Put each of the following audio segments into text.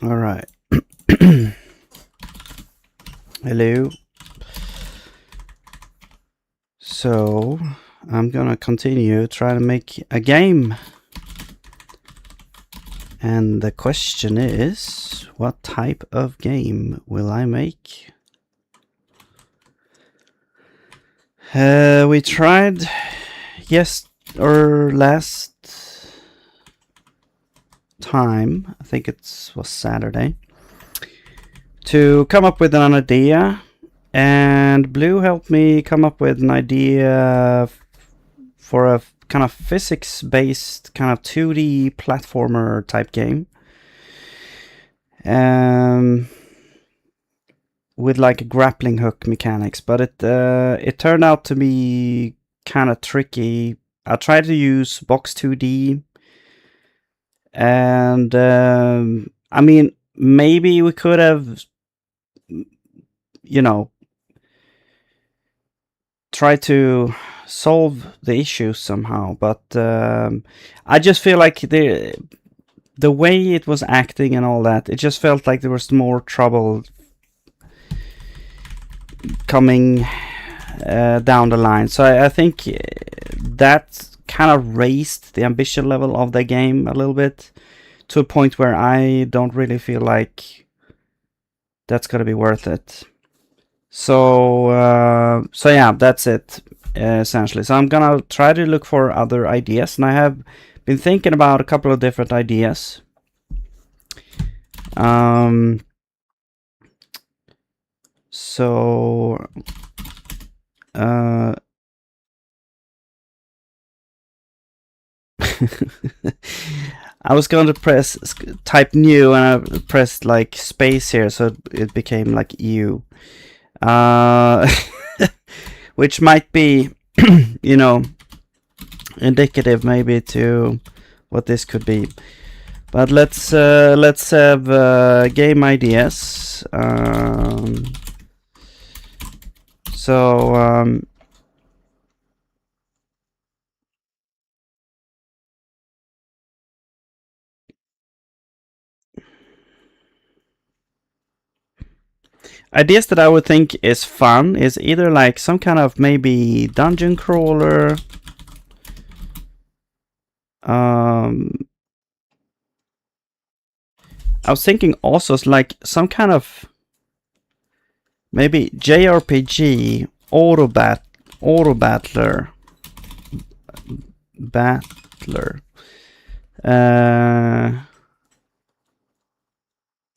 All right. Hello. So I'm gonna continue trying to make a game. And the question is, what type of game will I make? We tried last time, I think it was Saturday, to come up with an idea, and Blue helped me come up with an idea for a kind of physics-based kind of 2D platformer type game, with like a grappling hook mechanics, but it turned out to be kind of tricky. I tried to use Box 2D, and I mean, maybe we could have, you know, try to solve the issue somehow, but I just feel like the way it was acting and all that, it just felt like there was more trouble coming down the line. So I think that kind of raised the ambition level of the game a little bit, to a point where I don't really feel like that's gonna be worth it. So yeah, that's it essentially. So I'm gonna try to look for other ideas, and I have been thinking about a couple of different ideas. So I was going to type new, and I pressed like space here, so it became like EU, which might be, you know, indicative maybe to what this could be. But let's have game ideas. Ideas that I would think is fun is either like some kind of maybe dungeon crawler. I was thinking also like some kind of maybe JRPG auto battler.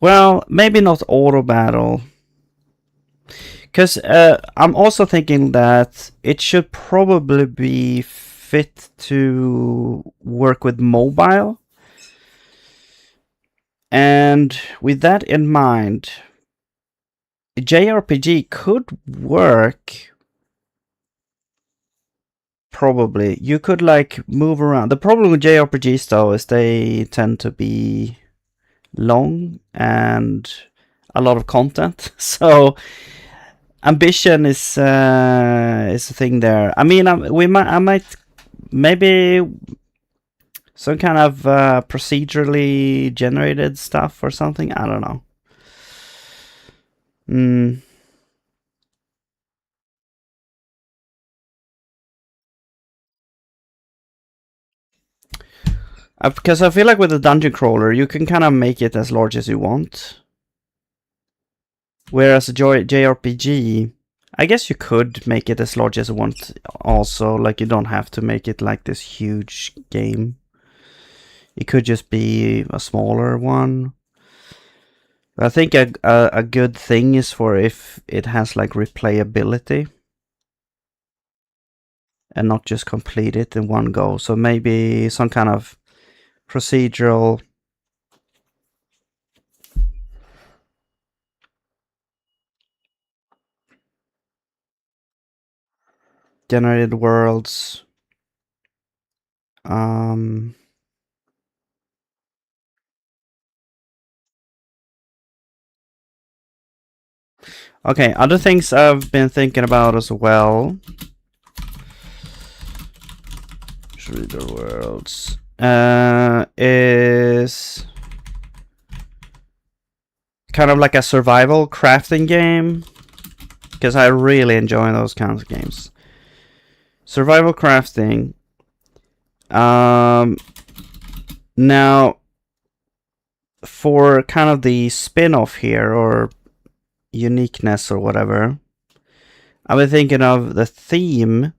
Well, maybe not auto battle, because I'm also thinking that it should probably be fit to work with mobile. And with that in mind, JRPG could work. Probably. You could like move around. The problem with JRPGs though is they tend to be long and a lot of content. So ambition is a thing there. I mean, I might maybe some kind of procedurally generated stuff or something. I don't know. Because I feel like with a dungeon crawler, you can kind of make it as large as you want. Whereas a JRPG, I guess you could make it as large as you want also. Like, you don't have to make it like this huge game. It could just be a smaller one. I think a good thing is for if it has like replayability and not just complete it in one go. So maybe some kind of procedural generated worlds. Okay, other things I've been thinking about as well. Read the worlds. Is kind of like a survival crafting game, because I really enjoy those kinds of games. Survival crafting. Now, for kind of the spin-off here, or uniqueness or whatever, I've been thinking of the theme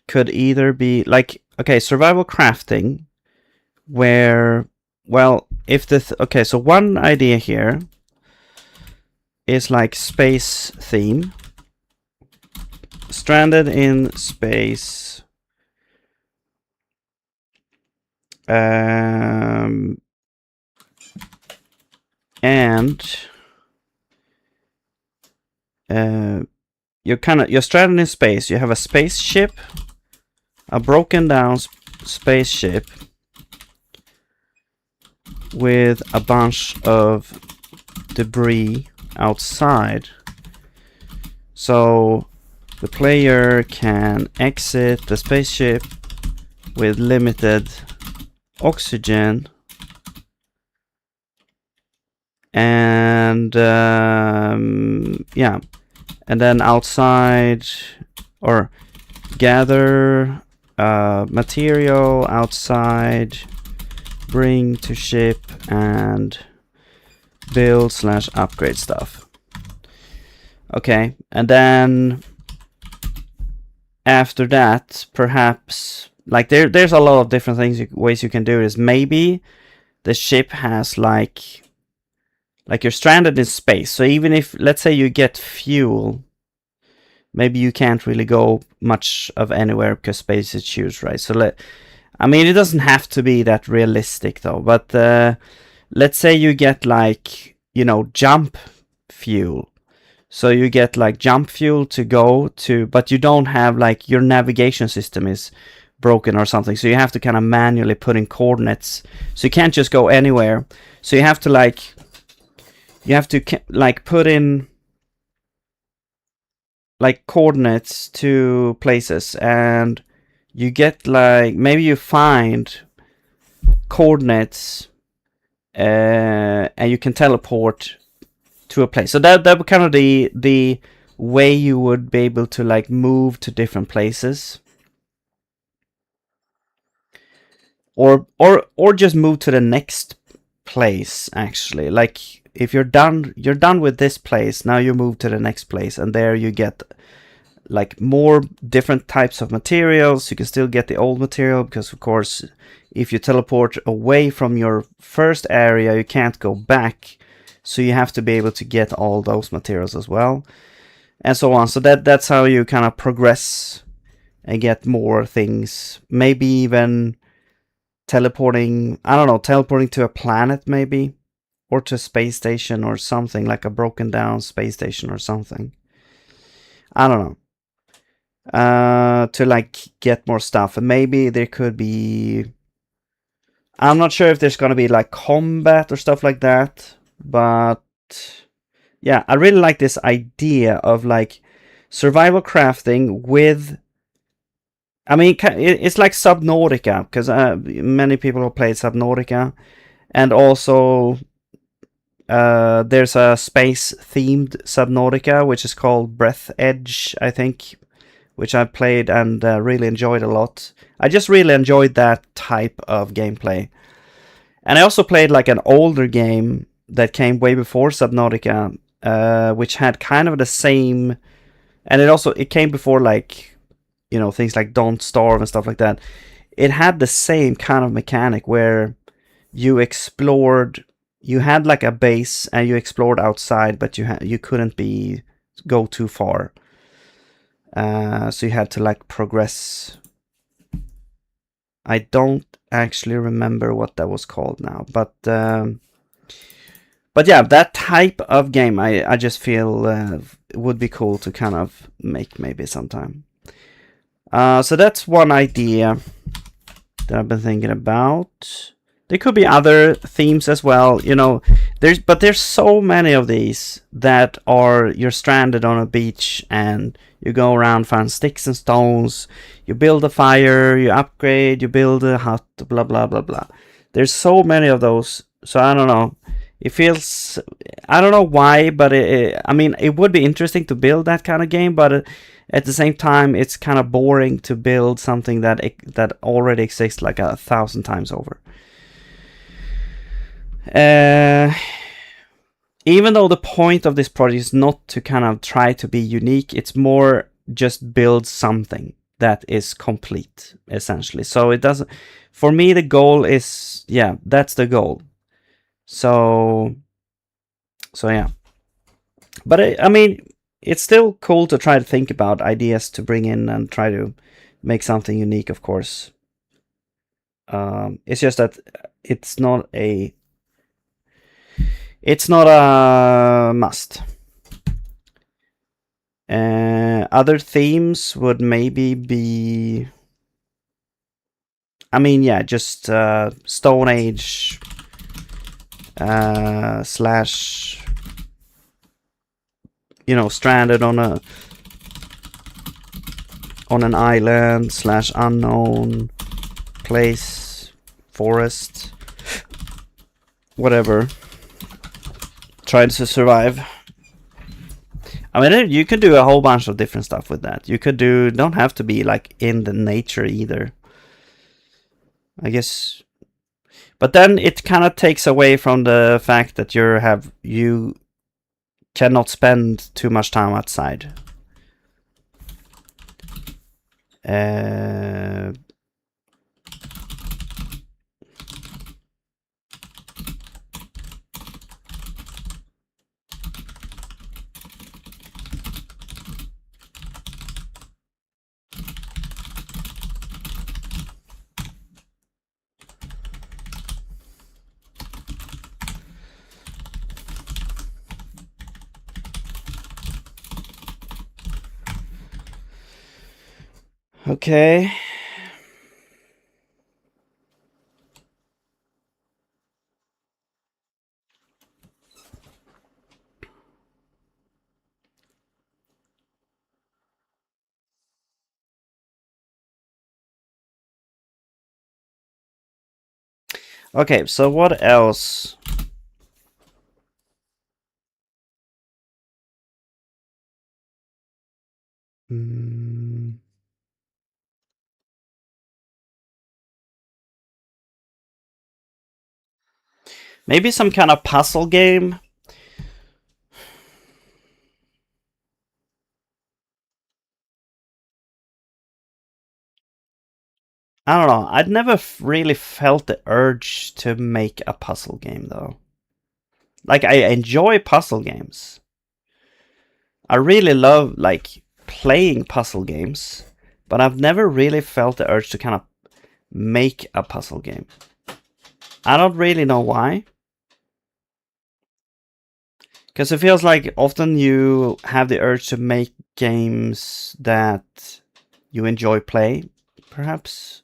could either be like, okay, survival crafting, where, well, if the okay, so one idea here is like space theme, stranded in space, and you're stranded in space. You have a spaceship, a broken down spaceship with a bunch of debris outside. So the player can exit the spaceship with limited oxygen, and yeah, and then outside, or gather material outside, bring to ship, and build/upgrade stuff. Okay, and then after that, perhaps, like, there's a lot of different ways you can do this. Maybe the ship has like you're stranded in space, so even if, let's say, you get fuel, maybe you can't really go much of anywhere because space is huge, right? So I mean, it doesn't have to be that realistic though, but let's say you get like, you know, jump fuel. So you get like jump fuel to go to, but you don't have, like, your navigation system is broken or something, so you have to kind of manually put in coordinates. So you can't just go anywhere. So you have to put in like coordinates to places, and you get like, maybe you find coordinates and you can teleport to a place. So that would kind of the way you would be able to like move to different places, or just move to the next place. Actually, like, if you're done with this place, now you move to the next place, and there you get like more different types of materials. You can still get the old material, because of course if you teleport away from your first area, you can't go back, so you have to be able to get all those materials as well, and so on. So that's how you kind of progress and get more things. Maybe even teleporting, I don't know, teleporting to a planet maybe, or to a space station or something, like a broken down space station or something. I don't know. To like get more stuff. And maybe there could be, I'm not sure if there's gonna be like combat or stuff like that, but yeah, I really like this idea of like survival crafting with, I mean, it's like Subnautica, because many people have played Subnautica, and also there's a space-themed Subnautica, which is called Breath Edge, I think, which I played and really enjoyed a lot. I just really enjoyed that type of gameplay. And I also played like an older game that came way before Subnautica, which had kind of the same, and it came before, like, you know, things like Don't Starve and stuff like that. It had the same kind of mechanic where you explored, you had like a base and you explored outside, but you couldn't go too far. So you had to like progress. I don't actually remember what that was called now, but yeah, that type of game I just feel would be cool to kind of make maybe sometime. So that's one idea that I've been thinking about. There could be other themes as well, you know. There's so many of these that you're stranded on a beach and you go around, find sticks and stones, you build a fire, you upgrade, you build a hut, blah blah blah blah. There's so many of those, so I don't know. It feels, I don't know why, but I mean, it would be interesting to build that kind of game, but at the same time, it's kind of boring to build something that already exists like 1,000 times over. Even though the point of this project is not to kind of try to be unique, it's more just build something that is complete, essentially. So it doesn't, for me, the goal is, yeah, that's the goal. So yeah. But I mean, it's still cool to try to think about ideas to bring in and try to make something unique, of course. It's just that it's not a must. Other themes would maybe be, I mean, yeah, just Stone Age slash, you know, stranded on an island slash unknown place, forest, whatever, trying to survive. I mean, you could do a whole bunch of different stuff with that. You could don't have to be like in the nature either, I guess. But then it kind of takes away from the fact that you cannot spend too much time outside. Okay. Okay, so what else? Maybe some kind of puzzle game. I don't know. I'd never really felt the urge to make a puzzle game, though. Like, I enjoy puzzle games. I really love, like, playing puzzle games, but I've never really felt the urge to kind of make a puzzle game. I don't really know why. Because it feels like often you have the urge to make games that you enjoy play, perhaps.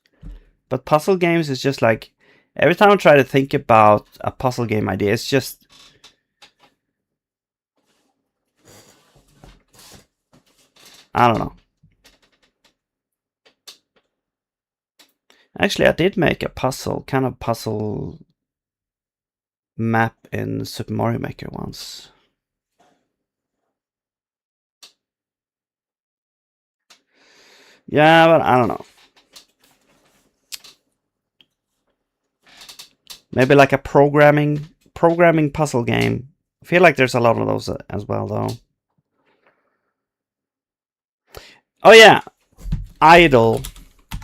But puzzle games is just like, every time I try to think about a puzzle game idea, it's just, I don't know. Actually, I did make a kind of puzzle map in Super Mario Maker once. Yeah, but I don't know. Maybe like a programming puzzle game feel like there's a lot of those as well, though. Oh yeah, Idle.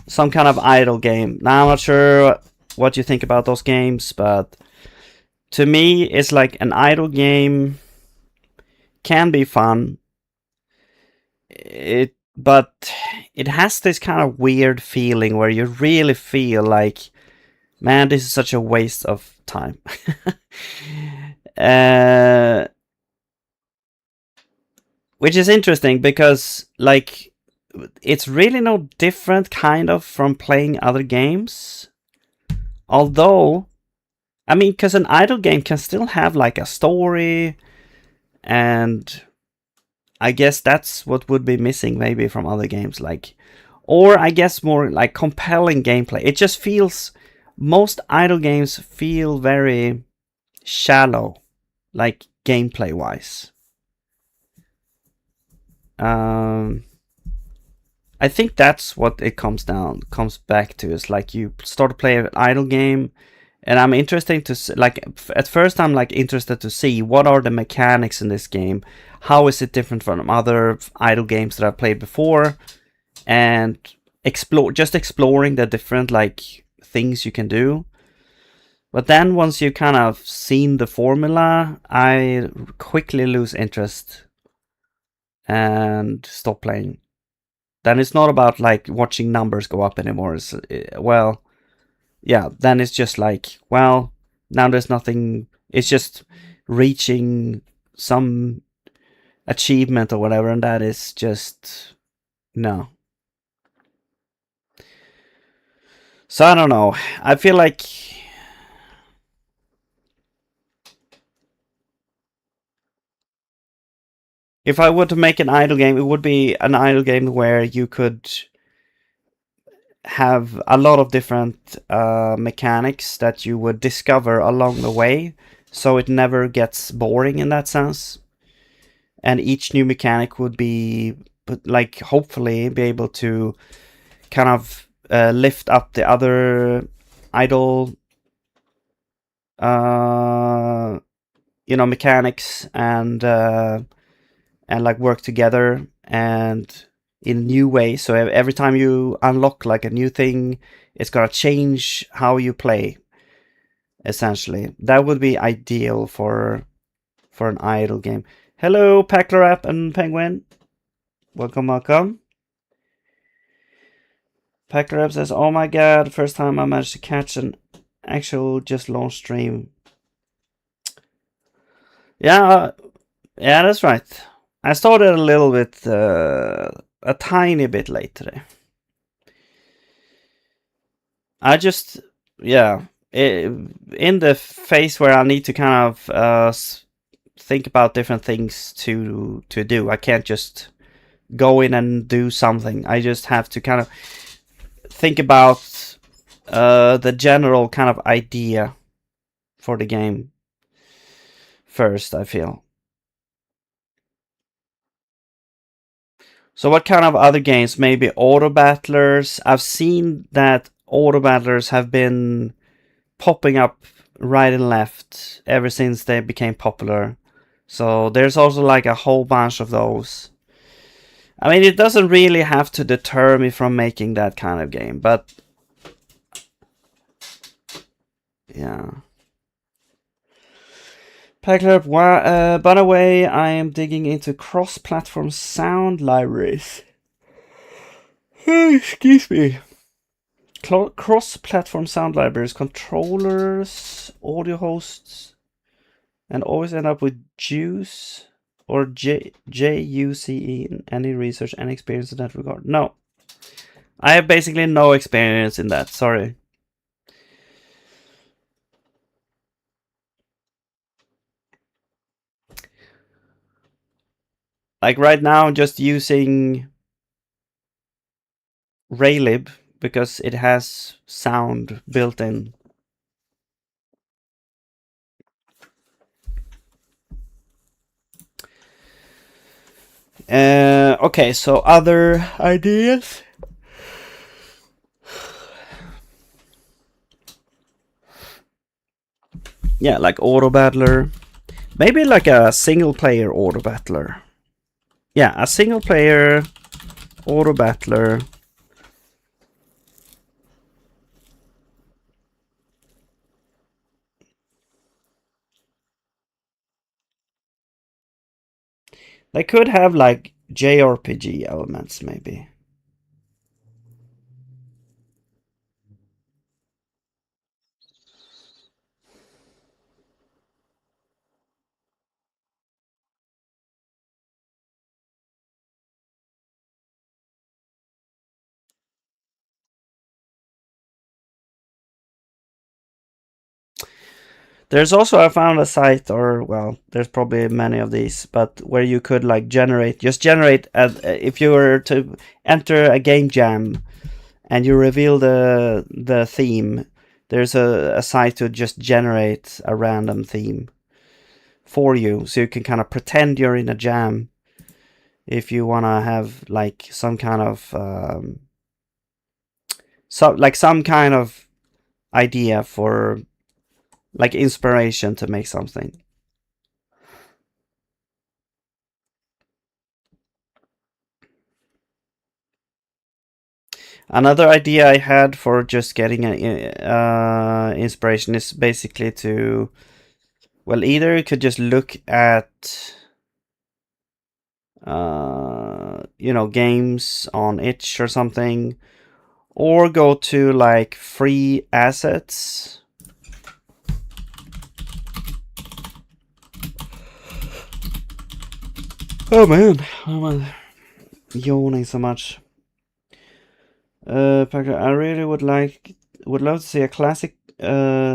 Some kind of idle game. Now, I'm not sure what you think about those games, but to me, it's like an idle game can be fun. But it has this kind of weird feeling where you really feel like, man, this is such a waste of time. Which is interesting because, like, it's really no different kind of from playing other games. Although, I mean, because an idle game can still have like a story, and I guess that's what would be missing maybe from other games, like, or I guess more like compelling gameplay. It just feels, most idle games feel very shallow, like gameplay wise. I think that's what it comes back to. Is like you start to play an idle game, and I'm interested to like, at first I'm like interested to see what are the mechanics in this game, how is it different from other idle games that I've played before, and exploring the different like things you can do. But then once you kind of seen the formula, I quickly lose interest and stop playing. Then it's not about like watching numbers go up anymore. It's, well, yeah, then it's just like, well, now there's nothing. It's just reaching some achievement or whatever, and that is just no. So I don't know. I feel like if I were to make an idle game, it would be an idle game where you could have a lot of different mechanics that you would discover along the way, so it never gets boring in that sense. And each new mechanic would be, like, hopefully be able to kind of lift up the other idle, mechanics, and like work together and in new ways. So every time you unlock like a new thing, it's gonna change how you play. Essentially, that would be ideal for an idle game. Hello, Packlerap and Penguin. Welcome. Packlerap says, "Oh my god, first time I managed to catch an actual just launched stream." Yeah, that's right. I started a little bit, a tiny bit late today. I just, in the phase where I need to kind of think about different things to do. I can't just go in and do something. I just have to kind of think about the general kind of idea for the game first, I feel. So what kind of other games? Maybe auto battlers. I've seen that auto battlers have been popping up right and left ever since they became popular. So there's also like a whole bunch of those. I mean, it doesn't really have to deter me from making that kind of game, but yeah. Packler, by the way, I am digging into cross-platform sound libraries. Excuse me. Cross-platform sound libraries, controllers, audio hosts, and always end up with Juice or JUCE. Any research, any experience in that regard? No. I have basically no experience in that, sorry. Like right now, I'm just using zig+raylib because it has sound built in. Okay, so other ideas? Yeah, like Auto Battler. Maybe like a single player auto battler. Yeah, a single player auto battler. They could have like JRPG elements, maybe. There's also, I found a site, or well, there's probably many of these, but where you could like generate, if you were to enter a game jam and you reveal the theme, there's a site to just generate a random theme for you, so you can kind of pretend you're in a jam if you want to have like some kind of some kind of idea for like inspiration to make something. Another idea I had for just getting an inspiration is basically to, well, either you could just look at games on itch or something, or go to like free assets. Oh man, I'm yawning so much. I really would love to see a classic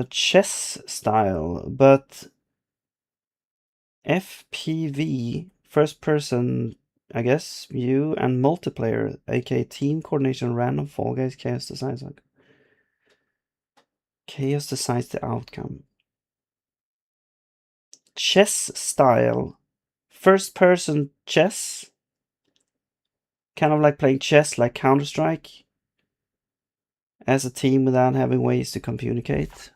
chess style, but FPV, first person, I guess, view and multiplayer, aka team coordination, random Fall Guys, chaos decides. Chaos decides the outcome. Chess style, first person chess, kind of like playing chess, like Counter-Strike, as a team without having ways to communicate.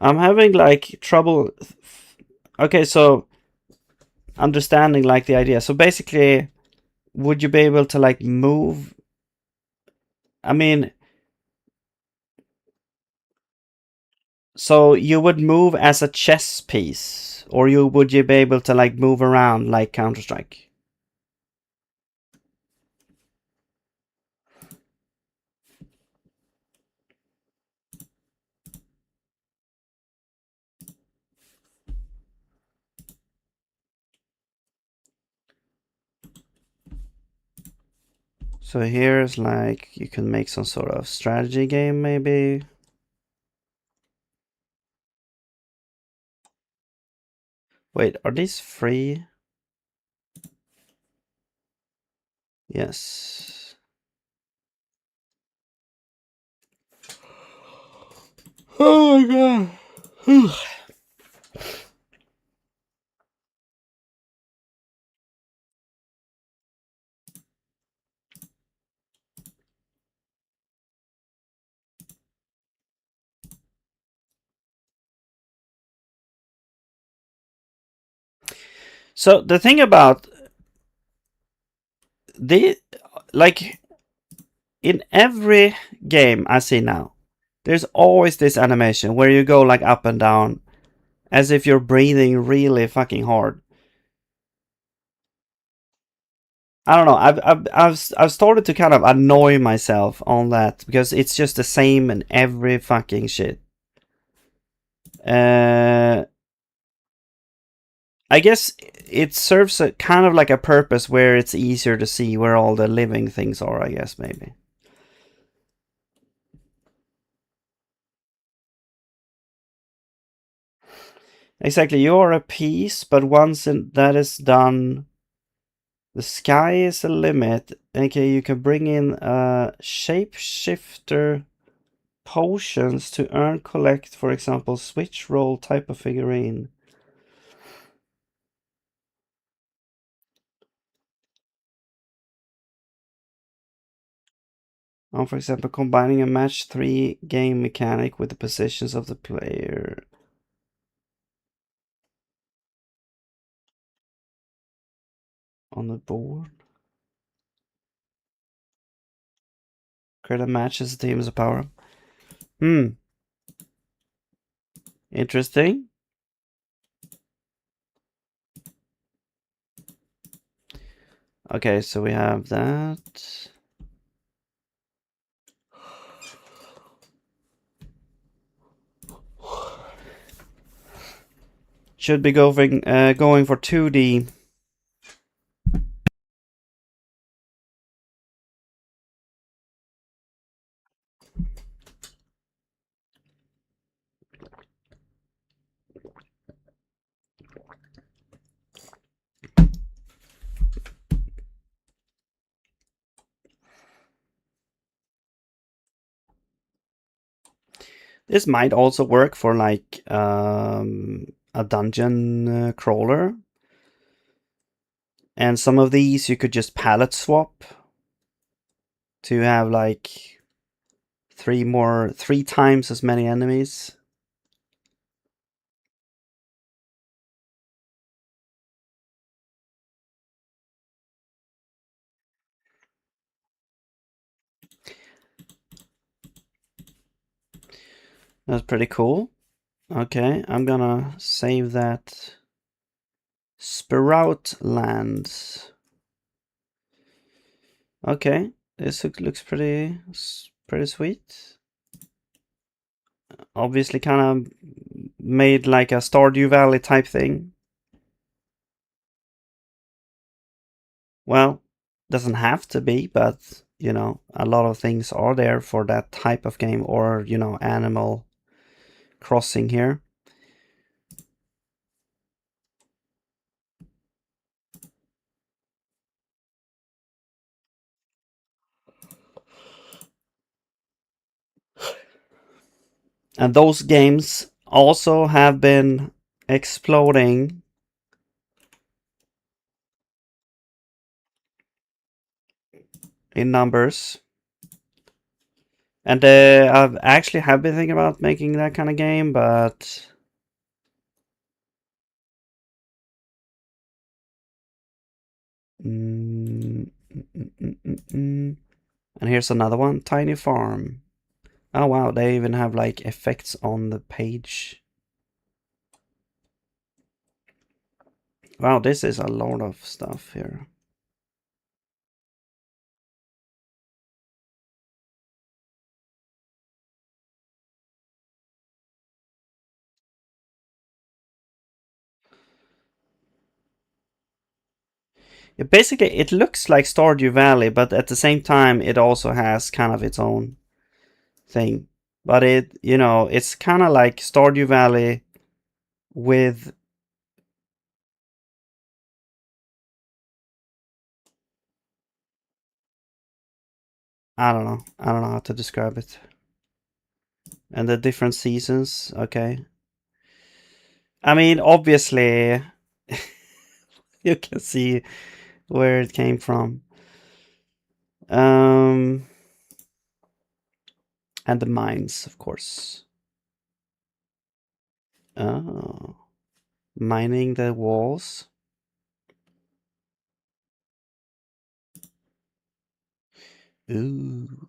I'm having like trouble. Okay, so understanding like the idea. So basically, would you be able to like move? I mean, so you would move as a chess piece, or would you be able to like move around like Counter Strike? So here's like you can make some sort of strategy game, maybe. Wait, are these free? Yes. Oh my god. So the thing about the like in every game I see now, there's always this animation where you go like up and down as if you're breathing really fucking hard. I don't know. I've started to kind of annoy myself on that because it's just the same in every fucking shit. Uh, I guess it serves a kind of like a purpose where it's easier to see where all the living things are. I guess maybe. Exactly. You are a piece, but once that is done, the sky is the limit. Okay, you can bring in shapeshifter potions to earn, collect, for example, switch roll type of figurine. On, for example, combining a match 3 game mechanic with the positions of the player. On the board. Create a match as a team as a power. Interesting. Okay, so we have that. Should be going for 2D. This might also work for like a dungeon crawler. And some of these you could just palette swap to have like 3 times as many enemies. That's pretty cool. Okay, I'm gonna save that. Sprout Lands. Okay, this looks pretty sweet. Obviously kind of made like a Stardew Valley type thing. Well, doesn't have to be, but you know, a lot of things are there for that type of game, or you know, Animal Crossing here. And those games also have been exploding in numbers. And I've actually have been thinking about making that kind of game, but and here's another one, Tiny Farm. Oh wow, they even have like effects on the page. Wow, this is a lot of stuff here. Yeah, basically, it looks like Stardew Valley, but at the same time, it also has kind of its own thing. But it, you know, it's kind of like Stardew Valley with I don't know. I don't know how to describe it. And the different seasons, okay. I mean, obviously, you can see where it came from. And the mines, of course. Oh, mining the walls. Ooh.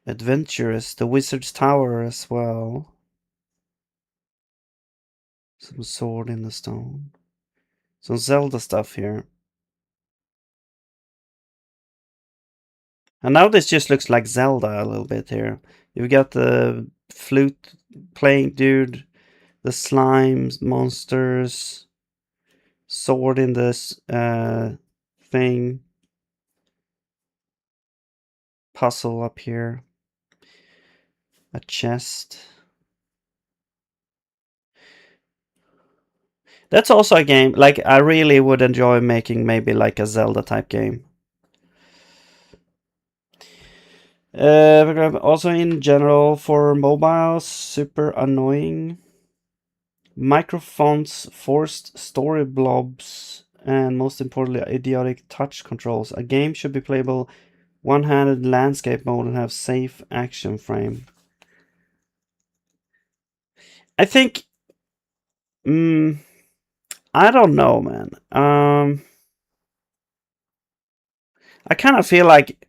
Adventurous, the wizard's tower as well. Some sword in the stone. Some Zelda stuff here. And now this just looks like Zelda a little bit here. You've got the flute playing dude, the slimes, monsters, sword in this thing, puzzle up here, a chest. That's also a game, like I really would enjoy making maybe like a Zelda type game. Also in general for mobiles, super annoying. Microphones, forced story blobs, and most importantly, idiotic touch controls. A game should be playable One-handed landscape mode and have safe action frame. I think, I don't know, man. I kind of feel like,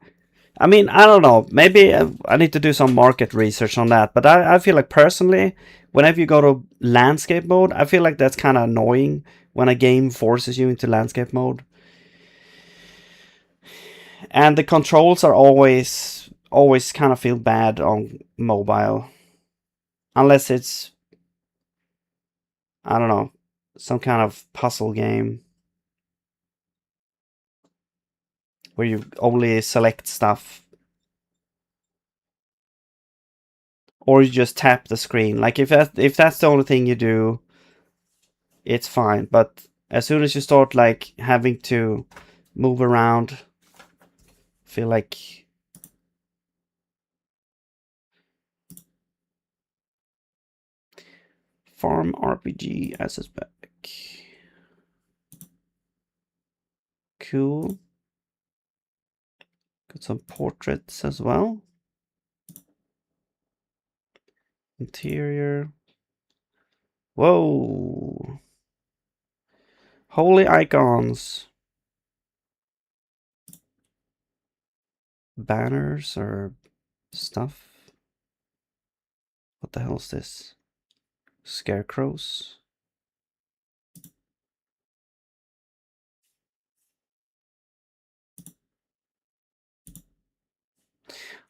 I mean, I don't know. Maybe I need to do some market research on that. But I feel like personally, whenever you go to landscape mode, I feel like that's kind of annoying when a game forces you into landscape mode. And the controls are always kind of feel bad on mobile. Unless it's, I don't know, some kind of puzzle game where you only select stuff. Or you just tap the screen. Like if that's the only thing you do, it's fine. But as soon as you start like having to move around, feel like Farm RPG as a spec. Cool. Got some portraits as well. Interior. Whoa. Holy icons. Banners or stuff. What the hell is this? Scarecrows.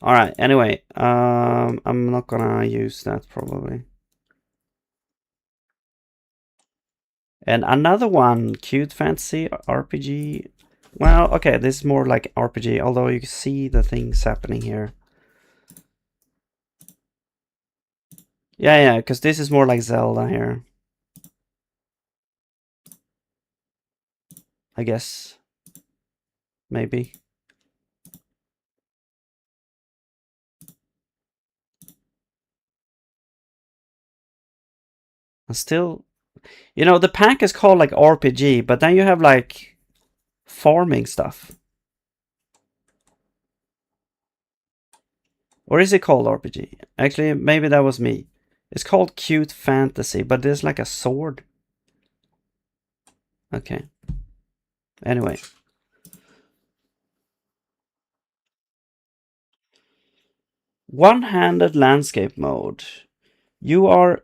All right. Anyway, I'm not gonna use that probably. And another one, cute fantasy RPG. Well, okay, this is more like RPG, although you can see the things happening here. Yeah, because this is more like Zelda here. I guess. Maybe. And still, you know, the pack is called like RPG, but then you have like farming stuff. Or is it called RPG? Actually, maybe that was me. It's called Cute Fantasy, but there's like a sword. Okay. Anyway. One-handed landscape mode. You are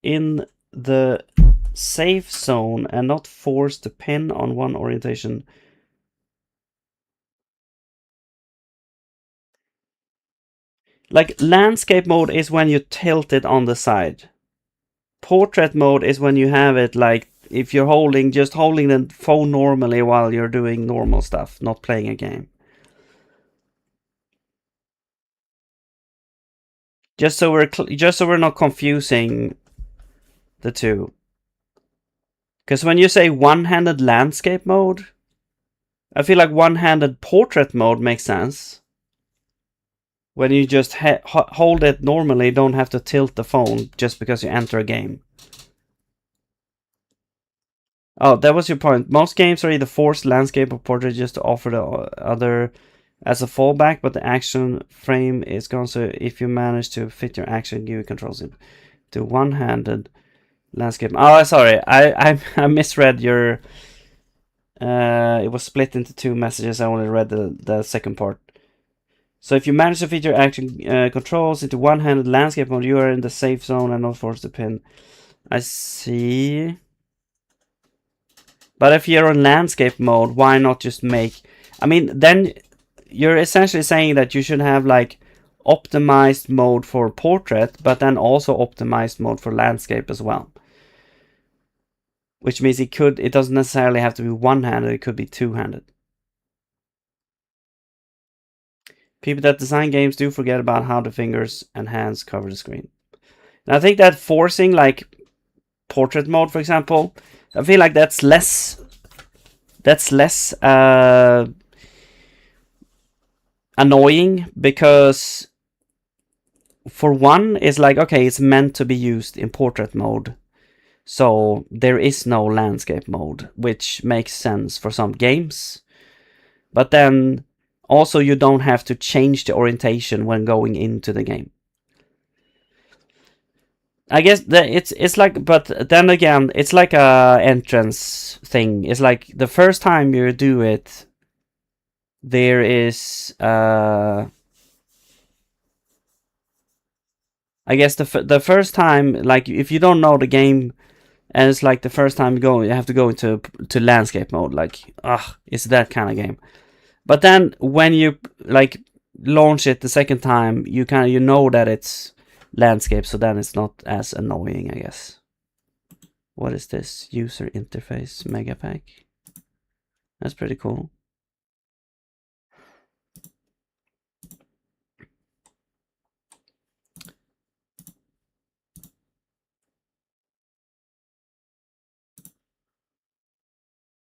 in the safe zone and not forced to pin on one orientation. Like landscape mode is when you tilt it on the side. Portrait mode is when you have it like if you're just holding the phone normally while you're doing normal stuff, not playing a game. Just so we're not confusing the two. Because when you say one-handed landscape mode, I feel like one-handed portrait mode makes sense. When you just hold it normally, don't have to tilt the phone just because you enter a game. Oh, that was your point. Most games are either forced landscape or portrait just to offer the other as a fallback, but the action frame is gone. So if you manage to fit your action, you controls it to one-handed landscape. Oh, sorry, I misread your. It was split into two messages. I only read the second part. So if you manage to fit your action controls into one-handed landscape mode, you are in the safe zone and not forced to pin. I see. But if you're in landscape mode, why not just make... I mean, then you're essentially saying that you should have like optimized mode for portrait, but then also optimized mode for landscape as well. Which means it doesn't necessarily have to be one-handed, it could be two-handed. People that design games do forget about how the fingers and hands cover the screen. And I think that forcing like portrait mode, for example, I feel like that's less annoying, because for one, it's like, okay, it's meant to be used in portrait mode, so there is no landscape mode, which makes sense for some games. But then Also, you don't have to change the orientation when going into the game. I guess that it's like, but then again, it's like a entrance thing. It's like the first time you do it, there is I guess the first time, like if you don't know the game, and it's like the first time you have to go into landscape mode. Like, it's that kind of game. But then when you like launch it the second time, you know that it's landscape, so then it's not as annoying, I guess. What is this? User interface mega pack. That's pretty cool.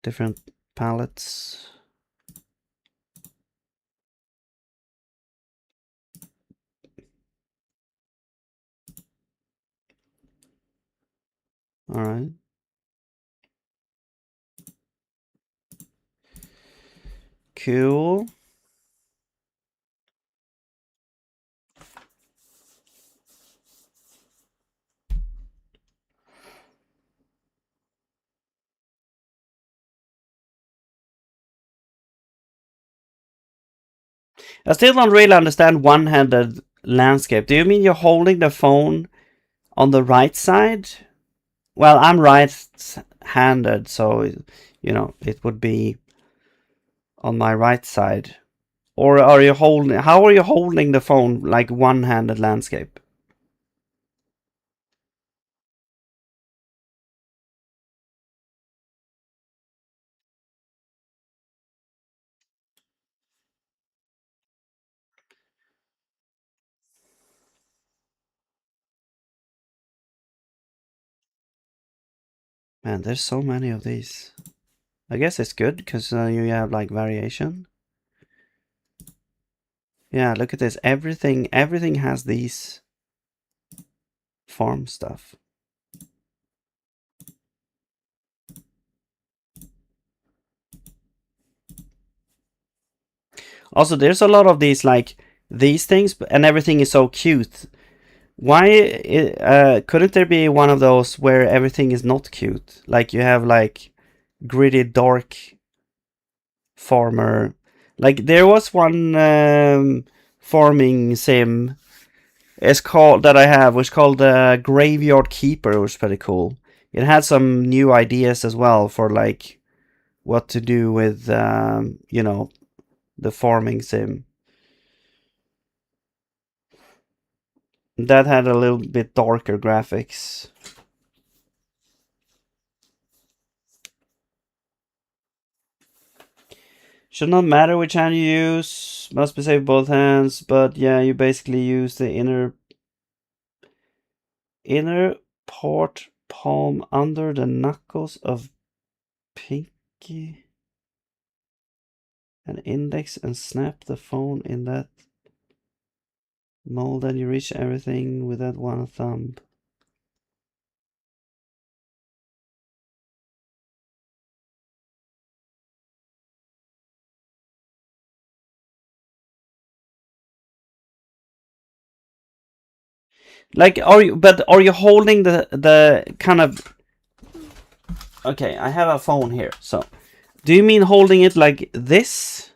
Different palettes. All right. Cool. I still don't really understand one-handed landscape. Do you mean you're holding the phone on the right side? Well, I'm right-handed, so you know it would be on my right side. Or are you holding? How are you holding the phone like one-handed landscape? Man, there's so many of these. I guess it's good because you have like variation. Yeah, look at this. Everything has these farm stuff. Also, there's a lot of these like these things, and everything is so cute. Why couldn't there be one of those where everything is not cute? Like you have like gritty dark farmer. Like there was one farming sim. It's called that I have, which is called Graveyard Keeper, which is pretty cool. It had some new ideas as well for like what to do with you know, the farming sim. That had a little bit darker graphics. Should not matter which hand you use. Must be safe with both hands. But yeah, you basically use the inner part palm under the knuckles of pinky and index and snap the phone in that mold, and you reach everything with that one thumb. Like, are you holding the kind of? Okay, I have a phone here. So, do you mean holding it like this,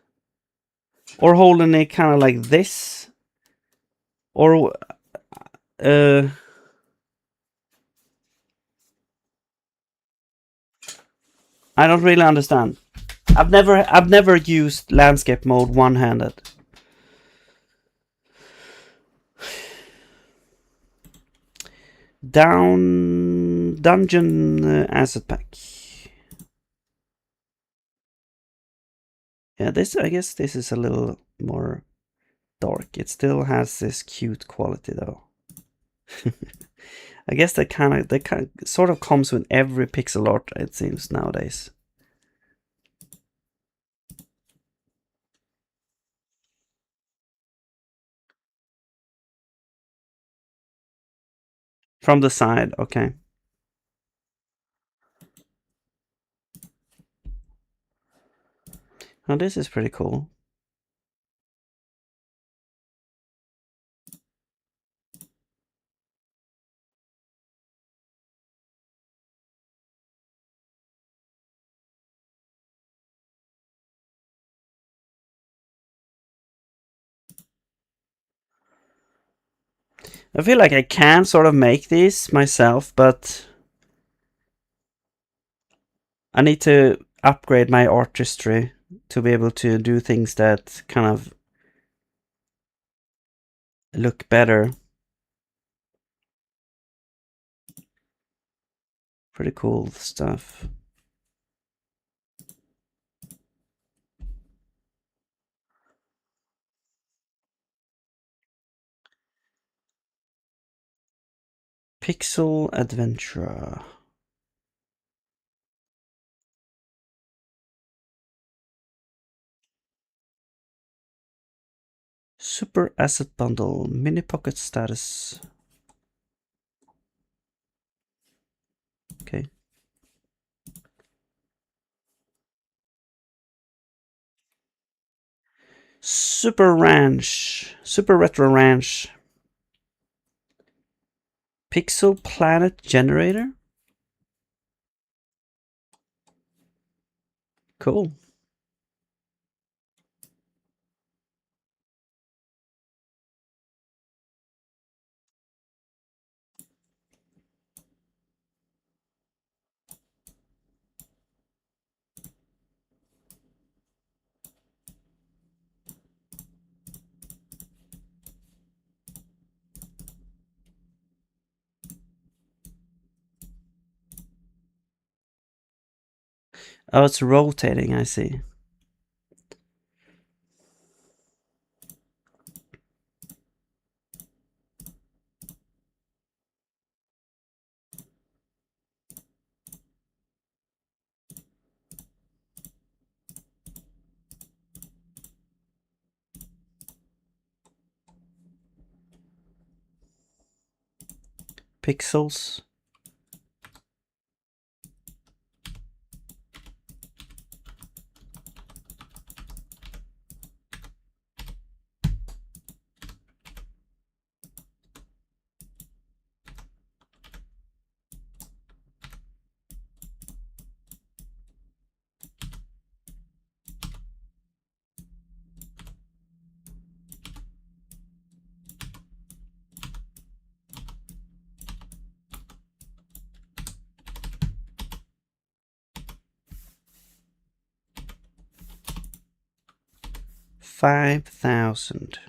or holding it kind of like this, or I don't really understand. I've never used landscape mode one-handed. Dungeon asset pack. Yeah, this, I guess this is a little more dark. It still has this cute quality though. I guess that kind of sort of comes with every pixel art, it seems, nowadays. From the side, okay. Now this is pretty cool. I feel like I can sort of make these myself, but I need to upgrade my artistry to be able to do things that kind of look better. Pretty cool stuff. Pixel Adventure. Super Asset Bundle. Mini Pocket Status. Okay. Super Ranch. Super Retro Ranch. Pixel Planet Generator. Cool. Oh, it's rotating, I see. Pixels. $5,000.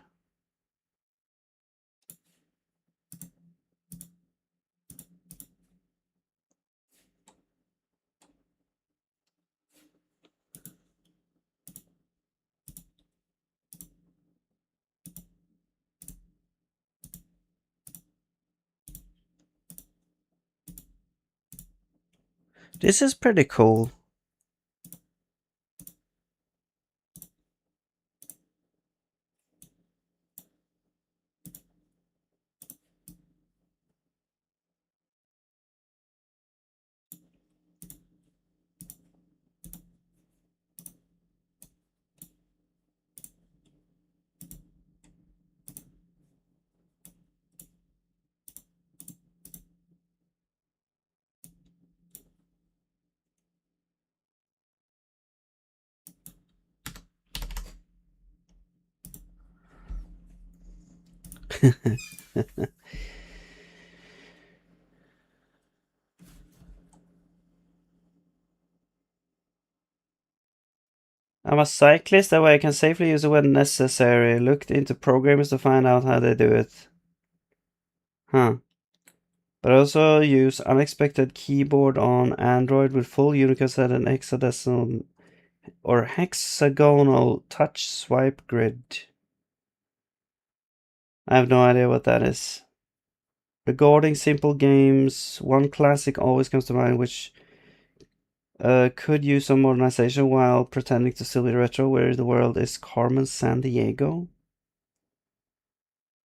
This is pretty cool. I'm a cyclist, that way I can safely use it when necessary. Looked into programmers to find out how they do it. Huh. But I also use unexpected keyboard on Android with full Unicode set and hexadecimal or hexagonal touch swipe grid. I have no idea what that is. Regarding simple games, one classic always comes to mind, which could use some modernization while pretending to still be retro. Where the world is Carmen San Diego.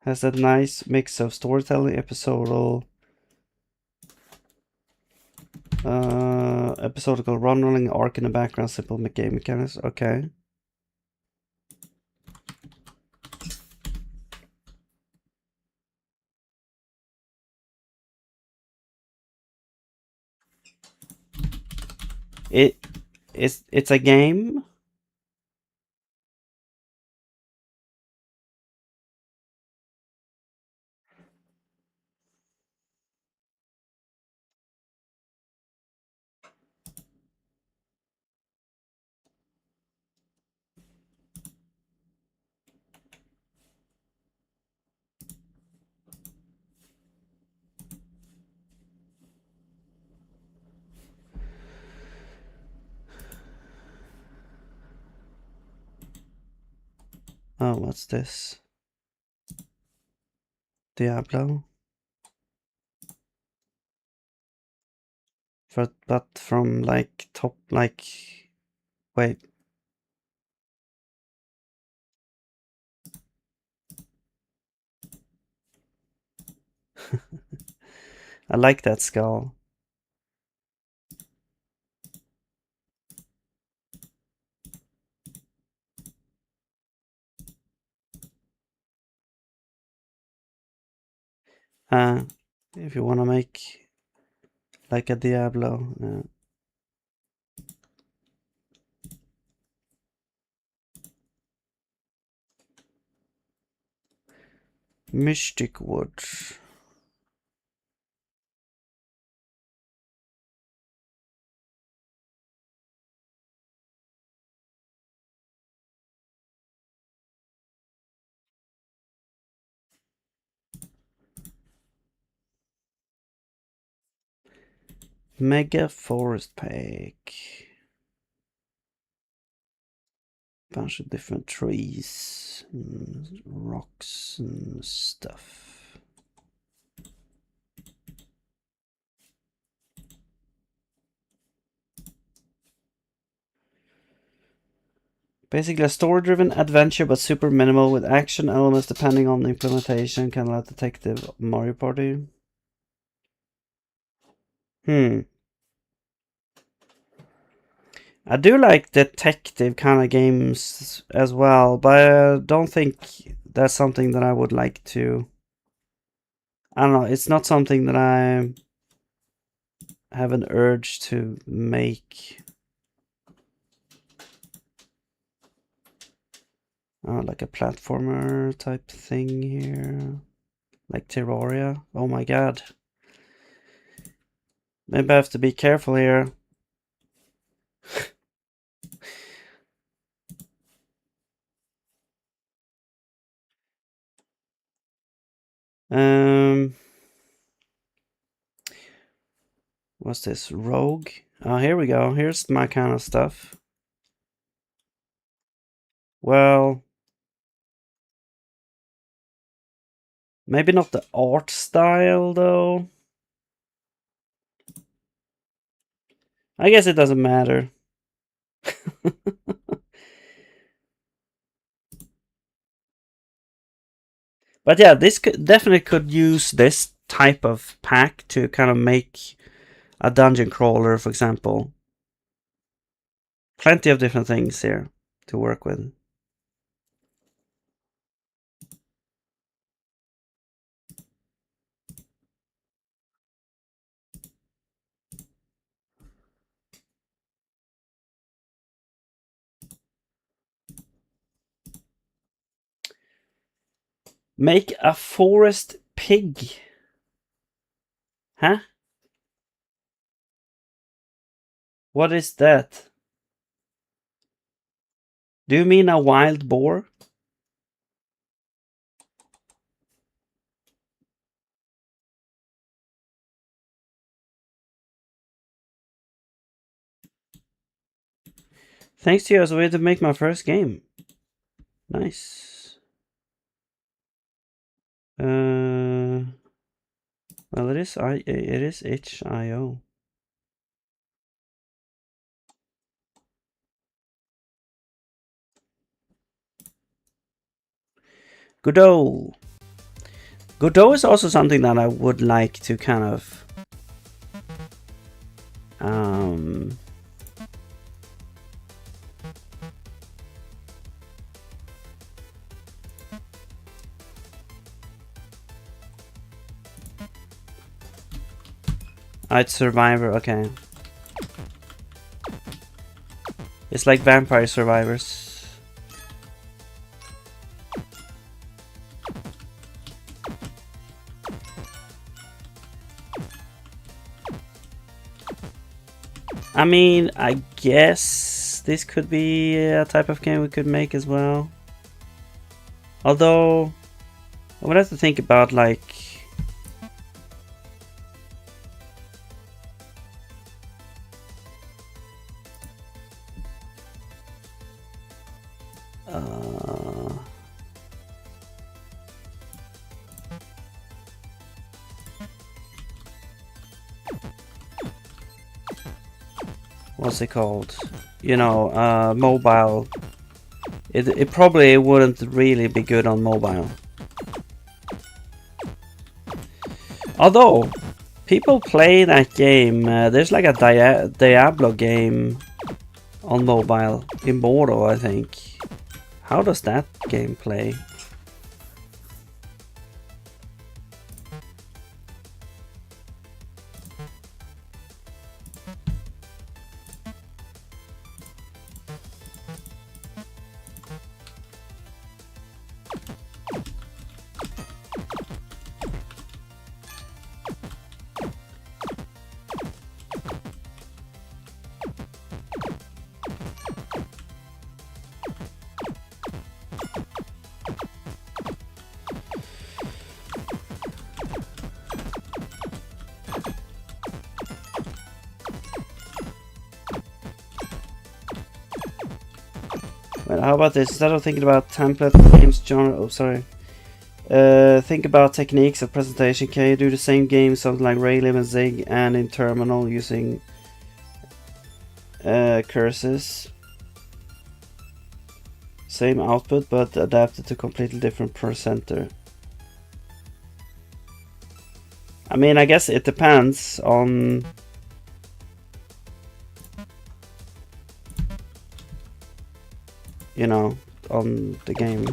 Has that nice mix of storytelling, episodical run-rolling arc in the background, simple game mechanics. Okay. It's a game. Oh, what's this? Diablo. But from like top, like, wait. I like that skull. If you want to make like a Diablo. Mystic wood. Mega forest pack. Bunch of different trees, and rocks and stuff. Basically a story-driven adventure, but super minimal with action elements depending on the implementation, kind of like Detective Mario Party. I do like detective kind of games as well, but I don't think that's something that I would like to. I don't know, it's not something that I have an urge to make. Like a platformer type thing here. Like Terraria. Oh my god. Maybe I have to be careful here. What's this? Rogue? Oh, here we go. Here's my kind of stuff. Well, maybe not the art style though. I guess it doesn't matter. But yeah, this definitely could use this type of pack to kind of make a dungeon crawler, for example. Plenty of different things here to work with. Make a forest pig. Huh? What is that? Do you mean a wild boar? Thanks to you, I was able to make my first game. Nice. Well, it is HIO. Godot. Godot is also something that I would like to kind of it's Survivor, okay. It's like Vampire Survivors. I mean, I guess this could be a type of game we could make as well. Although, I would have to think about like... what's it called? You know, mobile. It probably wouldn't really be good on mobile. Although people play that game, there's like a Diablo game on mobile, Immortal, I think. How does that game play? Well, how about this? Instead of thinking about template games genre, oh sorry. Think about techniques of presentation. Can you do the same game, something like Raylib and Zig, and in terminal using curses? Same output, but adapted to completely different presenter. I mean, I guess it depends on... you know, on the game.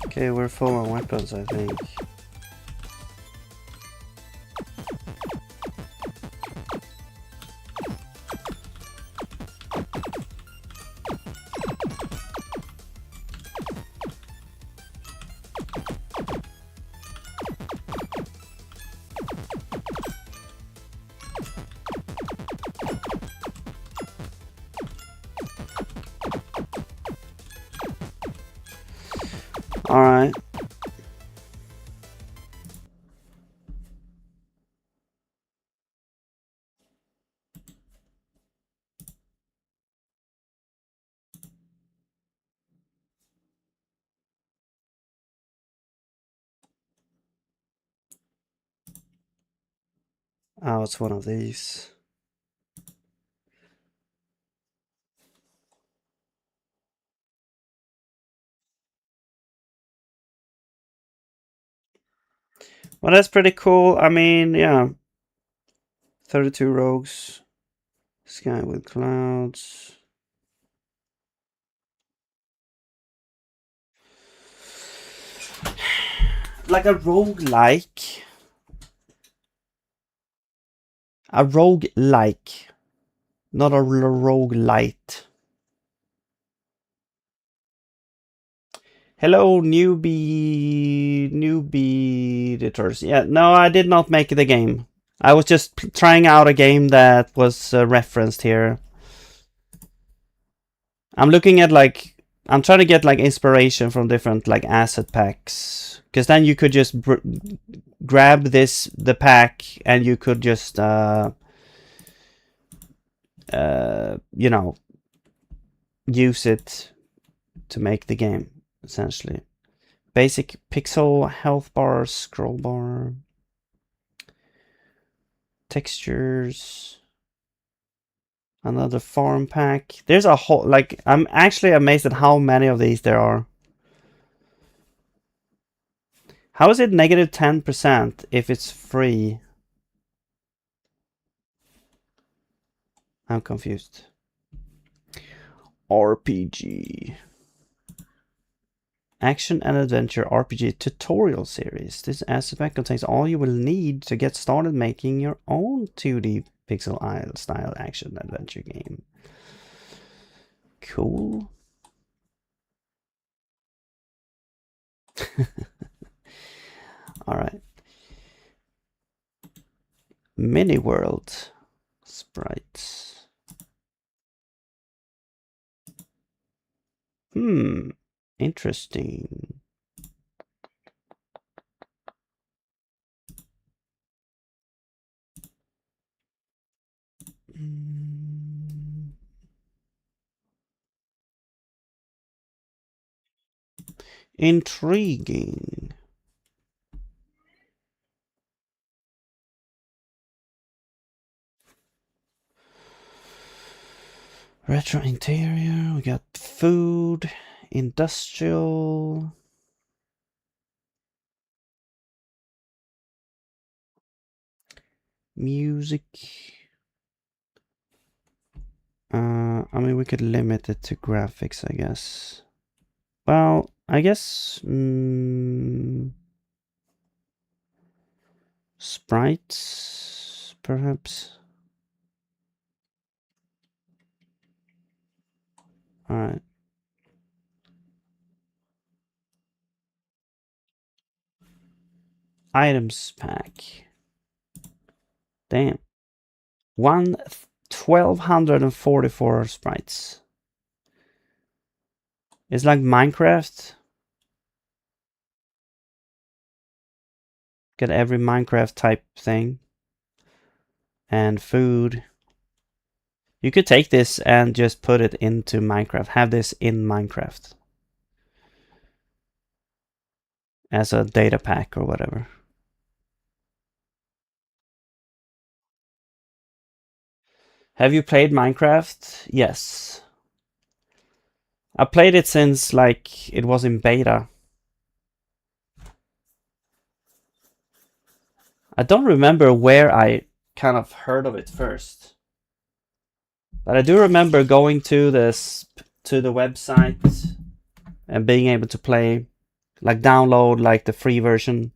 Okay, we're full on weapons, I think. Alright. Oh, it's one of these. Well, that's pretty cool. I mean, yeah. 32 rogues. Sky with clouds. Like a roguelike. A roguelike. Not a roguelite. Hello, newbie editors. Yeah, no, I did not make the game. I was just trying out a game that was referenced here. I'm looking at like, I'm trying to get like inspiration from different like asset packs, because then you could just grab the pack and you could just you know, use it to make the game essentially. Basic pixel, health bar, scroll bar, textures, another farm pack. There's a whole, like, I'm actually amazed at how many of these there are. How is it negative 10% if it's free? I'm confused. RPG. Action and Adventure RPG Tutorial Series. This asset pack contains all you will need to get started making your own 2D pixel style action adventure game. cool. All right. Mini world sprites. Interesting. Intriguing. Retro interior, we got food, industrial. Music. I mean, we could limit it to graphics, I guess. Well, I guess sprites, perhaps. All right. Items pack. Damn. 1,244 sprites. It's like Minecraft. Get every Minecraft type thing. And food. You could take this and just put it into Minecraft. Have this in Minecraft. As a data pack or whatever. Have you played Minecraft? Yes. I played it since like it was in beta. I don't remember where I kind of heard of it first. But I do remember going to the website and being able to play, like download like the free version.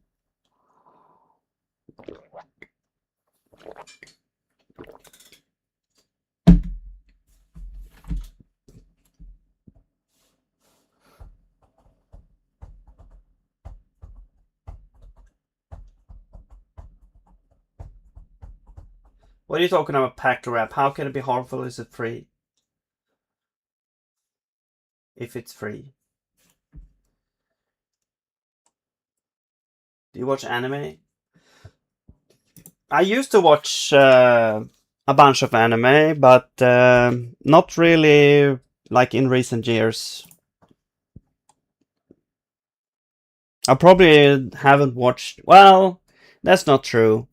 What are you talking about, packed wrap? How can it be harmful? Is it free? If it's free. Do you watch anime? I used to watch a bunch of anime, but not really like in recent years. I probably haven't watched. Well, that's not true.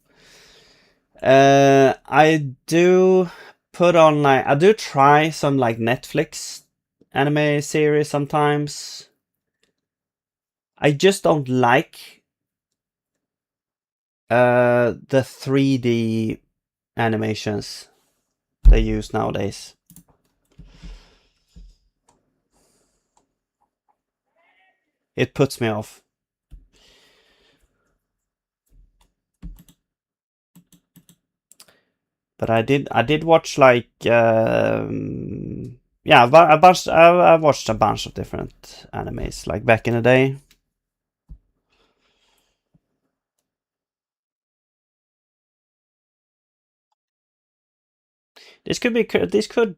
I do put on like I do try some like Netflix anime series sometimes. I just don't like the 3D animations they use nowadays. It puts me off. But I did watch like yeah, I watched a bunch of different animes like back in the day. This could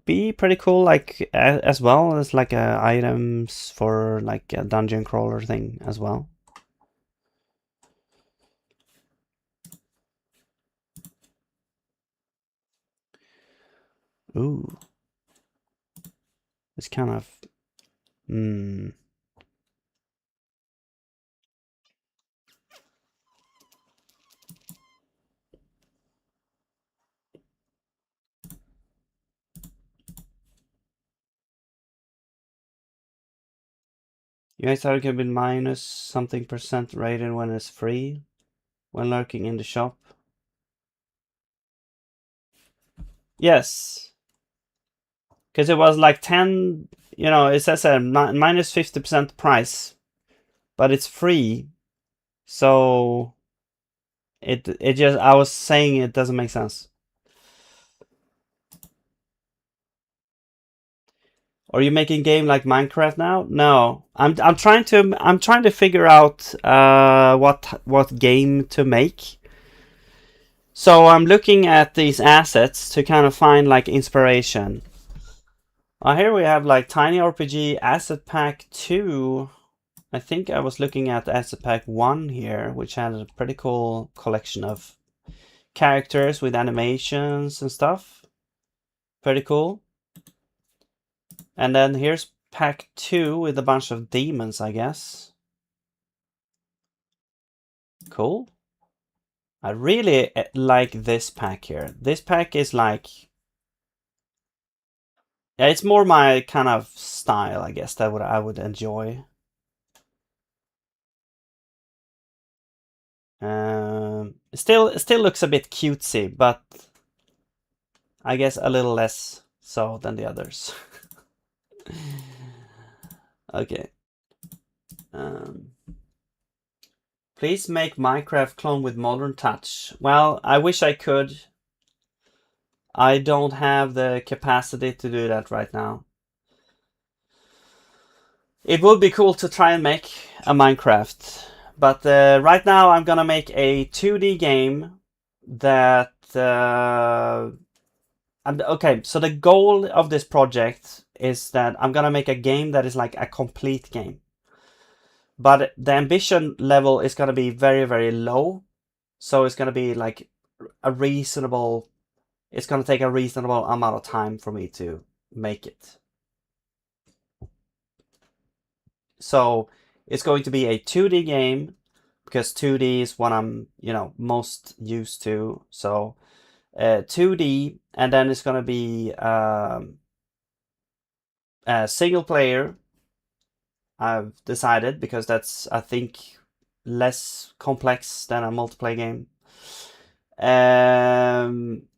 be pretty cool, like as well as like items for like a dungeon crawler thing as well. Ooh, it's kind of You guys thought it could be minus something percent rated when it's free, when lurking in the shop. Yes, because it was like 10. You know, it says a minus 50% price, but it's free. So it just I was saying it doesn't make sense. Are you making game like Minecraft now? No, I'm trying to figure out what game to make. So I'm looking at these assets to kind of find like inspiration. Here we have like Tiny RPG Asset Pack 2. I think I was looking at Asset Pack 1 here, which had a pretty cool collection of characters with animations and stuff. Pretty cool. And then here's Pack 2 with a bunch of demons, I guess. Cool. I really like this pack here. This pack is like... Yeah, it's more my kind of style, I guess, that I would enjoy. Still looks a bit cutesy, but I guess a little less so than the others. Okay. Please make Minecraft clone with modern touch. Well, I wish I could. I don't have the capacity to do that right now. It would be cool to try and make a Minecraft, but right now I'm gonna make a 2D game that... okay, so the goal of this project is that I'm gonna make a game that is like a complete game. But the ambition level is gonna be very, very low. So it's gonna be like a reasonable... It's gonna take a reasonable amount of time for me to make it. So it's going to be a 2D game, because 2D is what I'm, most used to. So 2D, and then it's gonna be a single player. I've decided, because that's, I think, less complex than a multiplayer game. And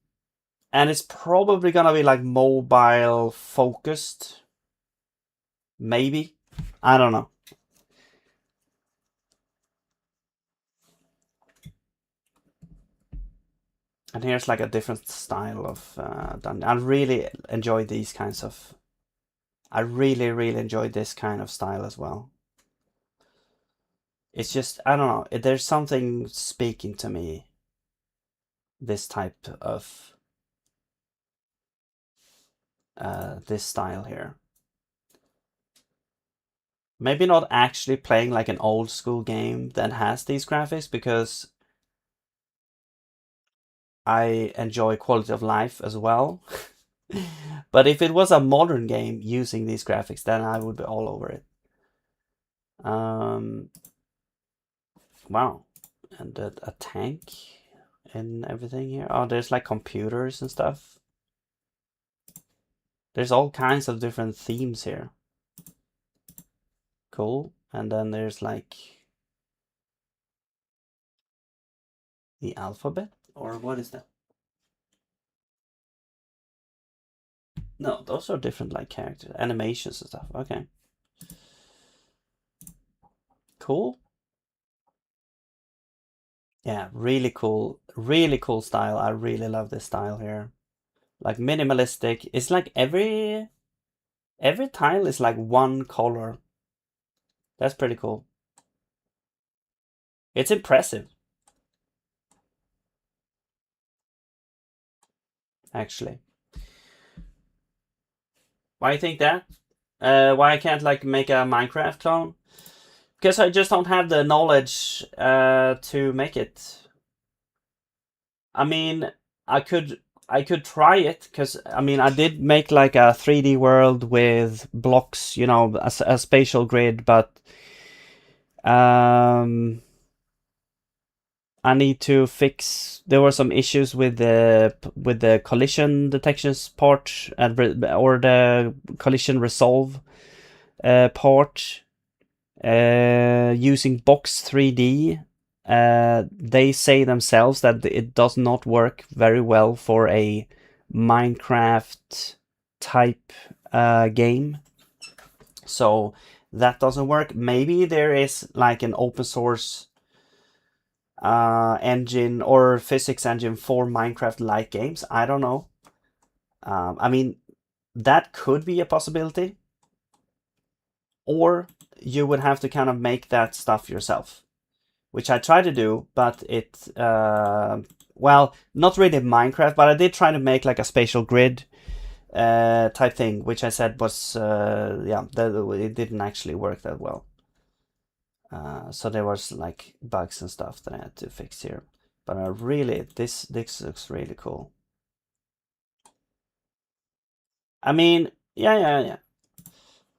it's probably gonna be like mobile focused. Maybe. I don't know. And here's like a different style of dungeon. I really enjoy these kinds of... I really, really enjoy this kind of style as well. It's just, I don't know, there's something speaking to me. This type of... this style here. Maybe not actually playing like an old school game that has these graphics, because I enjoy quality of life as well. But if it was a modern game using these graphics, then I would be all over it. Wow. And a tank and everything here. Oh, there's like computers and stuff. There's all kinds of different themes here. Cool. And then there's like the alphabet, or what is that? No, those are different like characters, animations and stuff. Okay. Cool. Yeah, really cool style. I really love this style here. Like minimalistic. It's like every tile is like one color. That's pretty cool. It's impressive, actually. Why you think that? Why I can't like make a Minecraft clone? Because I just don't have the knowledge to make it. I mean, I could try it, because I mean, I did make like a 3D world with blocks, a spatial grid, but I need to fix... There were some issues with the collision detections part, or the collision resolve part. Using Box 3D, they say themselves that it does not work very well for a Minecraft type game. So that doesn't work. Maybe there is like an open source engine or physics engine for Minecraft-like games. I don't know. I mean, that could be a possibility. or you would have to kind of make that stuff yourself, which I tried to do, but it, well, not really Minecraft, but I did try to make like a spatial grid type thing, which I said was, yeah, it didn't actually work that well. So there was like bugs and stuff that I had to fix here. But really, this looks really cool. I mean, yeah.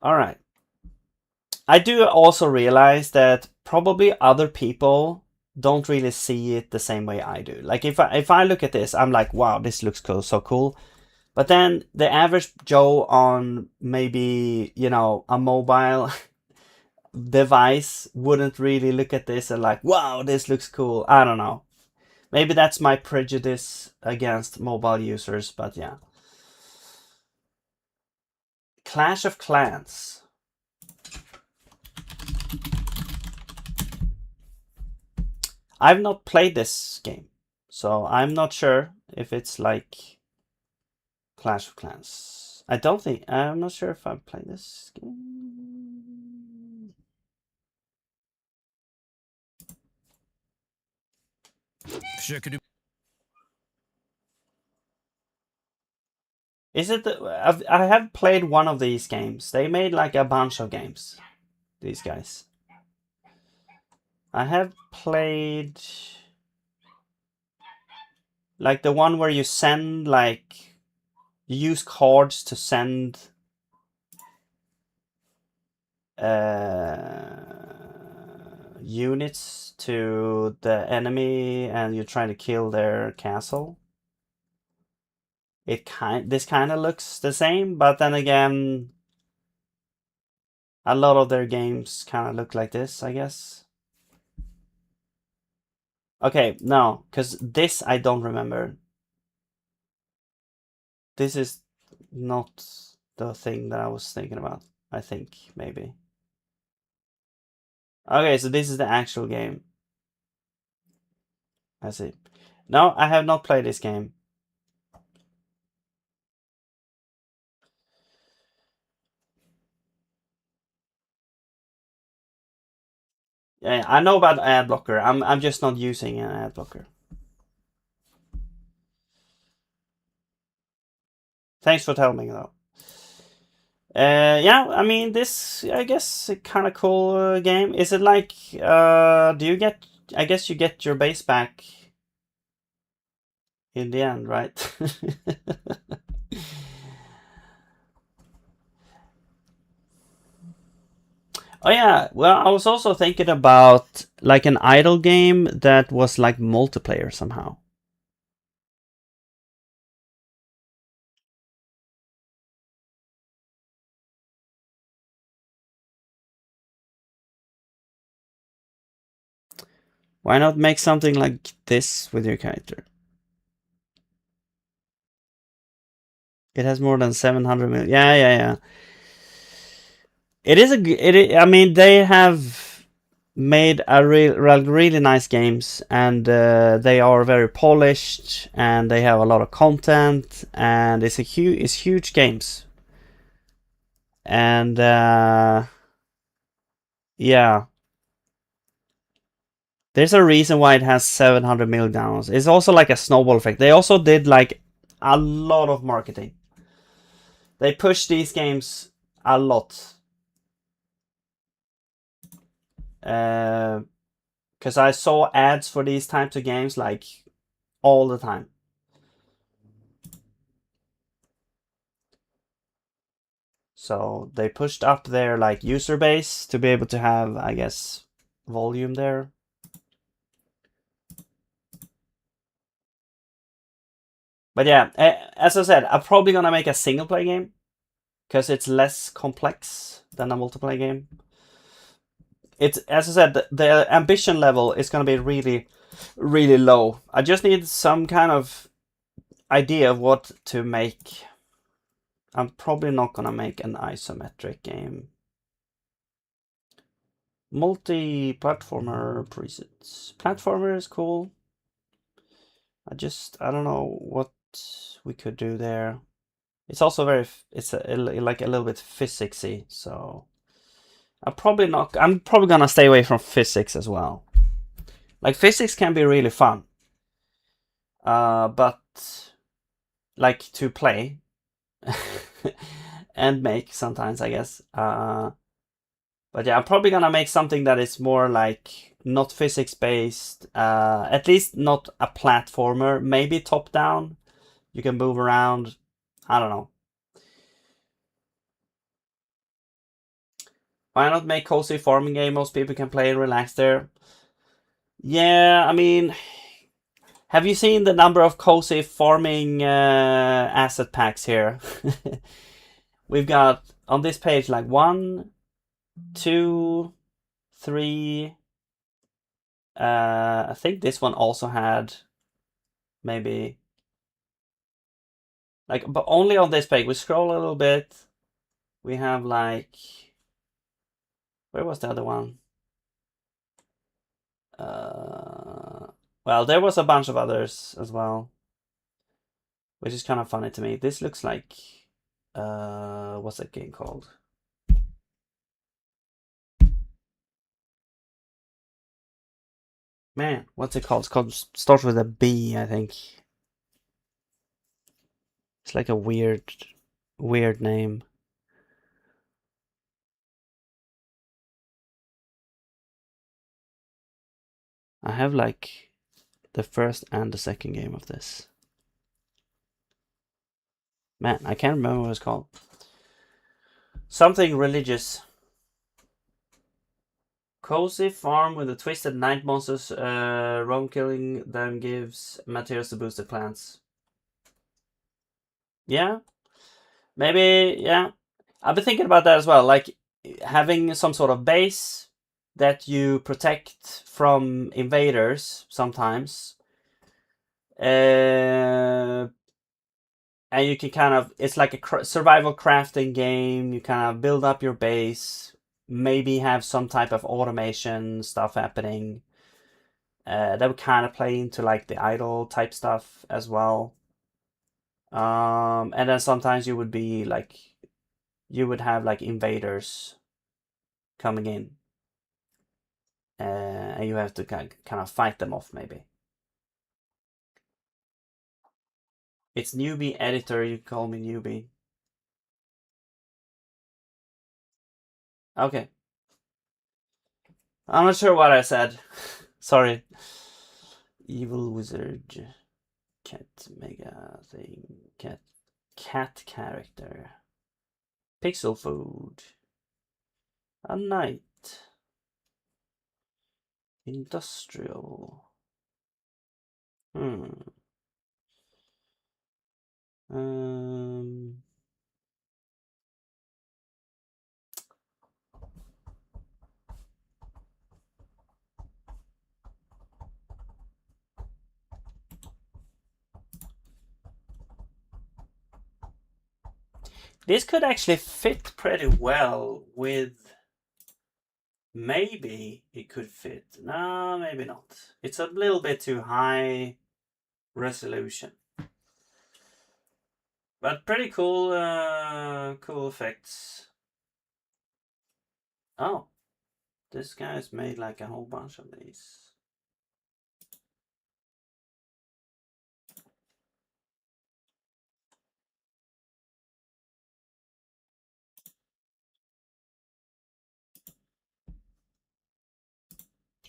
All right. I do also realize that probably other people don't really see it the same way I do. Like if I look at this, I'm like, wow, this looks cool, so cool. But then the average Joe on maybe, you know, a mobile device wouldn't really look at this and like, wow, this looks cool. I don't know. Maybe that's my prejudice against mobile users, but yeah. Clash of Clans. I've not played this game, so I'm not sure if it's like Clash of Clans. I'm not sure if I've played this game. Försöker du? Is it I have played one of these games. They made like a bunch of games, these guys. I have played like the one where you send like you use cards to send units to the enemy and you're trying to kill their castle. This kind of looks the same, but then again, a lot of their games kind of look like this, I guess. Okay, no, because this I don't remember. This is not the thing that I was thinking about, I think, maybe. Okay, so this is the actual game. I see. No, I have not played this game. Yeah, I know about ad blocker. I'm just not using an ad blocker. Thanks for telling me though. Yeah, I mean this. I guess a kind of cool game. Is it like? Do you get? I guess you get your base back in the end, right? Oh yeah. Well, I was also thinking about like an idle game that was like multiplayer somehow. Why not make something like this with your character? It has more than 700 million. Yeah. It is I mean, they have made a really nice games, and they are very polished, and they have a lot of content, and it's huge games. And yeah, there's a reason why it has 700 million downloads. It's also like a snowball effect. They also did like a lot of marketing. They push these games a lot. Because I saw ads for these types of games like all the time. So they pushed up their like user base to be able to have, I guess, volume there. But yeah, as I said, I'm probably gonna make a single player game because it's less complex than a multiplayer game. It's, as I said, the ambition level is gonna be really low. I just need some kind of idea of what to make. I'm probably not gonna make an isometric game. Multi-platformer presets. Platformer is cool. I don't know what we could do there. It's also like a little bit physicsy, so I'm probably gonna stay away from physics as well. Like physics can be really fun, but like to play and make sometimes, I guess. But yeah, I'm probably gonna make something that is more like not physics based, at least not a platformer, maybe top down. You can move around. I don't know. Why not make cozy farming game most people can play and relax there? Yeah, I mean, have you seen the number of cozy farming asset packs here? We've got on this page like 1, 2, 3. I think this one also had maybe like, but only on this page. We scroll a little bit. We have like, where was the other one? Well, there was a bunch of others as well, which is kind of funny to me. This looks like, what's that game called? Man, what's it called? It's called, starts with a B, I think. It's like a weird name. I have like the first and the second game of this. Man, I can't remember what it's called. Something religious. Cozy farm with a twisted night monsters. Roam killing them gives materials to boost the plants. Yeah, maybe. Yeah, I've been thinking about that as well. Like having some sort of base that you protect from invaders sometimes. And you can kind of, it's like a survival crafting game. You kind of build up your base, maybe have some type of automation stuff happening. That would kind of play into like the idle type stuff as well. And then sometimes you would be like, you would have like invaders coming in, and you have to kind of fight them off maybe. It's newbie editor. You call me newbie. Okay. I'm not sure what I said. Sorry. Evil wizard. Cat mega thing. Cat character. Pixel food. A knight. Industrial. Hmm. Um. This could actually fit pretty well with. Maybe it could fit. No, maybe not. It's a little bit too high resolution. But pretty cool, cool effects. Oh, this guy's made like a whole bunch of these.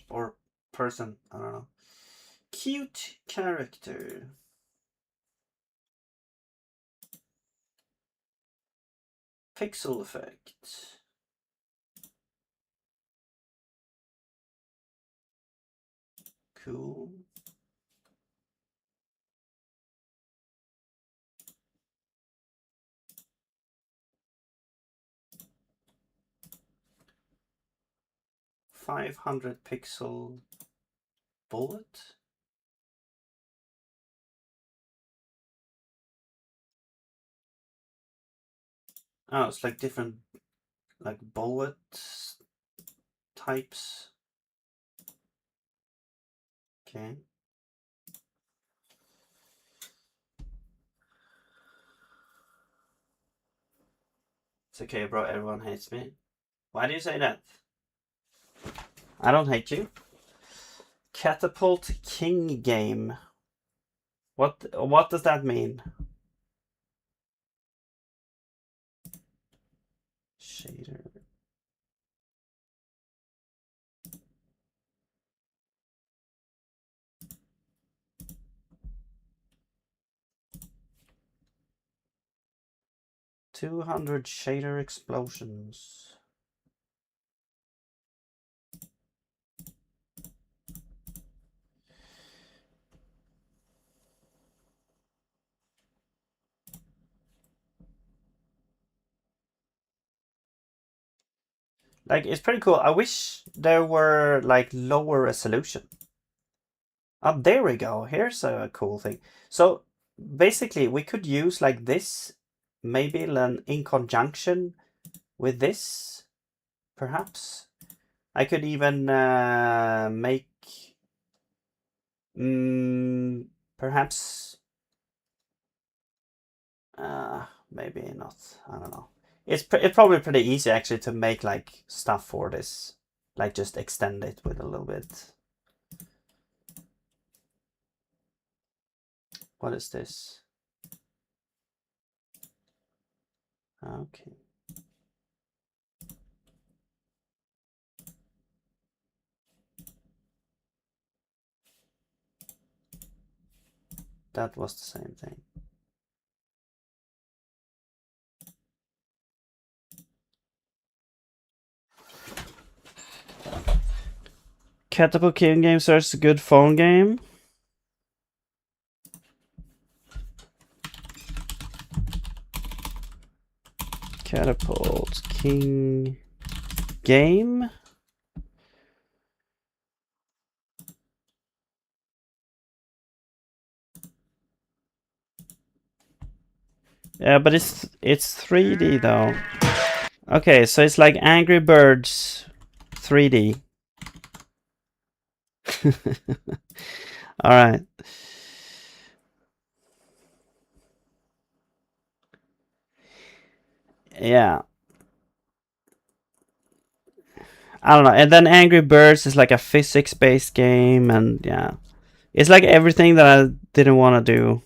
Or person, I don't know. Cute character. Pixel effect. Cool. $500 pixel bullet. Oh, it's like different like bullet types. Okay. It's okay, bro. Everyone hates me. Why do you say that? I don't hate you. Catapult King game. What does that mean? Shader. $200 shader explosions. Like, it's pretty cool. I wish there were like lower resolution. Oh, there we go. Here's a cool thing. So basically we could use like this, maybe in conjunction with this, perhaps. I could even make perhaps maybe not. I don't know. It's probably pretty easy actually to make like stuff for this, like just extend it with a little bit. What is this? Okay. That was the same thing. Catapult King game search, a good phone game. Catapult King game. Yeah, but it's 3D though. Okay, so it's like Angry Birds 3D. All right. Yeah. I don't know. And then Angry Birds is like a physics-based game, and yeah. It's like everything that I didn't want to do.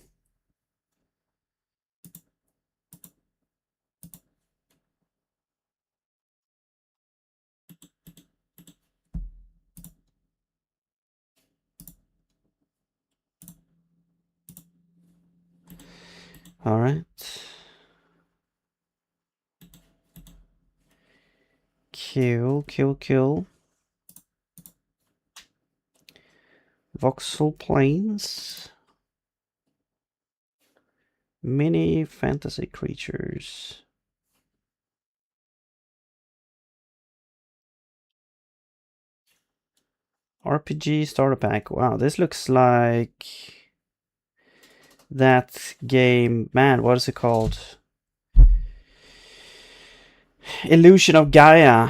All right. Kill. Voxel planes. Mini fantasy creatures. RPG starter pack. Wow, this looks like that game. Man, what is it called? Illusion of Gaia.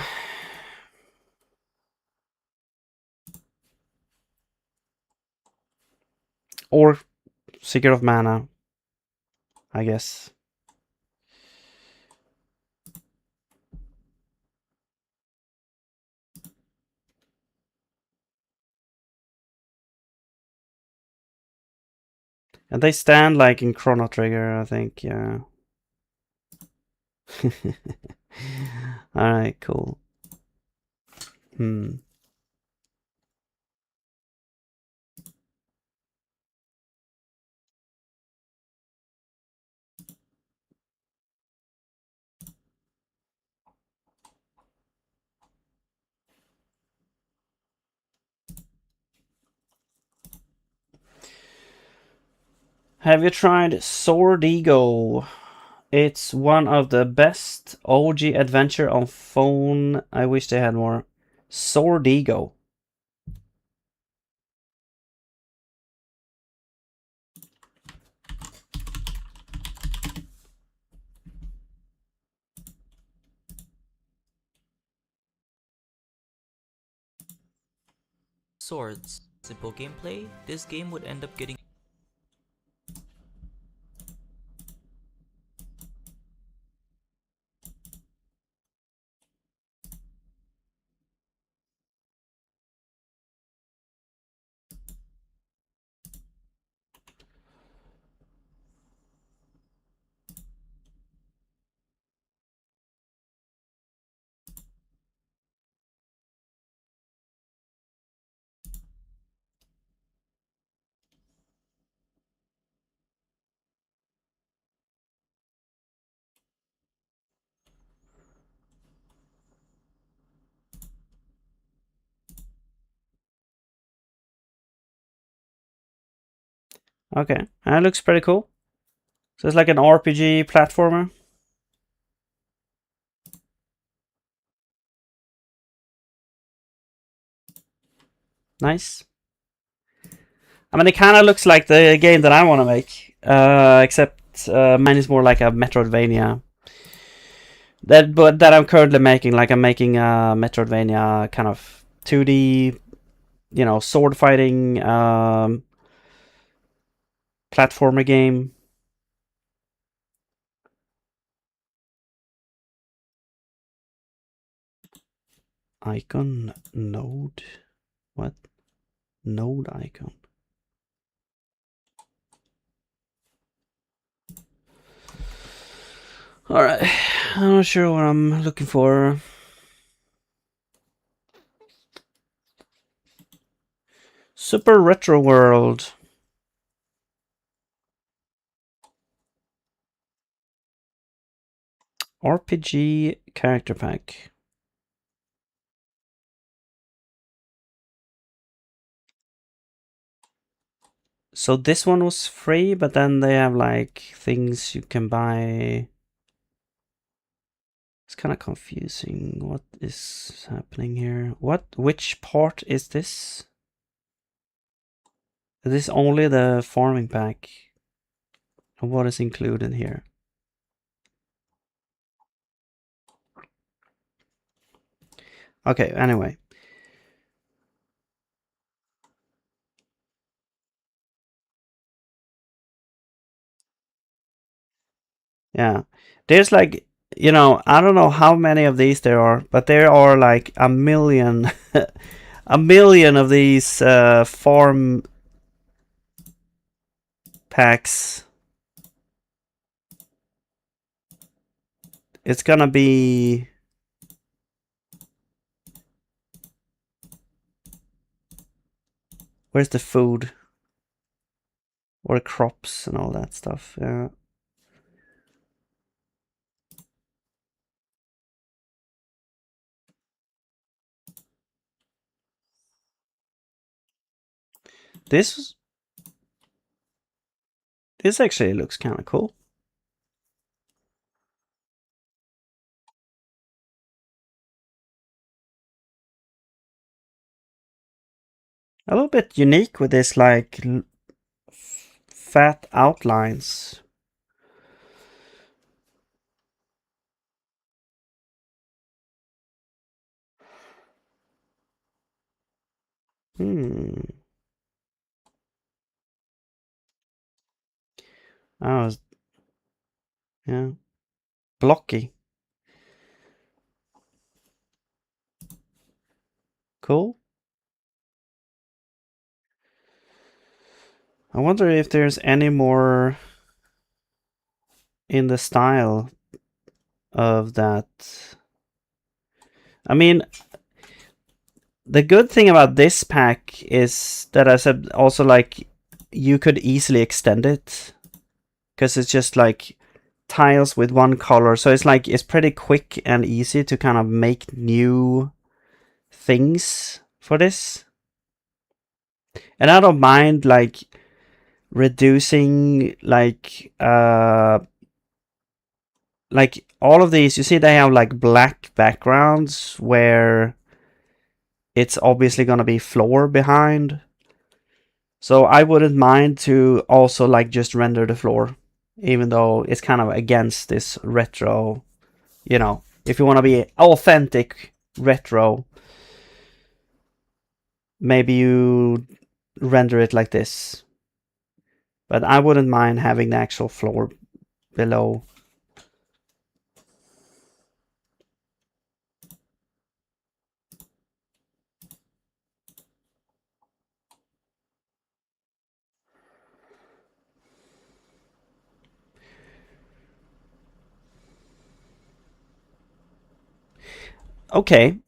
Or Secret of Mana, I guess. And they stand like in Chrono Trigger, I think, yeah. Alright, cool. Have you tried Swordigo? It's one of the best OG adventure on phone. I wish they had more. Swordigo. Swords. Simple gameplay, this game would end up getting Okay, that looks pretty cool. So it's like an RPG platformer. Nice. I mean, it kind of looks like the game that I want to make, except mine is more like a Metroidvania. That I'm currently making, like I'm making a Metroidvania kind of 2D, sword fighting platformer game. Icon node, what? Node icon. All right, I'm not sure what I'm looking for. Super Retro World. RPG character pack. So this one was free, but then they have like things you can buy. It's kind of confusing. What is happening here? Which part is this? Is this only the farming pack? And what is included here? Okay, anyway. Yeah. There's like, I don't know how many of these there are, but there are like a million a million of these farm packs. It's gonna be where's the food or crops and all that stuff. Yeah. This actually looks kind of cool. A little bit unique with this like fat outlines. Hmm. Oh, yeah. Blocky. Cool. I wonder if there's any more in the style of that. I mean, the good thing about this pack is that I said also like you could easily extend it because it's just like tiles with one color. So it's like it's pretty quick and easy to kind of make new things for this. And I don't mind like reducing like all of these. You see they have like black backgrounds where it's obviously going to be floor behind. So I wouldn't mind to also like just render the floor, even though it's kind of against this retro, if you want to be authentic retro, maybe you render it like this. But I wouldn't mind having the actual floor below. Okay.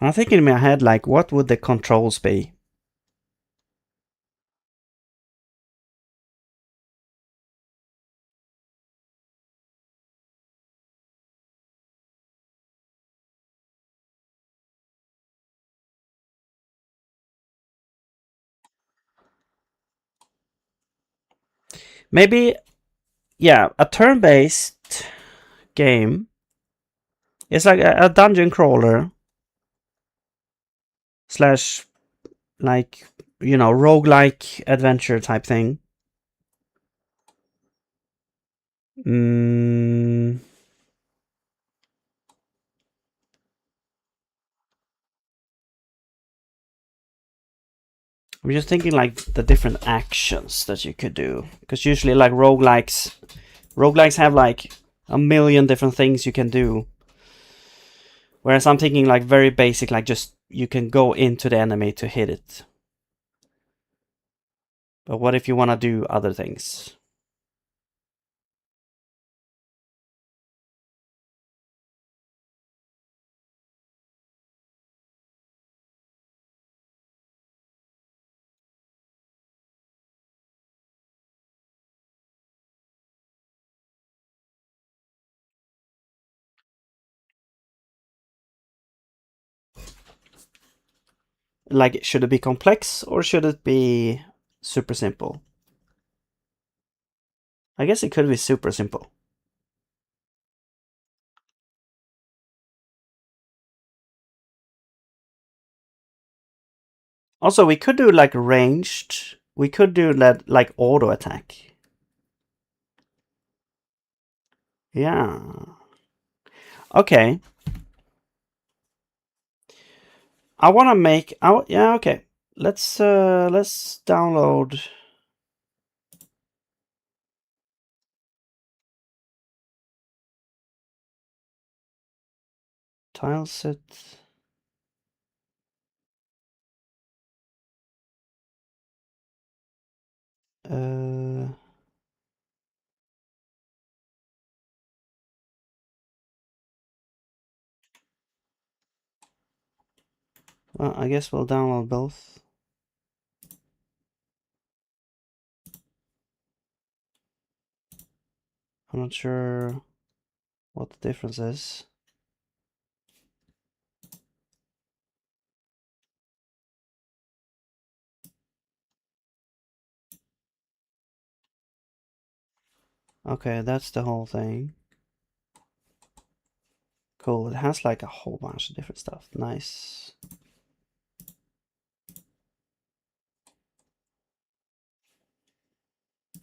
I'm thinking in my head, like, what would the controls be? Maybe, yeah, a turn-based game. It's like a dungeon crawler slash, like, you know, roguelike adventure type thing. I'm just thinking like the different actions that you could do, because usually like roguelikes have like a million different things you can do. Whereas I'm thinking like very basic, like just you can go into the enemy to hit it. But what if you want to do other things? Like, should it be complex or should it be super simple? I guess it could be super simple. Also, we could do like ranged. We could do like auto attack. Yeah. Okay. I want to make. Yeah. Okay. Let's download. Tileset. Well, I guess we'll download both. I'm not sure what the difference is. Okay, that's the whole thing. Cool. It has like a whole bunch of different stuff. Nice.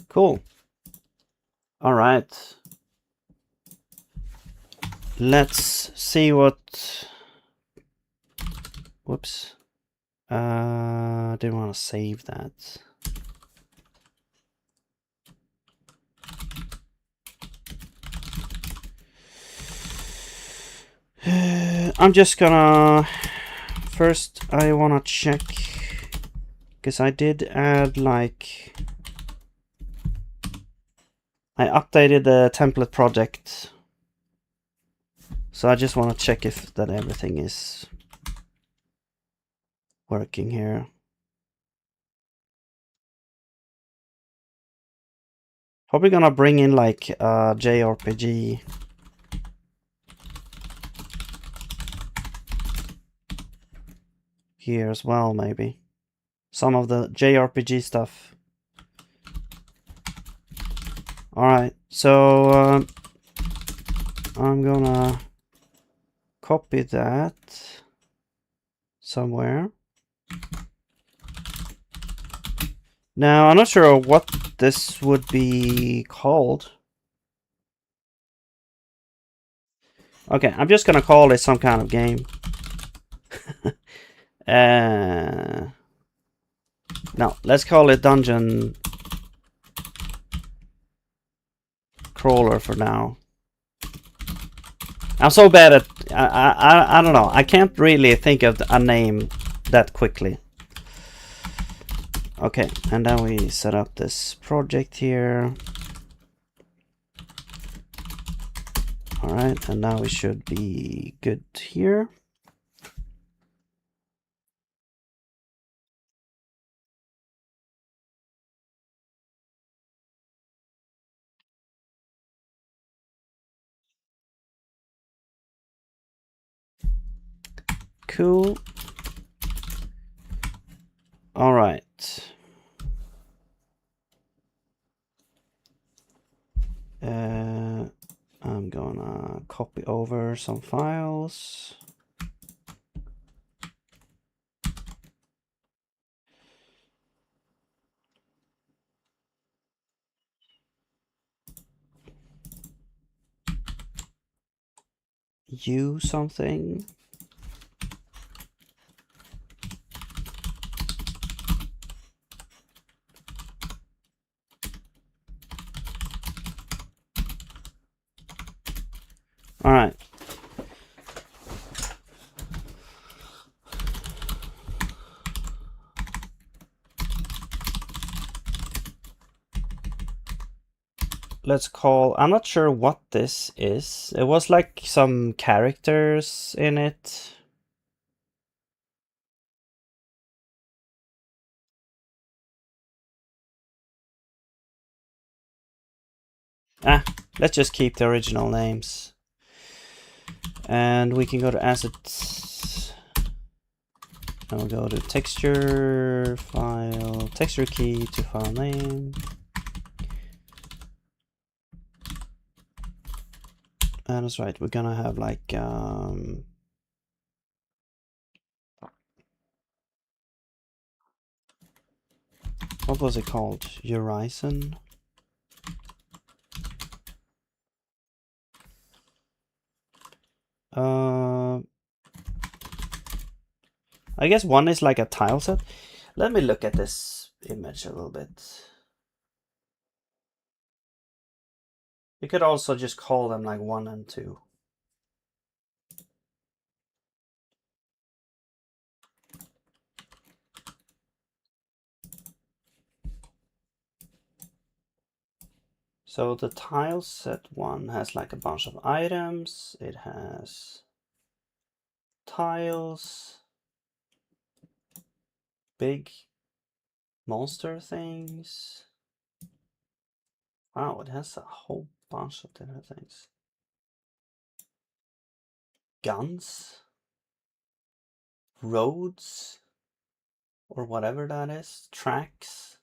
Cool. All right. Let's see what. Whoops. Didn't want to save that. I'm just gonna. First, I wanna check. Because I did add like. I updated the template project. So I just want to check if that everything is working here. Probably gonna bring in like JRPG. Here as well, maybe. Some of the JRPG stuff. Alright, so I'm gonna copy that somewhere. Now, I'm not sure what this would be called. Okay, I'm just gonna call it some kind of game. No, let's call it Dungeon Crawler for now. I'm so bad at... I don't know. I can't really think of a name that quickly. Okay, and then we set up this project here. Alright, and now we should be good here. Cool. Alright. I'm gonna copy over some files. U something. All right. Let's call, I'm not sure what this is. It was like some characters in it. Let's just keep the original names. And we can go to assets. And we'll go to texture, file, texture key to file name. And that's right, we're gonna have like, what was it called? Horizon? I guess one is like a tile set. Let me look at this image a little bit. You could also just call them like 1 and 2. So the tile set 1 has like a bunch of items. It has tiles, big monster things. Wow, it has a whole bunch of different things. Guns, roads, or whatever that is, tracks.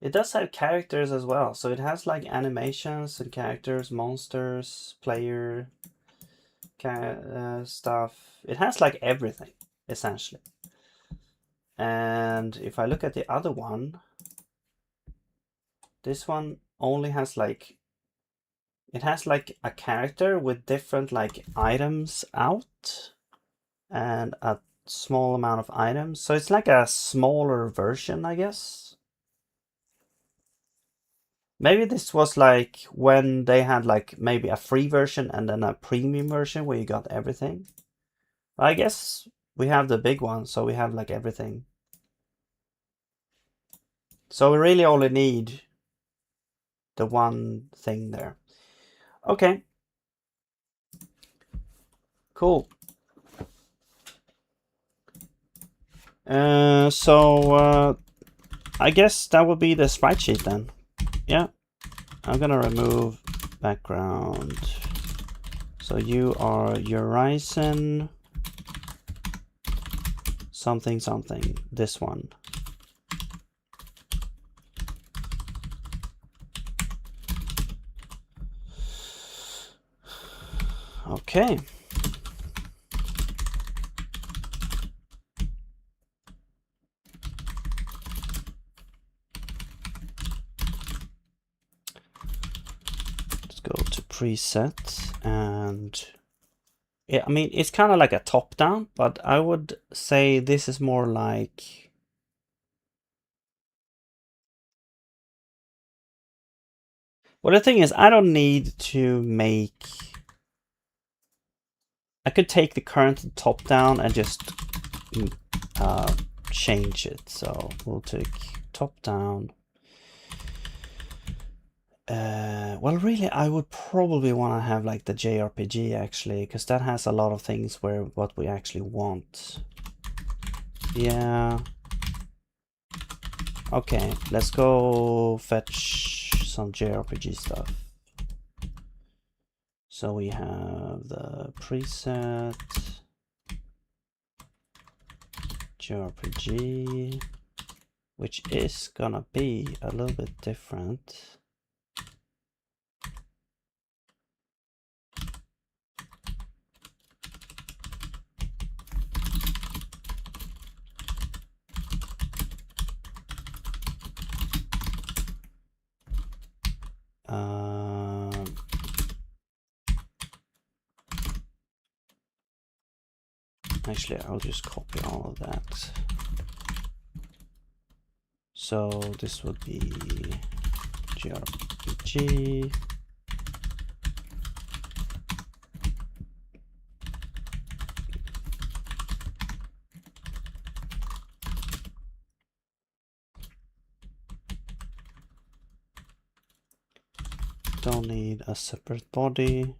It does have characters as well, so it has like animations and characters, monsters, player stuff. It has like everything, essentially. And if I look at the other one, this one only has like, it has like a character with different like items out and a small amount of items. So it's like a smaller version, I guess. Maybe this was like when they had like maybe a free version and then a premium version where you got everything. I guess we have the big one, so we have like everything. So we really only need the one thing there. Okay. Cool. I guess that would be the sprite sheet then. Yeah. I'm gonna remove background. So you are Horizon something something, this one. Okay. Let's go to preset and yeah, I mean, it's kind of like a top down, but I would say this is more like, well, the thing is, I don't need to make, I could take the current top down and just change it. So we'll take top down. Well, really, I would probably want to have like the JRPG actually, because that has a lot of things where what we actually want. Yeah. Okay, let's go fetch some JRPG stuff. So we have the preset JRPG, which is gonna be a little bit different. Actually, I'll just copy all of that. So this would be JRPG. Don't need a separate body.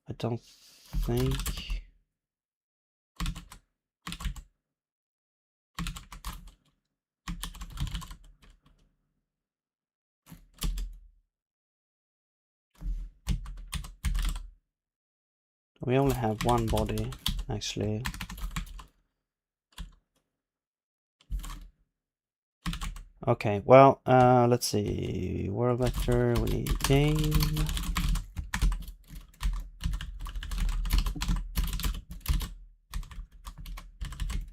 I don't think. We only have one body, actually. Okay, well, let's see. World vector, we need game.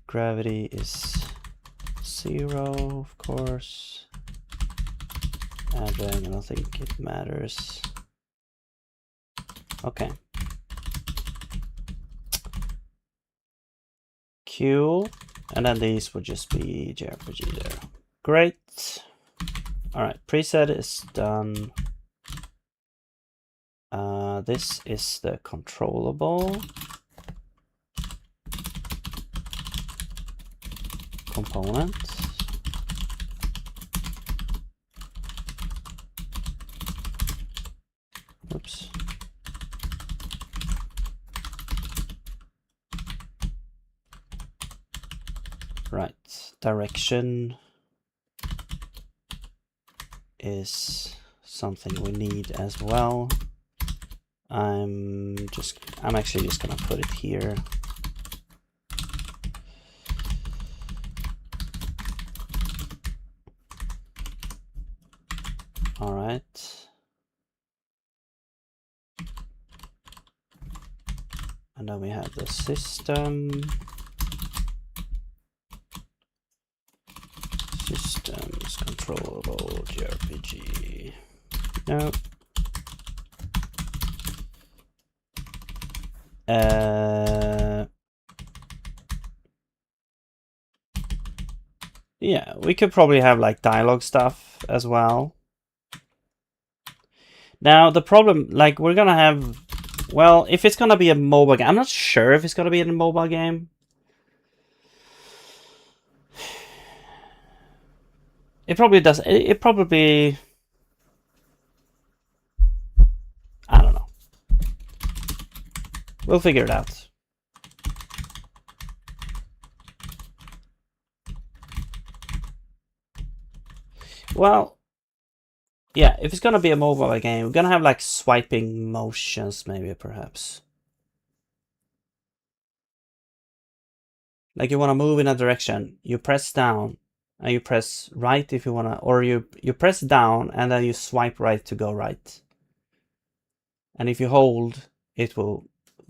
Gravity is 0, of course. And then I don't think it matters. Okay. Q, and then these would just be JRPG there. Great. All right, preset is done. This is the controllable component. Oops. Right, direction is something we need as well. I'm actually just gonna put it here. All right. And then we have the system. Systems controllable JRPG. No. Yeah, we could probably have like dialogue stuff as well. Now the problem, like we're gonna have, well, if it's gonna be a mobile game, I'm not sure if it's gonna be in a mobile game. It probably does. It probably, I don't know. We'll figure it out. Well, yeah, if it's gonna be a mobile game, we're gonna have like swiping motions, maybe, perhaps. Like you want to move in a direction, you press down, and you press right if you wanna, or you press down and then you swipe right to go right. And if you hold, it will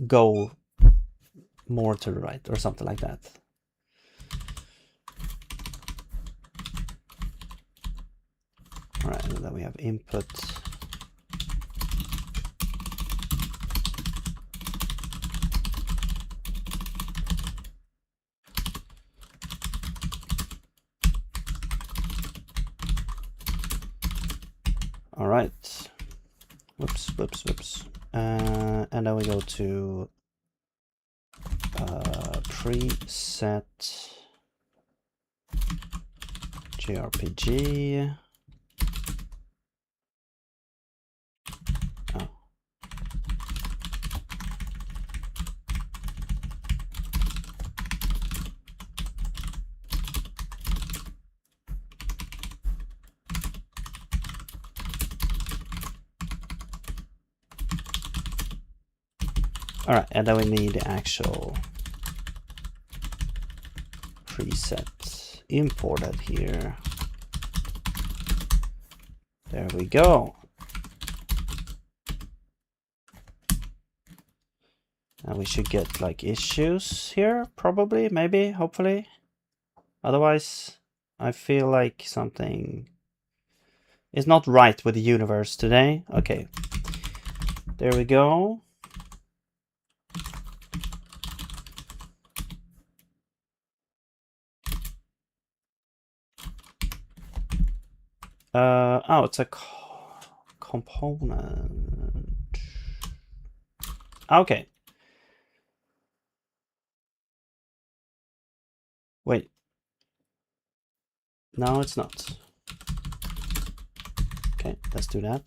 go more to the right or something like that. All right, and then we have input. All right. Whoops. And then we go to preset JRPG. Oh. All right, and then we need the actual preset imported here. There we go. And we should get like issues here, probably, maybe, hopefully. Otherwise, I feel like something is not right with the universe today. Okay, there we go. Oh, it's a component. Okay. Wait. No, it's not. Okay, let's do that.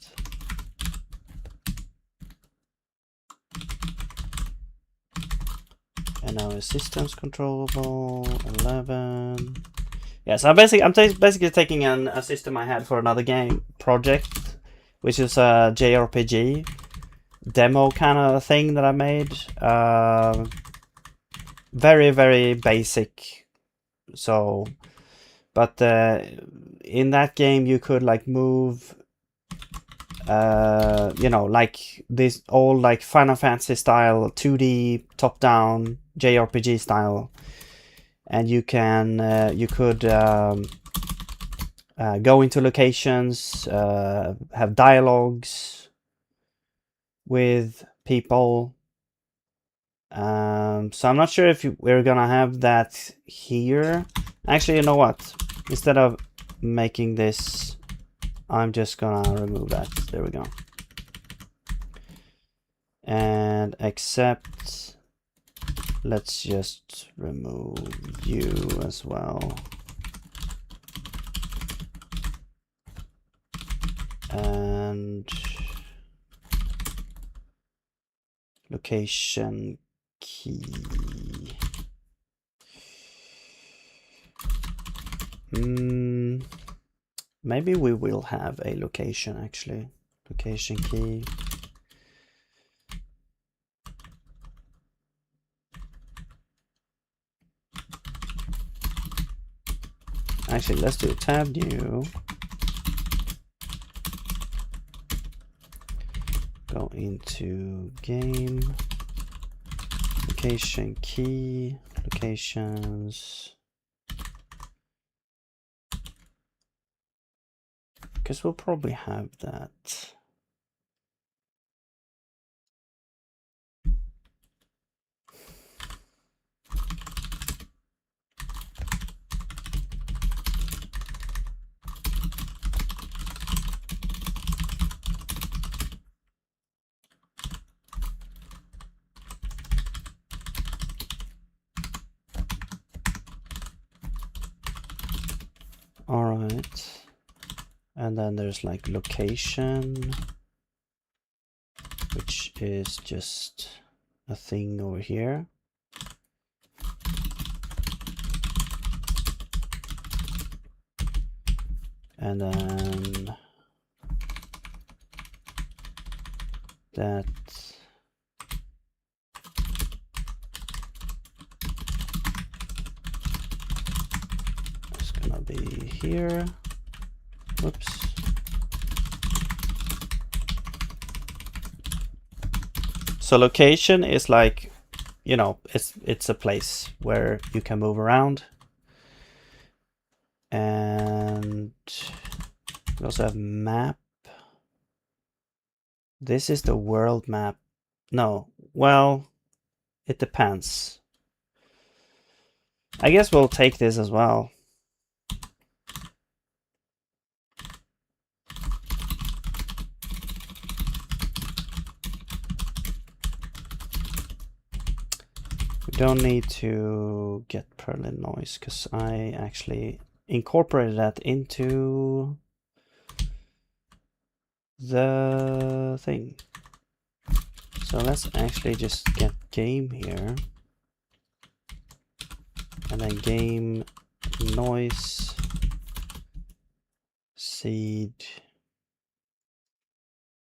And now is systems controllable 11. Yeah, so I'm basically taking a system I had for another game project, which is a JRPG demo kind of thing that I made. Very, very basic. So, but in that game you could like move, you know, like this old like Final Fantasy style 2D top-down JRPG style, and you could go into locations, have dialogues with people. So I'm not sure if we're gonna have that here. Actually, you know what? Instead of making this, I'm just gonna remove that. There we go. And accept. Let's just remove you as well. And location key. Maybe we will have a location actually. Location key. Actually, let's do tab new. Go into game. Location key. Locations. Because we'll probably have that. All right. And then there's like location, which is just a thing over here. And then that is gonna be here. Whoops. So location is like, you know, it's a place where you can move around. And we also have map. This is the world map. No, well, it depends. I guess we'll take this as well. We don't need to get Perlin noise because I actually incorporated that into the thing. So let's actually just get game here. And then game noise seed.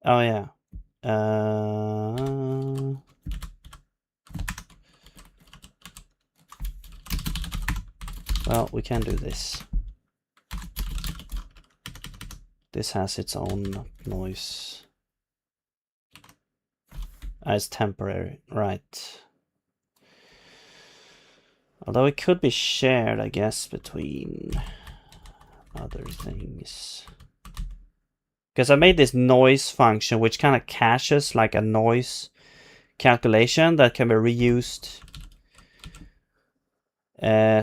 Oh yeah. Well, we can do this. This has its own noise. It's temporary, right? Although it could be shared, I guess, between other things. Because I made this noise function, which kind of caches like a noise calculation that can be reused.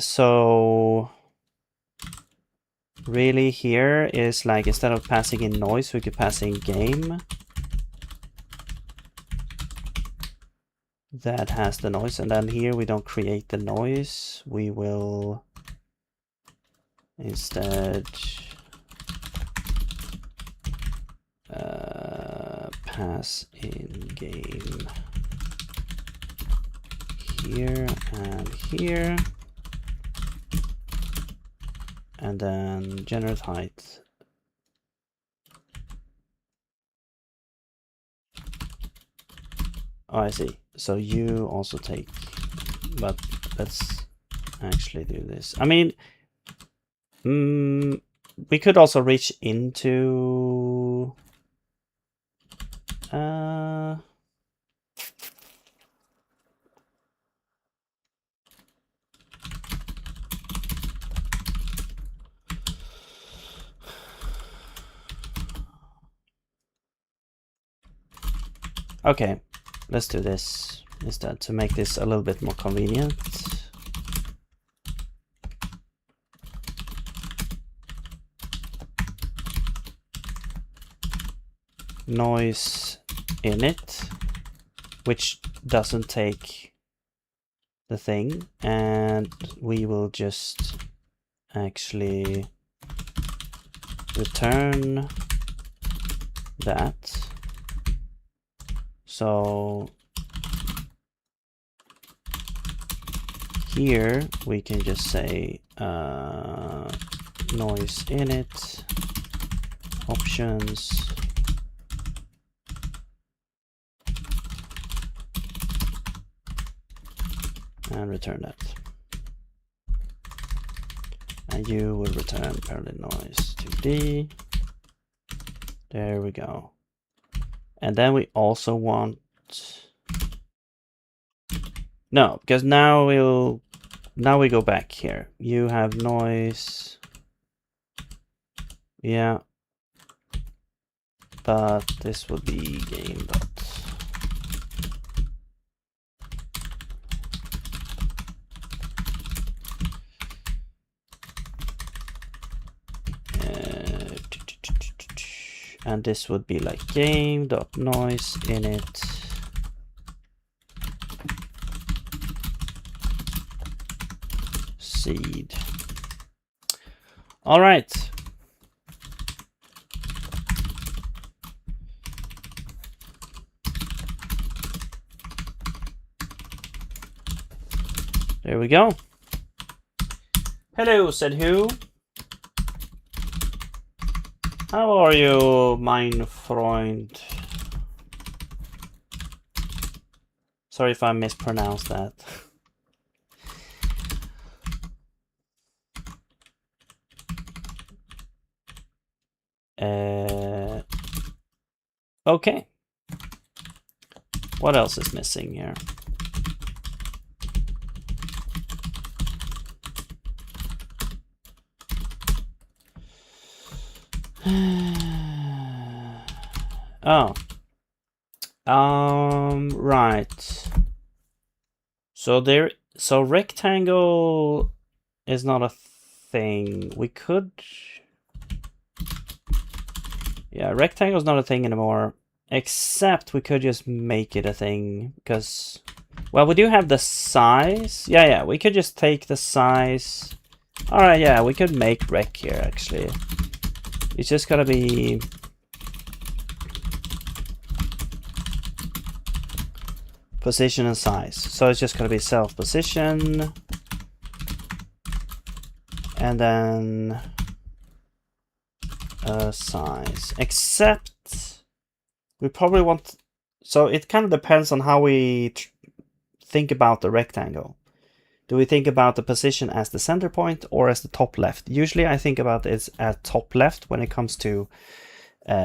So really here is like instead of passing in noise, we could pass in game. That has the noise, and then here we don't create the noise. We will instead pass in game here and here, and then generate height. Oh, I see. So you also take, but let's actually do this. I mean, we could also reach into okay, let's do this instead to make this a little bit more convenient. Noise init, which doesn't take the thing, and we will just actually return that. So here we can just say noise init options and return that. And you will return parallel noise 2D. There we go. And then we also want, no, because now we go back here. You have noise, yeah, but this would be game dot. And this would be like game.noise init seed. All right. There we go. Hello, said who? How are you, mein Freund? Sorry if I mispronounced that. Okay. What else is missing here? Oh. Right. So rectangle is not a thing. We could, yeah, rectangle is not a thing anymore, except we could just make it a thing because, well, we do have the size. Yeah, we could just take the size. All right, yeah, we could make rec here actually. It's just gotta be position and size. So it's just gonna be self position and then size. Except we probably want, so it kind of depends on how we think about the rectangle. Do we think about the position as the center point or as the top left? Usually I think about it as top left when it comes to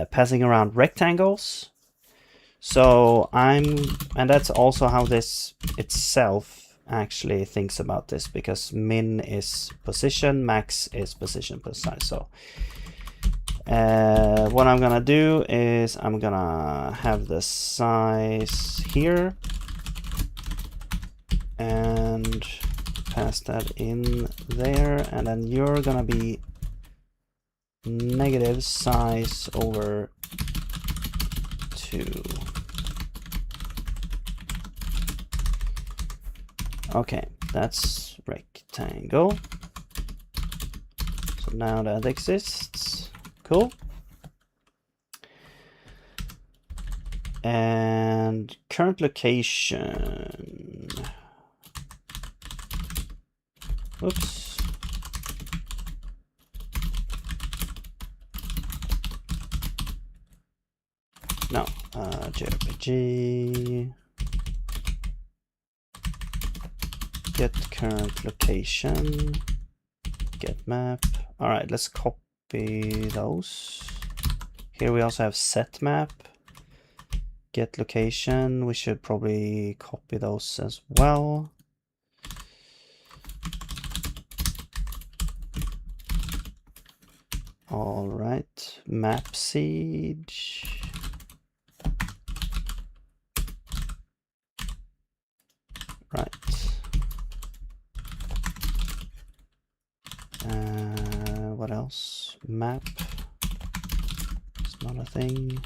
passing around rectangles. So and that's also how this itself actually thinks about this, because min is position, max is position plus size. So what I'm gonna do is I'm gonna have the size here and pass that in there, and then you're gonna be negative size over 2. Okay, that's rectangle. So now that exists. Cool. And current location. Oops. No, JRPG. Get current location. Get map. All right, let's copy those. Here we also have set map. Get location. We should probably copy those as well. All right, map siege. Right. What else? Map. It's not a thing.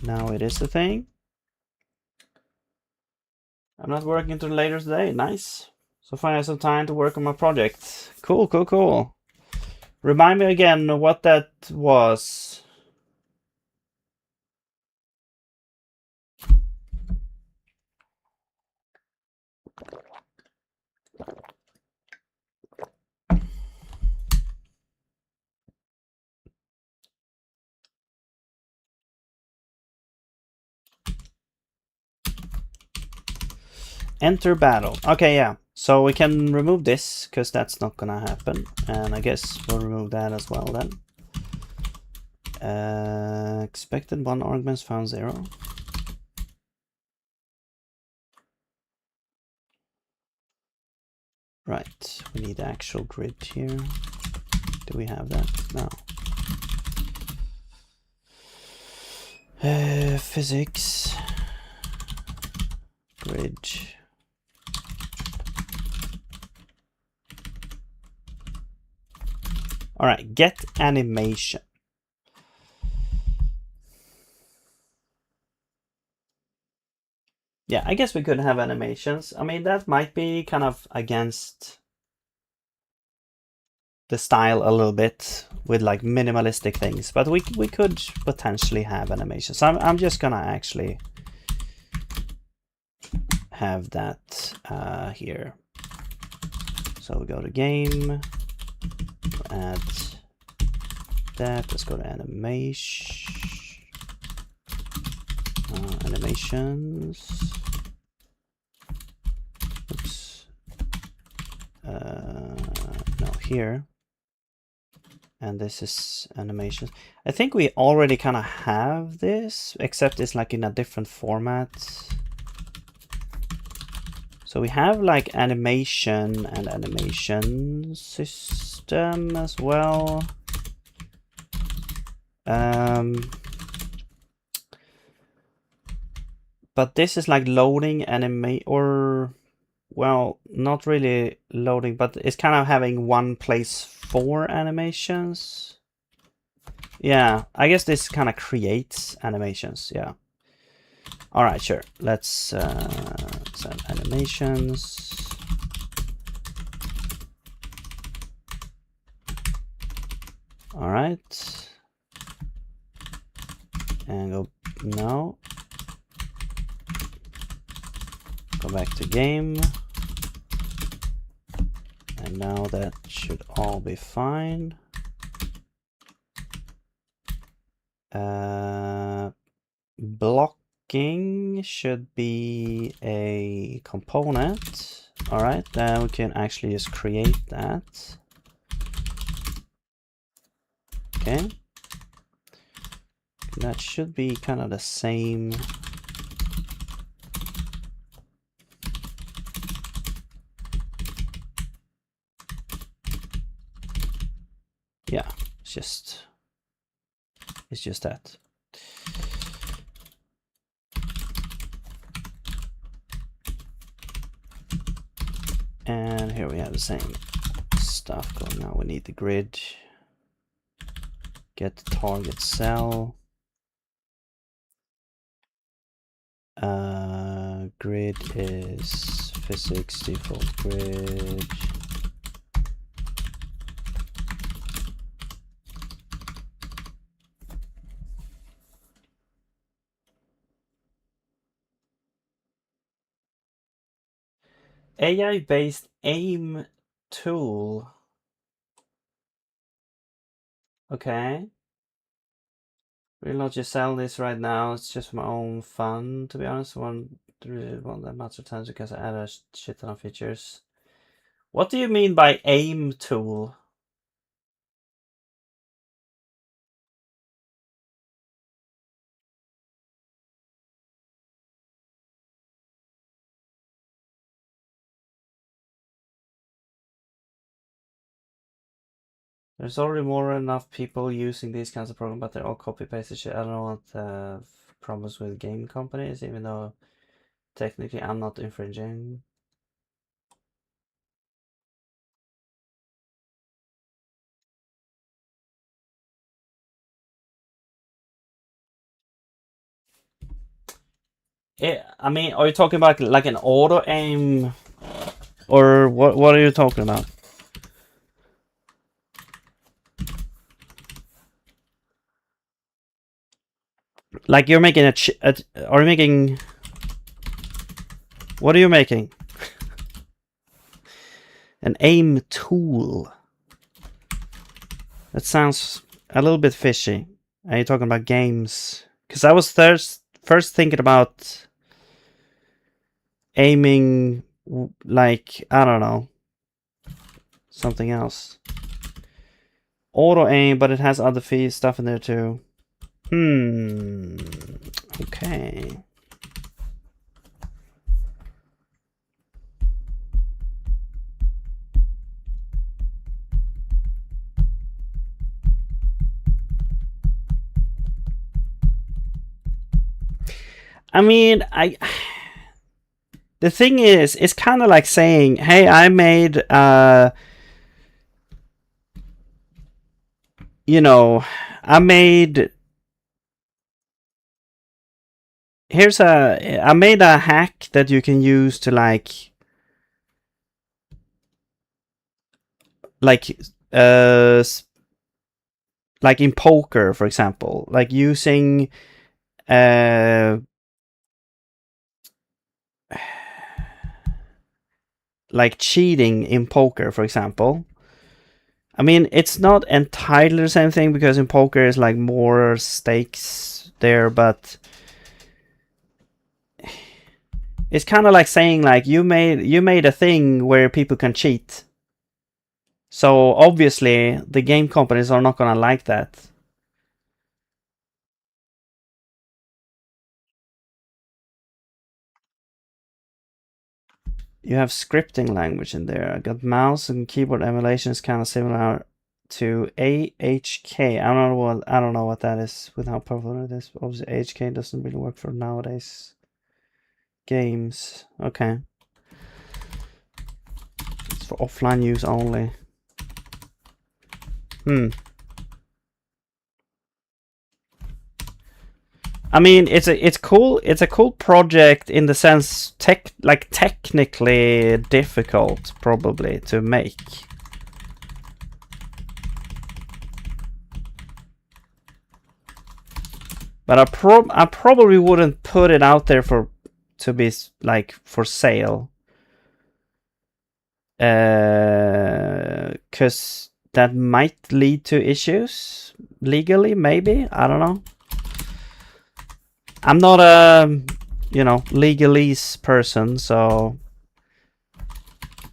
Now it is a thing. I'm not working until later today. Nice. So finally I have some time to work on my project. Cool, cool, cool. Remind me again what that was. Enter battle. Okay, yeah. So we can remove this because that's not gonna happen. And I guess we'll remove that as well then. Expected 1 arguments found 0. Right, we need the actual grid here. Do we have that? No. Physics. Grid. All right, get animation. Yeah, I guess we could have animations. I mean, that might be kind of against the style a little bit with like minimalistic things, but we could potentially have animations. So I'm just gonna actually have that here. So we go to game, add that. Let's go to animation, animations. Oops. No, here. And this is animations. I think we already kind of have this, except it's like in a different format. So we have like animation and animation system as well. But this is like loading or, well, not really loading, but it's kind of having one place for animations. Yeah, I guess this kind of creates animations. Yeah. All right, sure. Let's set animations. All right. And go now. Go back to game. And now that should all be fine. Blocking should be a component. All right, then we can actually just create that. Okay. That should be kind of the same. Yeah, it's just that. And here we have the same stuff going on. We need the grid. Get the target cell. Grid is physics default grid. AI-based aim tool. Okay. Will not just sell this right now. It's just for my own fun, to be honest. One that much of times because I add a shit ton of features. What do you mean by aim tool? There's already more than enough people using these kinds of programs, but they're all copy-pasted shit. I don't know what the problems with game companies, even though technically I'm not infringing. I mean, are you talking about like an auto aim, or what are you talking about? Like you're making are you making? What are you making? An aim tool. That sounds a little bit fishy. Are you talking about games? Because I was first thinking about aiming, like, I don't know, something else. Auto aim, but it has other stuff in there too. Okay. I mean, the thing is, it's kind of like saying, hey, I made, you know, I made a hack that you can use to like uh like in poker, for example, like using like cheating in poker, for example. I mean, it's not entirely the same thing because in poker is like more stakes there, but it's kind of like saying like you made a thing where people can cheat. So obviously the game companies are not gonna like that. You have scripting language in there. I got mouse and keyboard emulation is kind of similar to AHK. I don't know what that is with how powerful it is. Obviously AHK doesn't really work for nowadays games. Okay. It's for offline use only. I mean, it's cool. It's a cool project in the sense technically difficult probably to make. But I probably wouldn't put it out there to be like for sale. Cuz that might lead to issues legally, maybe. I don't know. I'm not a, legalese person, so.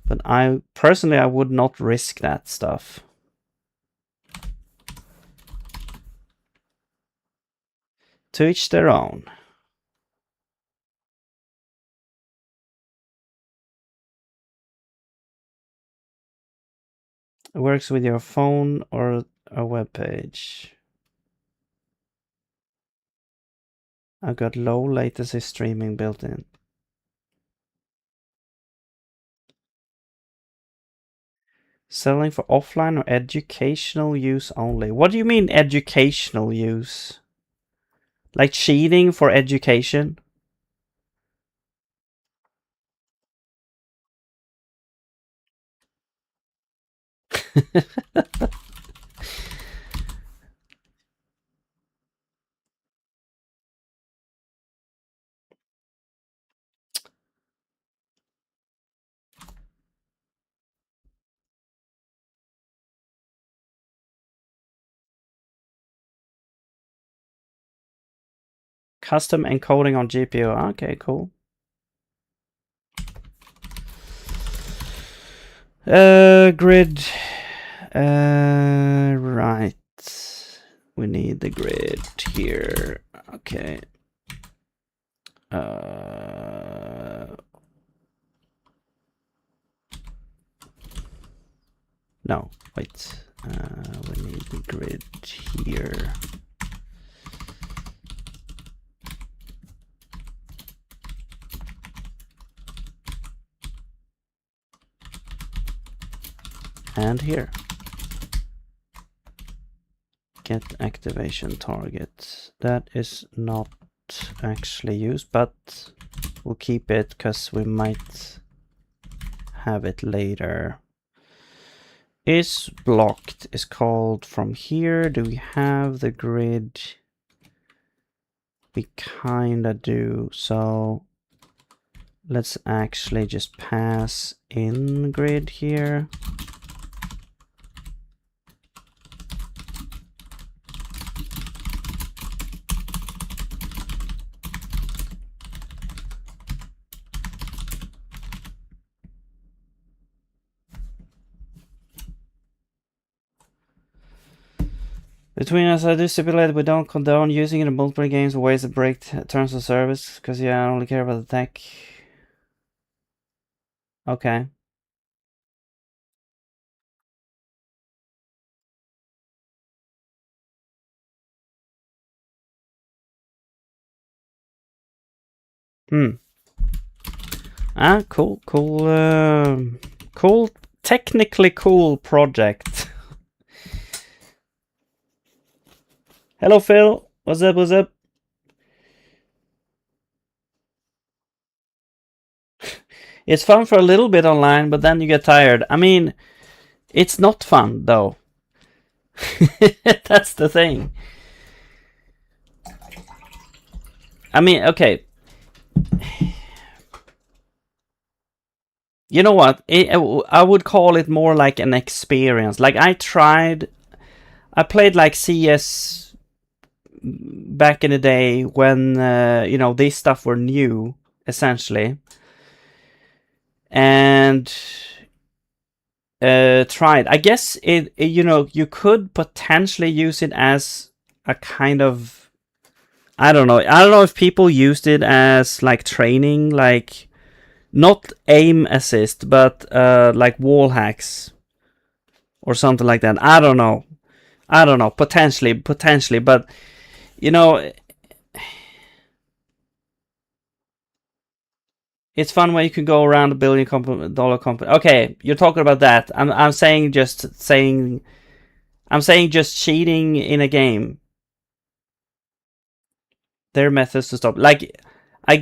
But I would not risk that stuff. To each their own. It works with your phone or a web page. I've got low latency streaming built in. Selling for offline or educational use only. What do you mean educational use? Like cheating for education? Custom encoding on GPU. Okay, cool. Grid. Right. We need the grid here. Okay. No, wait. We need the grid here. And here. Get activation target. That is not actually used, but we'll keep it because we might have it later. Is blocked is called from here. Do we have the grid? We kinda do. So let's actually just pass in grid here. Between us, I do stipulate we don't condone using it in multiple games or ways that break terms of service, because yeah, I only care about the tech. Okay. Cool, cool, technically cool project. Hello, Phil. What's up? What's up? It's fun for a little bit online, but then you get tired. I mean, it's not fun though. That's the thing. I mean, okay. You know what? I would call it more like an experience. Like I played like CS back in the day when you know, these stuff were new, essentially, and tried. I guess it you know, you could potentially use it as a kind of, I don't know if people used it as like training, like not aim assist, but like wall hacks or something like that. I don't know, potentially, but you know, it's fun when you can go around $1 billion company. Okay, you're talking about that. I'm saying just cheating in a game. Their methods to stop. Like, I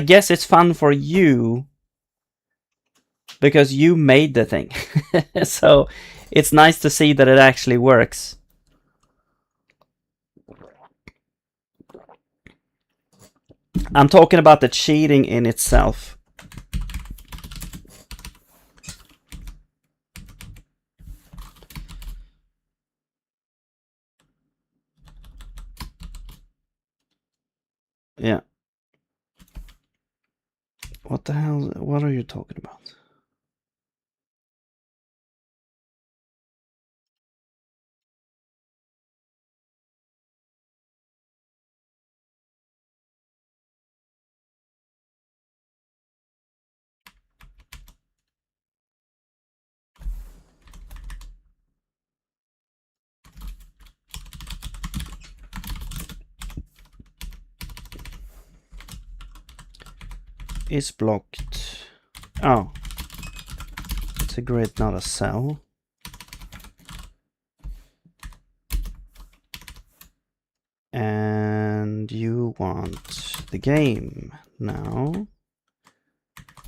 guess it's fun for you because you made the thing. So it's nice to see that it actually works. I'm talking about the cheating in itself. Yeah. What the hell? What are you talking about? Is blocked. Oh. It's a grid, not a cell. And you want the game now.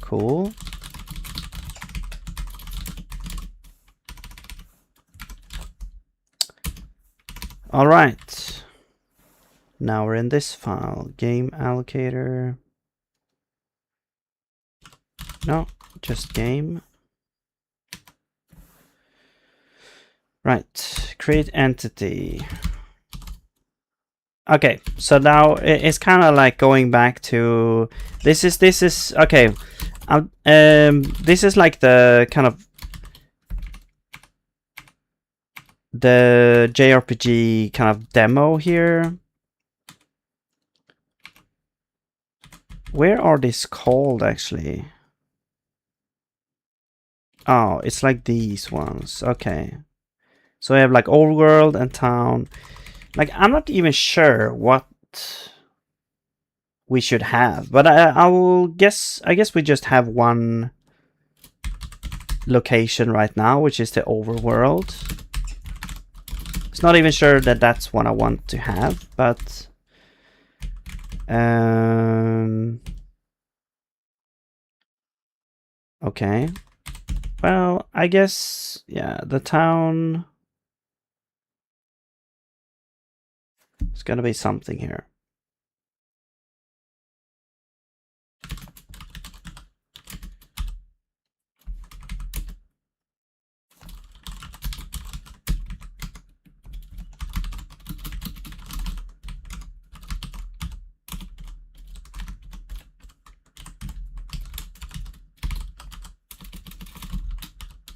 Cool. All right. Now we're in this file, game allocator. No, just game. Right, create entity. Okay, so now it's kind of like going back to this is okay. This is like the kind of the JRPG kind of demo here. Where are these called actually? Oh, it's like these ones. Okay. So we have like old world and town. Like I'm not even sure what we should have, but I guess we just have one location right now, which is the overworld. It's not even sure that that's what I want to have, but okay. Well, I guess yeah, the town. It's gonna be something here.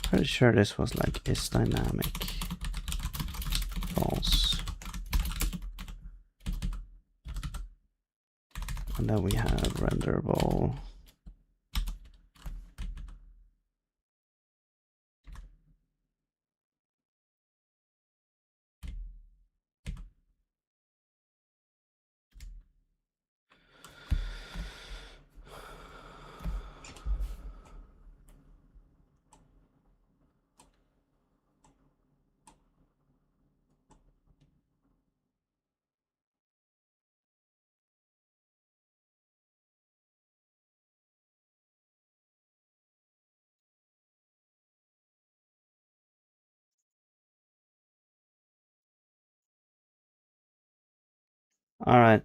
Pretty sure this was like is dynamic. False. And then we have renderable. All right.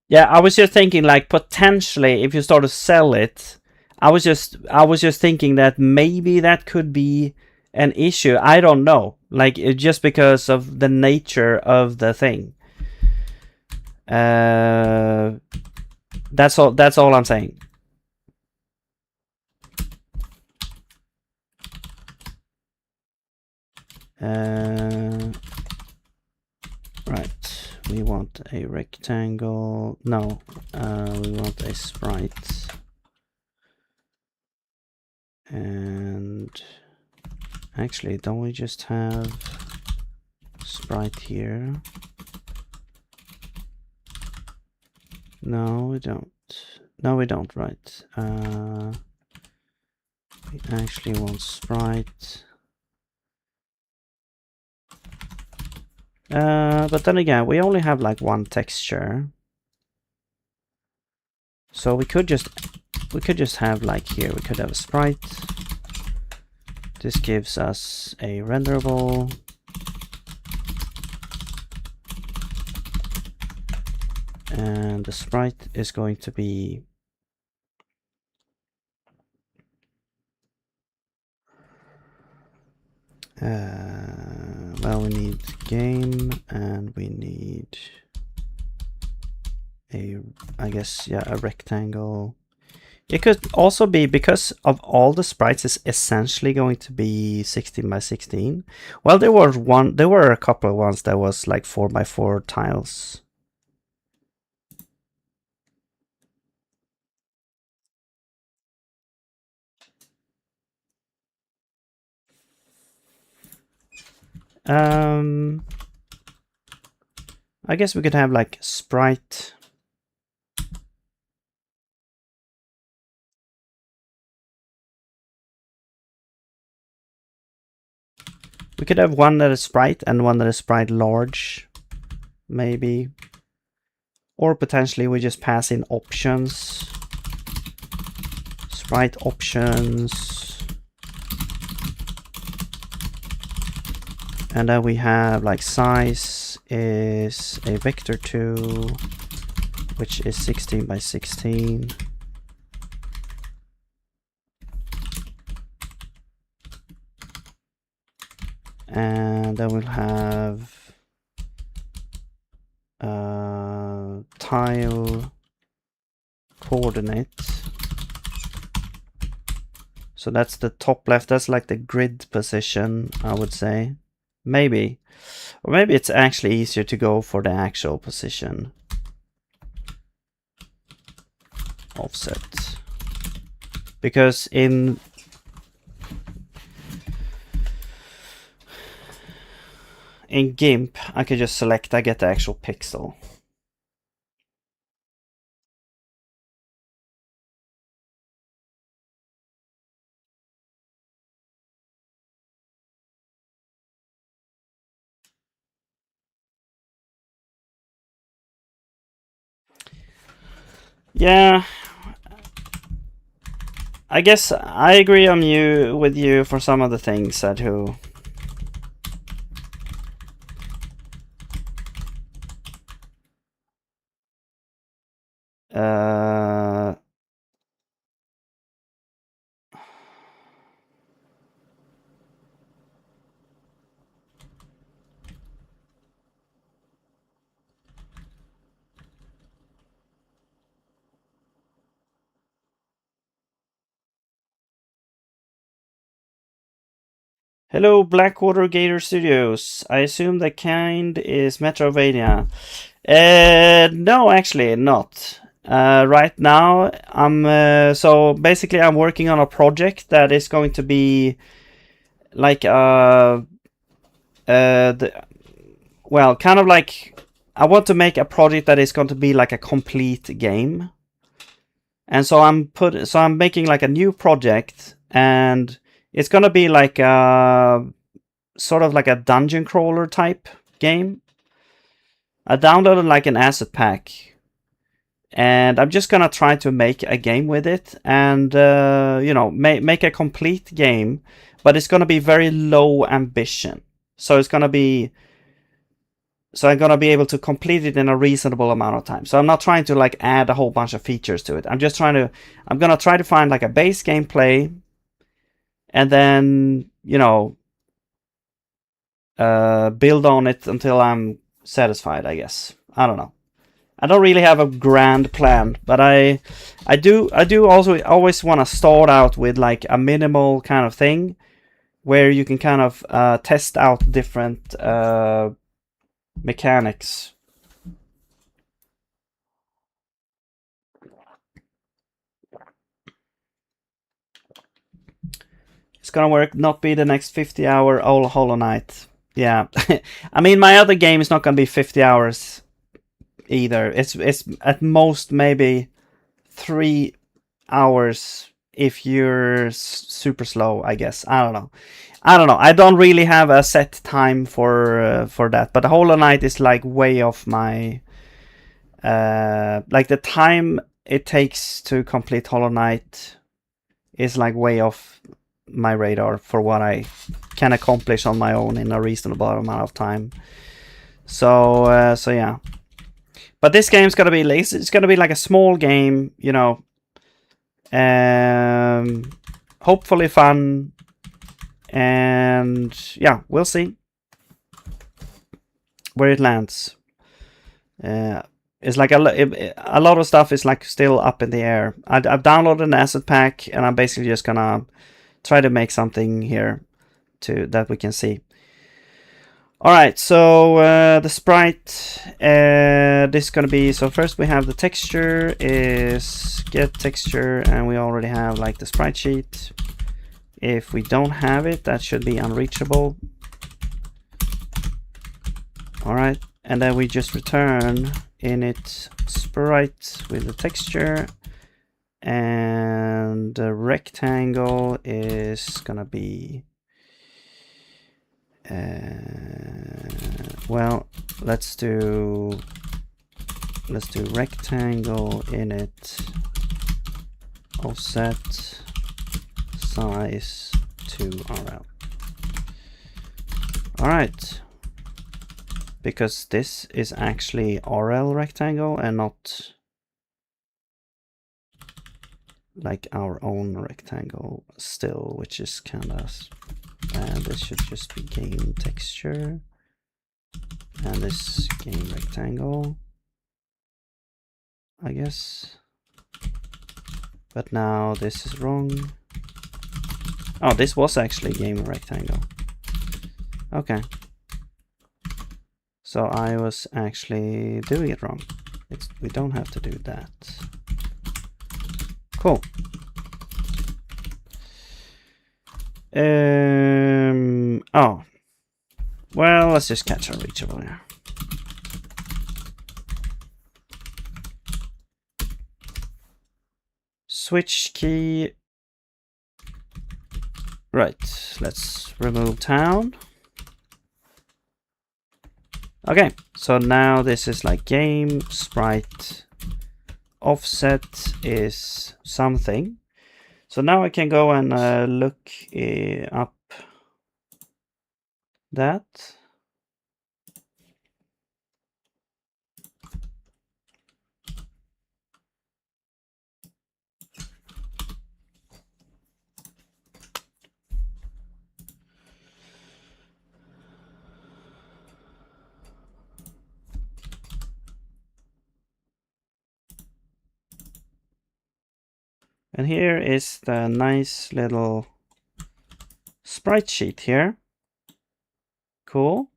Yeah, I was just thinking like potentially if you start to sell it, I was just thinking that maybe that could be an issue. I don't know. Like just because of the nature of the thing. That's all I'm saying. Right, we want a rectangle. No, we want a sprite. And actually, don't we just have sprite here? No, we don't. No, we don't, right. We actually want sprite. But then again, we only have like one texture. So we could just have like here, we could have a sprite. This gives us a renderable. And the sprite is going to be well, we need game and we need a, I guess, yeah, a rectangle. It could also be because of all the sprites is essentially going to be 16 by 16. Well, there were a couple of ones that was like 4 by 4 tiles. I guess we could have like sprite We could have one that is sprite and one that is sprite large, maybe. Or potentially we just pass in options. Sprite options. And then we have like size is a vector2, which is 16 by 16. And then we'll have tile coordinate. So that's the top left. That's like the grid position, I would say. Maybe. Or maybe it's actually easier to go for the actual position. Offset. Because in GIMP, I could just select, I get the actual pixel. Yeah, I guess I agree with you for some of the things, Sadhu. Hello, Blackwater Gator Studios. I assume the kind is Metrovania. No, actually not. Right now, so basically I'm working on a project that is going to be like well, kind of like I want to make a project that is going to be like a complete game. And so I'm making like a new project, and it's gonna be like a sort of like a dungeon crawler type game. I downloaded like an asset pack, and I'm just gonna try to make a game with it, and you know, make a complete game, but it's gonna be very low ambition. So it's gonna be, so I'm gonna be able to complete it in a reasonable amount of time. So I'm not trying to like add a whole bunch of features to it. I'm gonna try to find like a base gameplay, and then, you know, build on it until I'm satisfied, I guess. I don't know. I don't really have a grand plan, but I do also always want to start out with like a minimal kind of thing where you can kind of test out different mechanics. It's gonna work, not be the next 50-hour old Hollow Knight. Yeah. I mean, my other game is not gonna be 50 hours either. It's at most maybe 3 hours if you're super slow, I guess. I don't know. I don't really have a set time for that. But the Hollow Knight is like way off my like the time it takes to complete Hollow Knight is like way off my radar for what I can accomplish on my own in a reasonable amount of time. So so yeah. But this game's gonna be it's gonna be like a small game, you know. Hopefully fun, and yeah, we'll see where it lands. It's like a lot of stuff is like still up in the air. I've downloaded an asset pack, and I'm basically just gonna try to make something here that we can see. All right, so the sprite, this is gonna be, so first we have the texture is get texture, and we already have like the sprite sheet. If we don't have it, that should be unreachable. All right, and then we just return init sprite with the texture, and the rectangle is gonna be Well, let's do rectangle init offset size to RL. All right, because this is actually RL rectangle and not like our own rectangle still, which is kind of, and this should just be game texture, and this game rectangle, I guess. But now this is wrong. Oh, this was actually game rectangle. Okay. So I was actually doing it wrong. We don't have to do that. Cool. Oh. Well, let's just catch unreachable here. Switch key. Right, let's remove town. Okay, so now this is like game sprite offset is something. So now I can go and look up that. And here is the nice little sprite sheet here. Cool.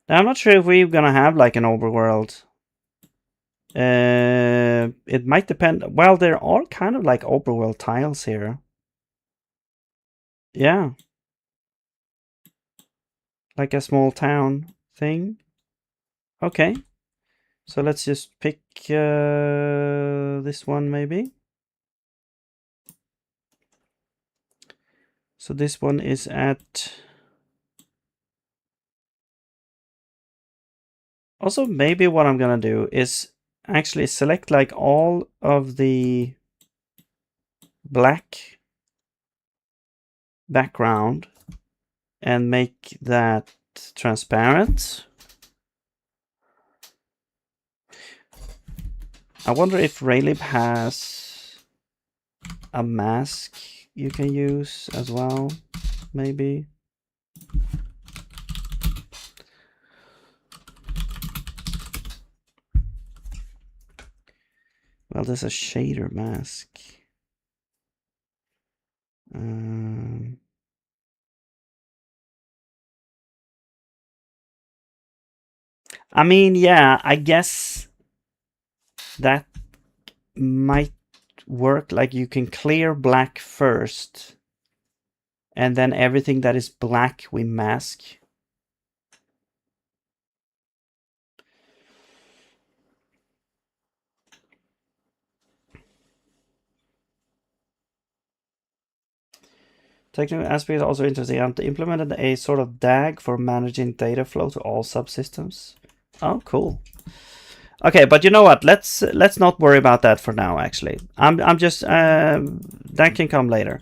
Now I'm not sure if we're gonna have like an overworld. It might depend. Well, there are kind of like overworld tiles here. Yeah. Like a small town thing. Okay. So let's just pick this one maybe. So this one is at... Also, maybe what I'm gonna do is actually select like all of the black background and make that transparent. I wonder if Raylib has a mask you can use as well, maybe. Well, there's a shader mask. I mean, yeah, I guess that might work. Like you can clear black first, and then everything that is black we mask. Technical aspect is also interesting. I've implemented a sort of DAG for managing data flow to all subsystems. Oh, cool. Okay, but you know what? Let's not worry about that for now. Actually, I'm just that can come later.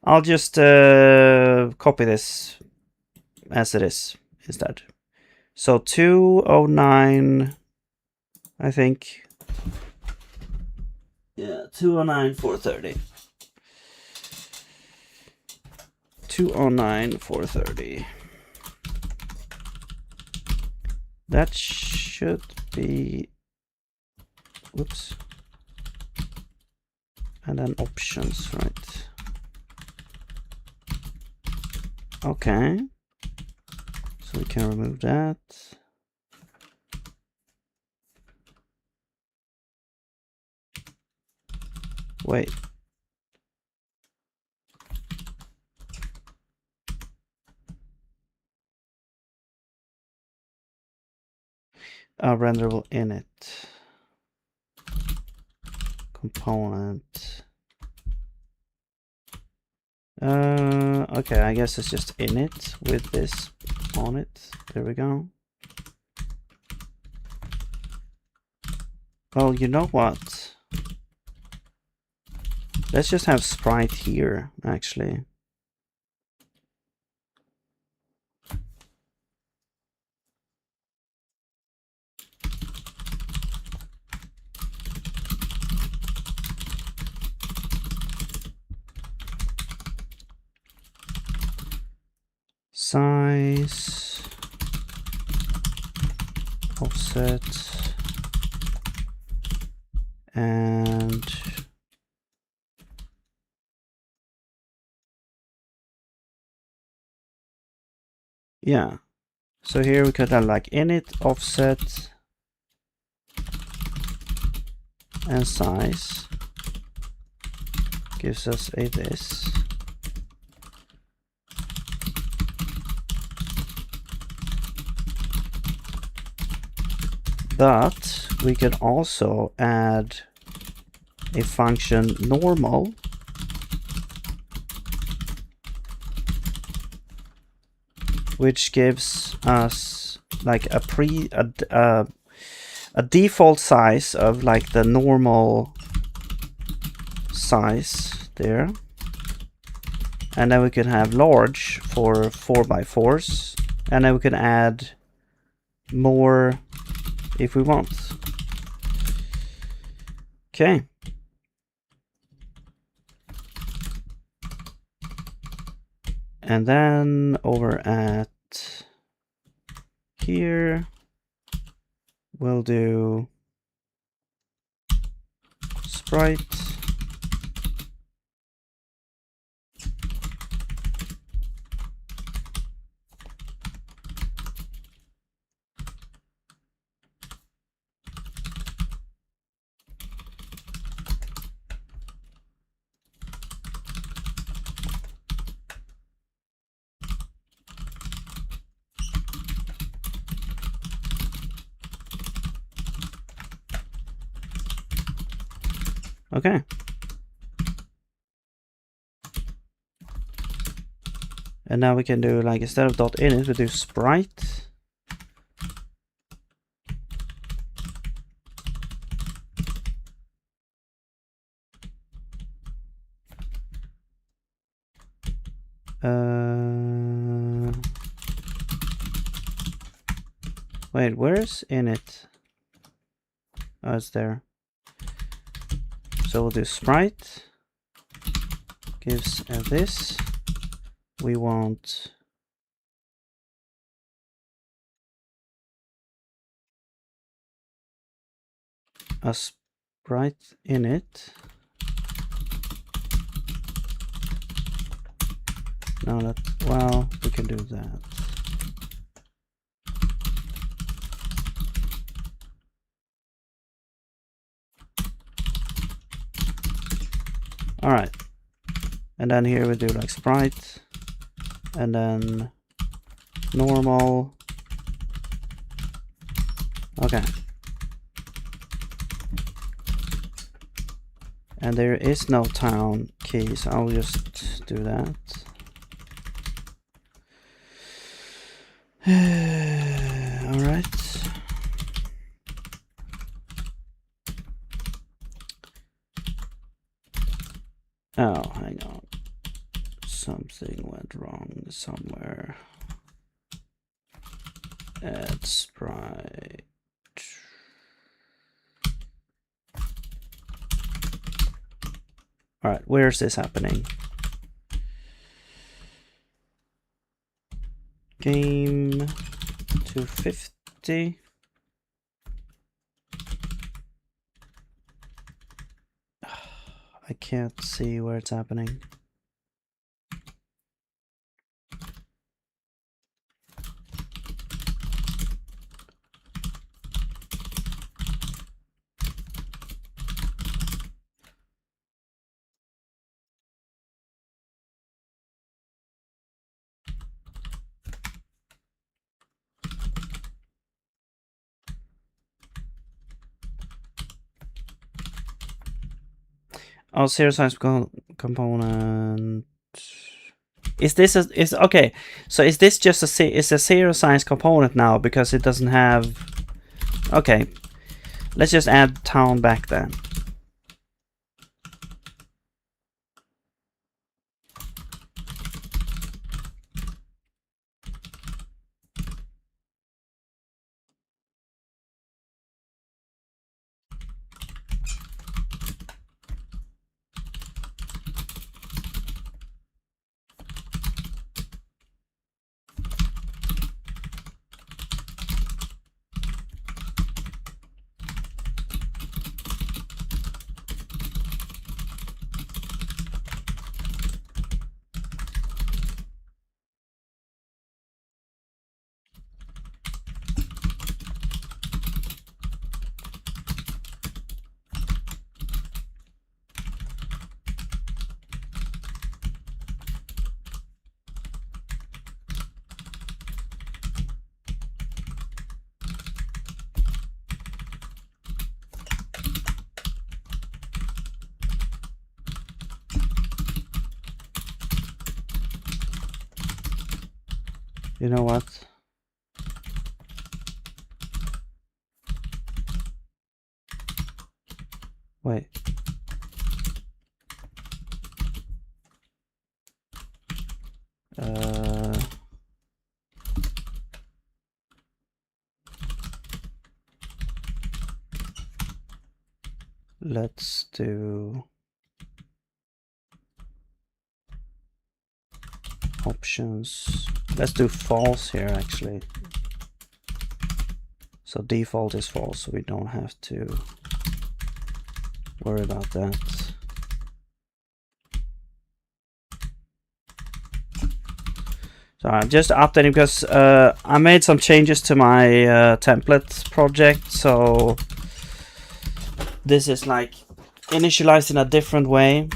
I'll just copy this as it is instead. So 209, I think. Yeah, 209 430. 209 430. That should be, whoops, and then options, right? Okay, so we can remove that. Wait. Renderable init. Component. Okay, I guess it's just init with this on it. There we go. Well, you know what? Let's just have sprite here, actually. Size, offset, and yeah. So here we could have like init, offset, and size. Gives us a this. But we could also add a function normal, which gives us like a default size of like the normal size there, and then we can have large for 4x4s, and then we can add more if we want. Okay. And then over at here, we'll do sprite. Okay. And now we can do like, instead of .init, we do sprite. Wait, where's init? Oh, it's there. So we'll do sprite. Gives this. We want a sprite init. No, that, well, we can do that. All right. And then here we do like sprite, and then normal. Okay. And there is no town key, so I'll just do that. All right. Oh, hang on. Something went wrong somewhere. Add sprite. All right, where's this happening? Game 250. I can't see where it's happening. Oh, zero size component. Is this okay? So is this just a zero size component now because it doesn't have? Okay, let's just add town back then. You know what? Wait. Let's do options. Let's do false here actually. So default is false, so we don't have to worry about that. So I'm just updating because I made some changes to my template project, so this is like initialized in a different way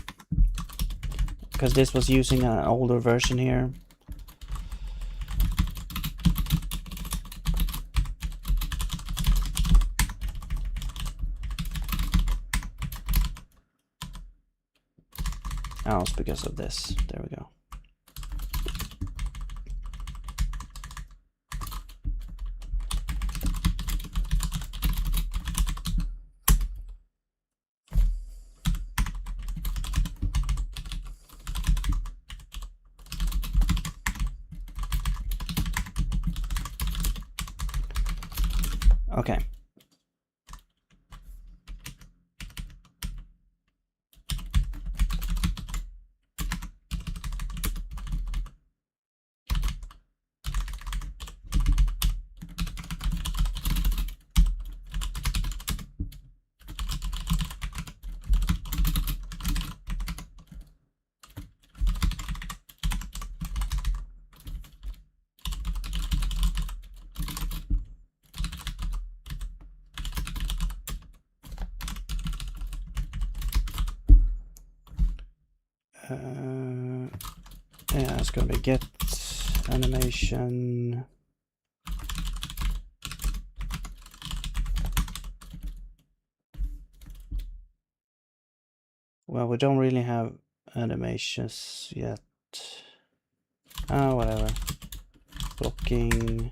because this was using an older version here. Oh, it's because of this. There we go. Okay. Yeah, it's gonna be get animation. Well, we don't really have animations yet. Whatever. Blocking.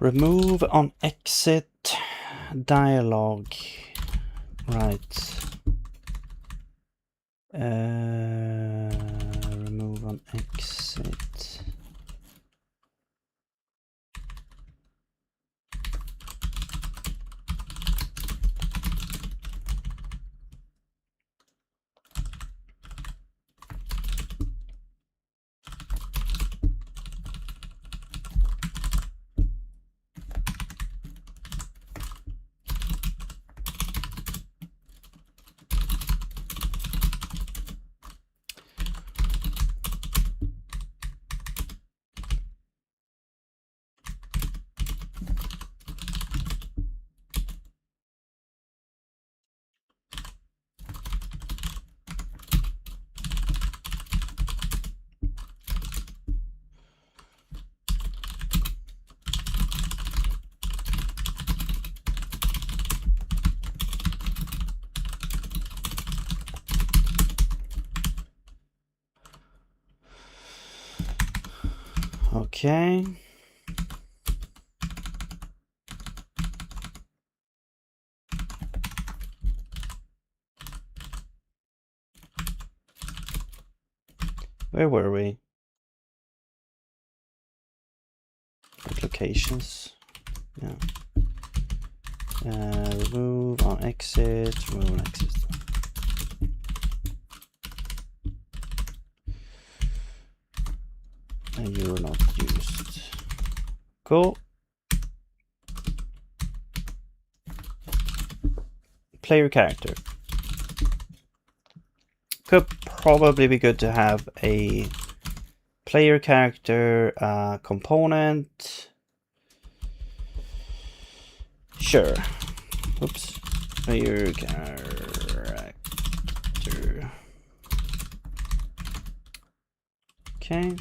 Remove on exit dialogue. Right. Remove on exit. Okay. Where were we? At locations. Yeah. Remove on exit. Remove on exit. And you're not used. Cool. Player character. Could probably be good to have a player character component. Sure. Oops. Player character. Okay.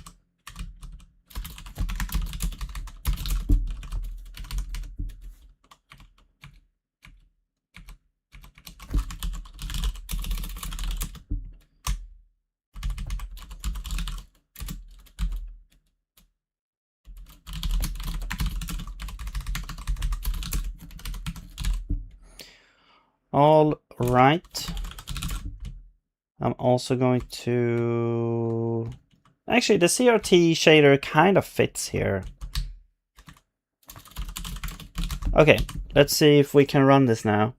All right. I'm also going to... Actually, the CRT shader kind of fits here. Okay, let's see if we can run this now.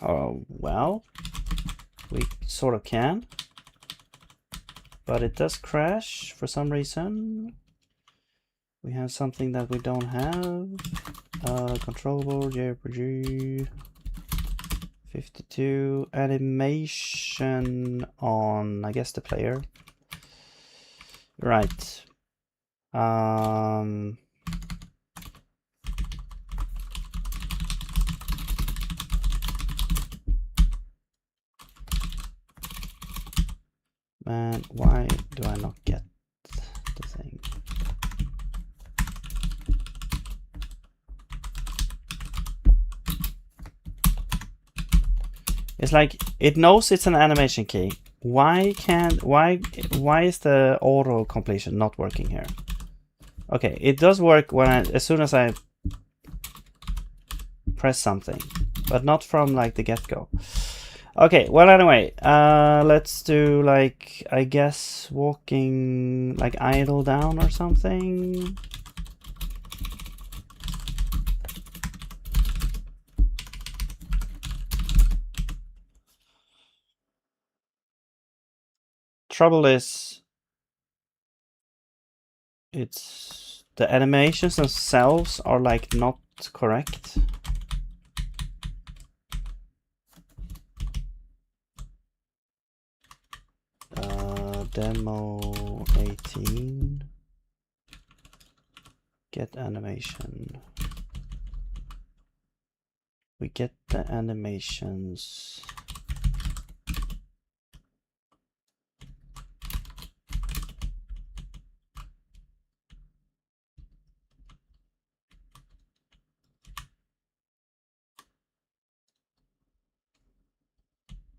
Oh, well, we sort of can. But it does crash for some reason. We have something that we don't have. Controllable, JRPG. 52. Animation on, I guess, the player. Right. Man, why do I not get the thing? It's like it knows it's an animation key. Why is the auto completion not working here? Okay, it does work when as soon as I press something, but not from like the get-go. Okay, well anyway, let's do like, I guess, walking like idle down or something. Trouble is, it's the animations themselves are like not correct. Demo 18. Get animation. We get the animations.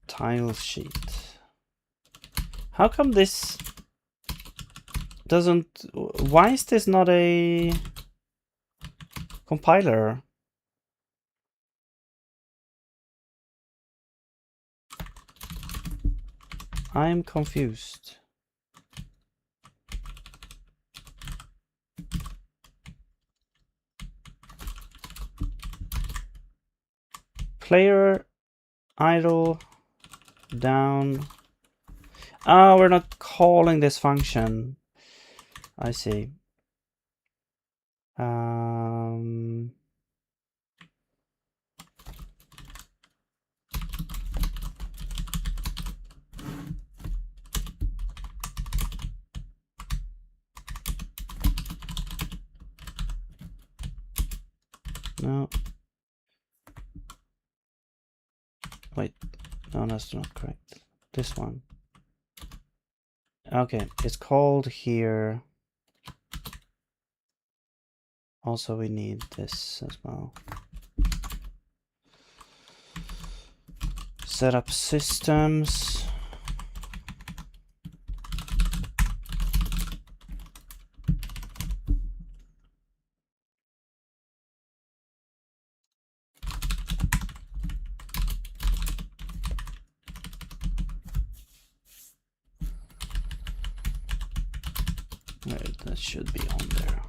Tile sheet. How come this doesn't... Why is this not a compiler? I'm confused. Player idle down. Ah, we're not calling this function. I see. No. Wait. No, that's not correct. This one. Okay, it's called here. Also, we need this as well. Set up systems. Right, that should be on there.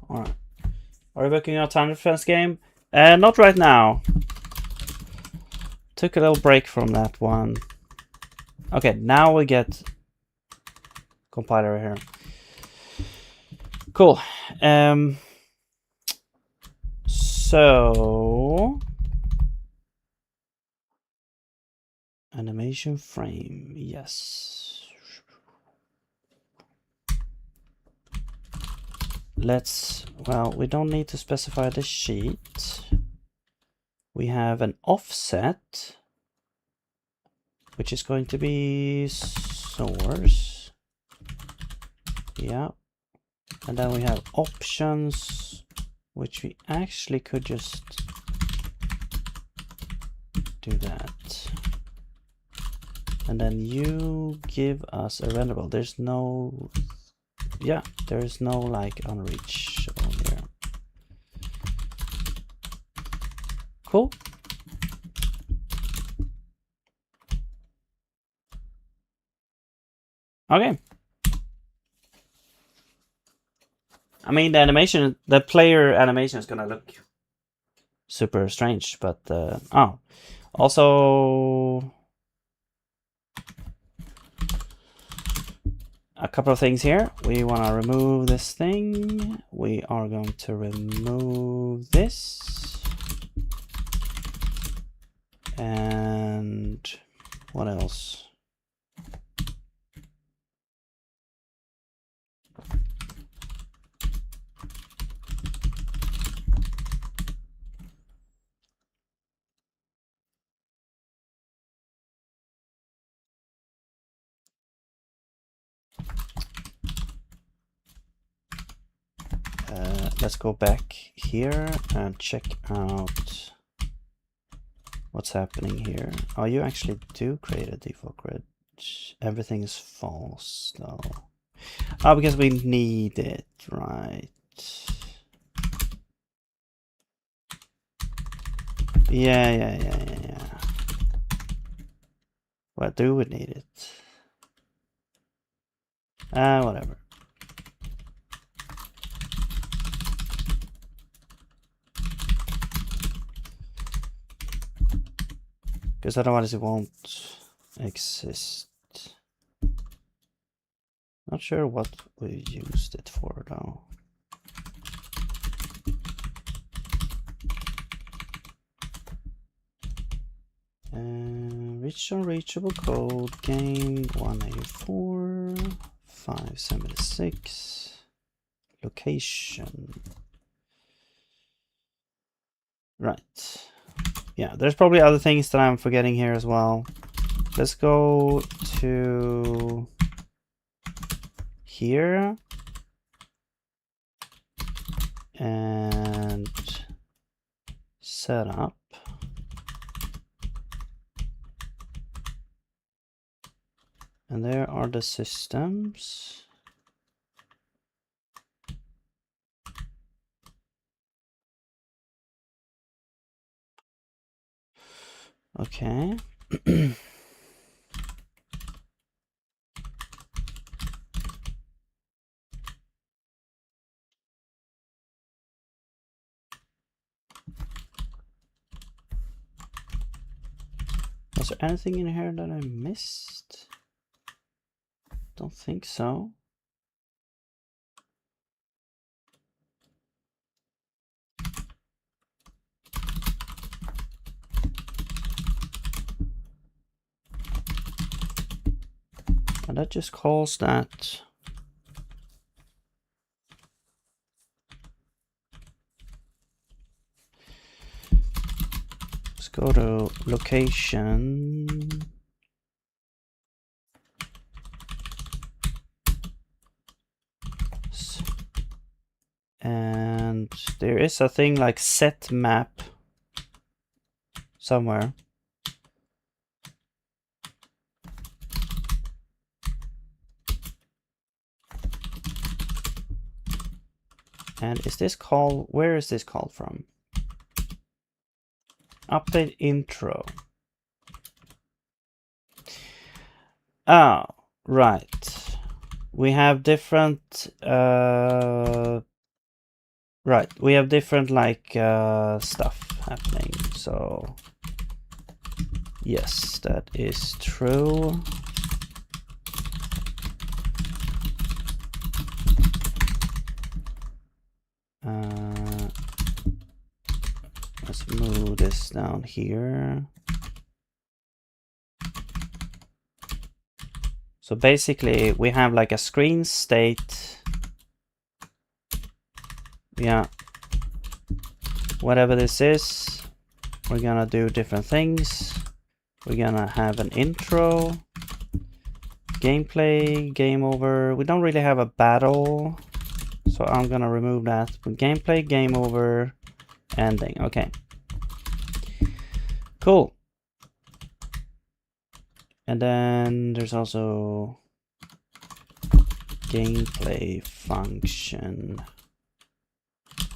Alright. Are we working on a time defense game? Not right now. Took a little break from that one. Okay, now we get compiler here. Cool. So animation frame, yes. Well, we don't need to specify the sheet. We have an offset, which is going to be source. Yeah. And then we have options, which we actually could just do that. And then you give us a renderable. There's no, yeah, there is no like unreachable here. Cool. Okay. I mean, the player animation is gonna look super strange, but oh, also a couple of things here. We want to remove this thing. We are going to remove this. And what else? Let's go back here and check out what's happening here. Oh, you actually do create a default grid. Everything is false though. Oh, because we need it, right? Yeah. Well, do we need it? Whatever. Because otherwise it won't exist. Not sure what we used it for though. Reach unreachable code game 184 576 location. Right. Yeah, there's probably other things that I'm forgetting here as well. Let's go to here and set up. And there are the systems. Okay. Was there anything in here that I missed? Don't think so. And that just calls that. Let's go to location. And there is a thing like set map somewhere. And is this call, where is this called from? Update intro. Oh, right. We have different, right, we have different like stuff happening. So yes, that is true. Let's move this down here. So basically we have like a screen state. Yeah. Whatever this is, we're gonna do different things. We're gonna have an intro, gameplay, game over. We don't really have a battle, so I'm gonna remove that. But gameplay, game over, ending. Okay. Cool. And then there's also gameplay function,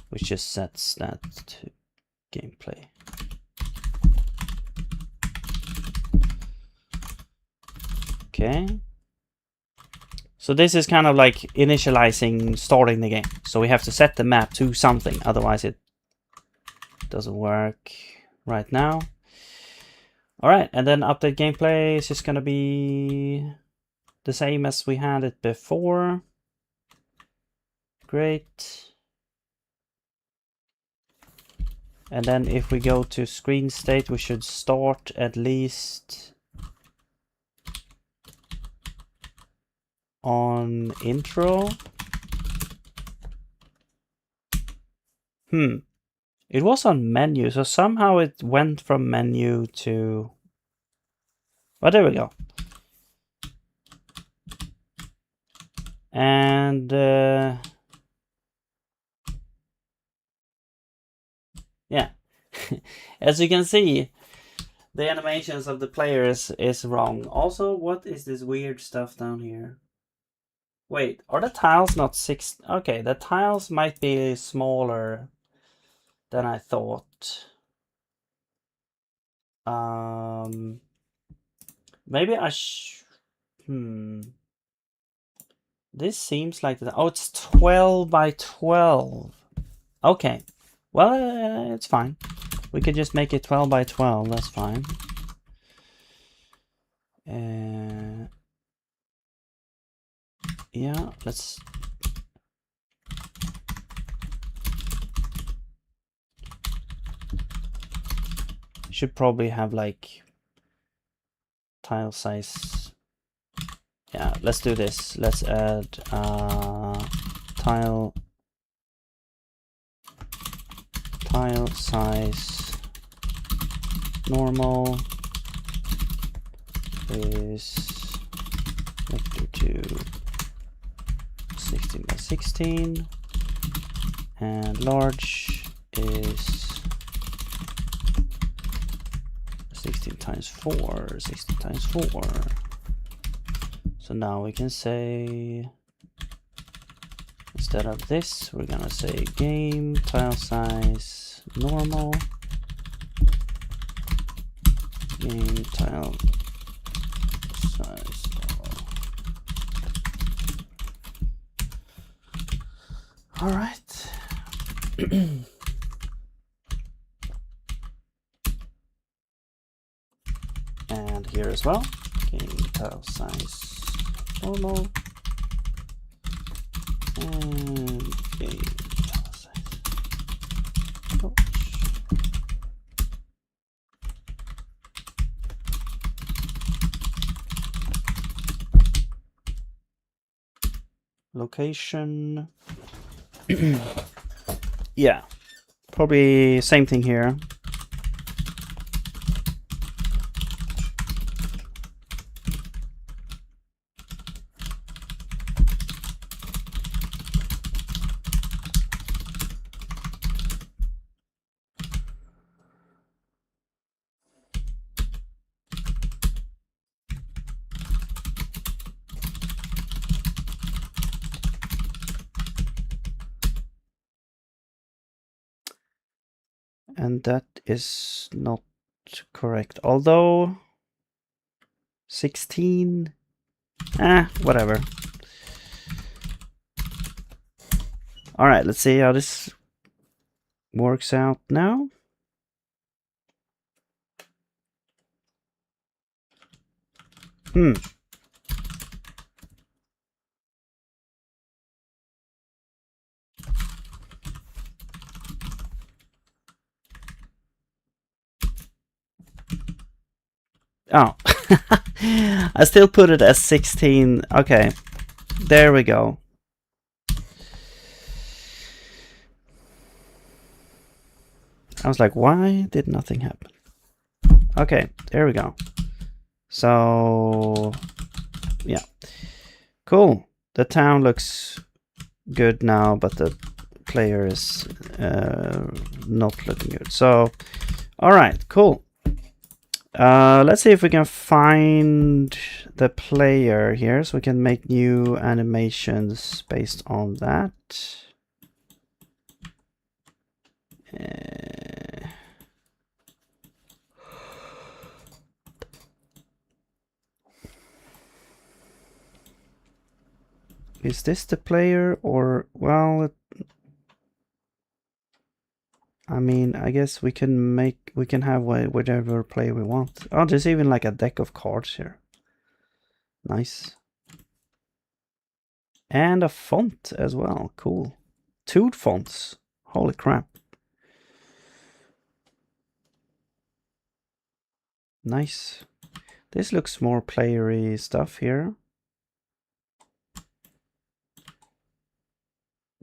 which just sets that to gameplay. Okay. So this is kind of like initializing, starting the game. So we have to set the map to something, otherwise it doesn't work right now. All right, and then update gameplay is just gonna be the same as we had it before. Great. And then if we go to screen state, we should start at least on intro. It was on menu, so somehow it went from menu to... Oh, there we go. And yeah, as you can see, the animations of the players is wrong. Also, what is this weird stuff down here? Wait, are the tiles not 6? Okay, the tiles might be smaller than I thought. Maybe I This seems like the... Oh, it's 12 by 12. Okay. Well, it's fine. We could just make it 12 by 12. That's fine. Yeah, let's... Should probably have like tile size. Yeah, let's do this. Let's add tile size normal is vector to 16 by 16, and large is 16 times 4, 16 times 4. So now we can say, instead of this, we're gonna say game tile size normal, game tile size normal. All right. And here as well, game tile size normal, and game tile size. Ouch. Location. Yeah, probably same thing here. And that is not correct. Although 16, whatever. All right, let's see how this works out now. Oh, I still put it as 16. Okay, there we go. I was like, why did nothing happen? Okay, there we go. So, yeah. Cool. The town looks good now, but the player is not looking good. So, all right, cool. Let's see if we can find the player here, so we can make new animations based on that. Is this the player, or, well, I mean, I guess we can have whatever player we want. Oh, there's even like a deck of cards here. Nice. And a font as well. Cool. 2 fonts. Holy crap. Nice. This looks more playery stuff here.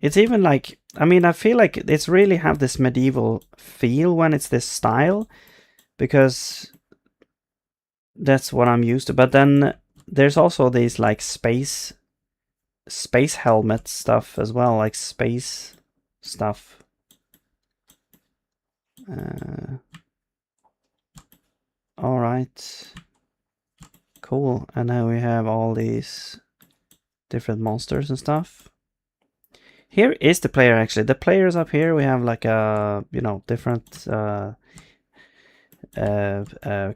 It's even like, I mean, I feel like it's really have this medieval feel when it's this style, because that's what I'm used to. But then there's also these like space helmet stuff as well, like space stuff. All right, cool. And now we have all these different monsters and stuff. Here is the player, actually. The players up here, we have like a, you know, different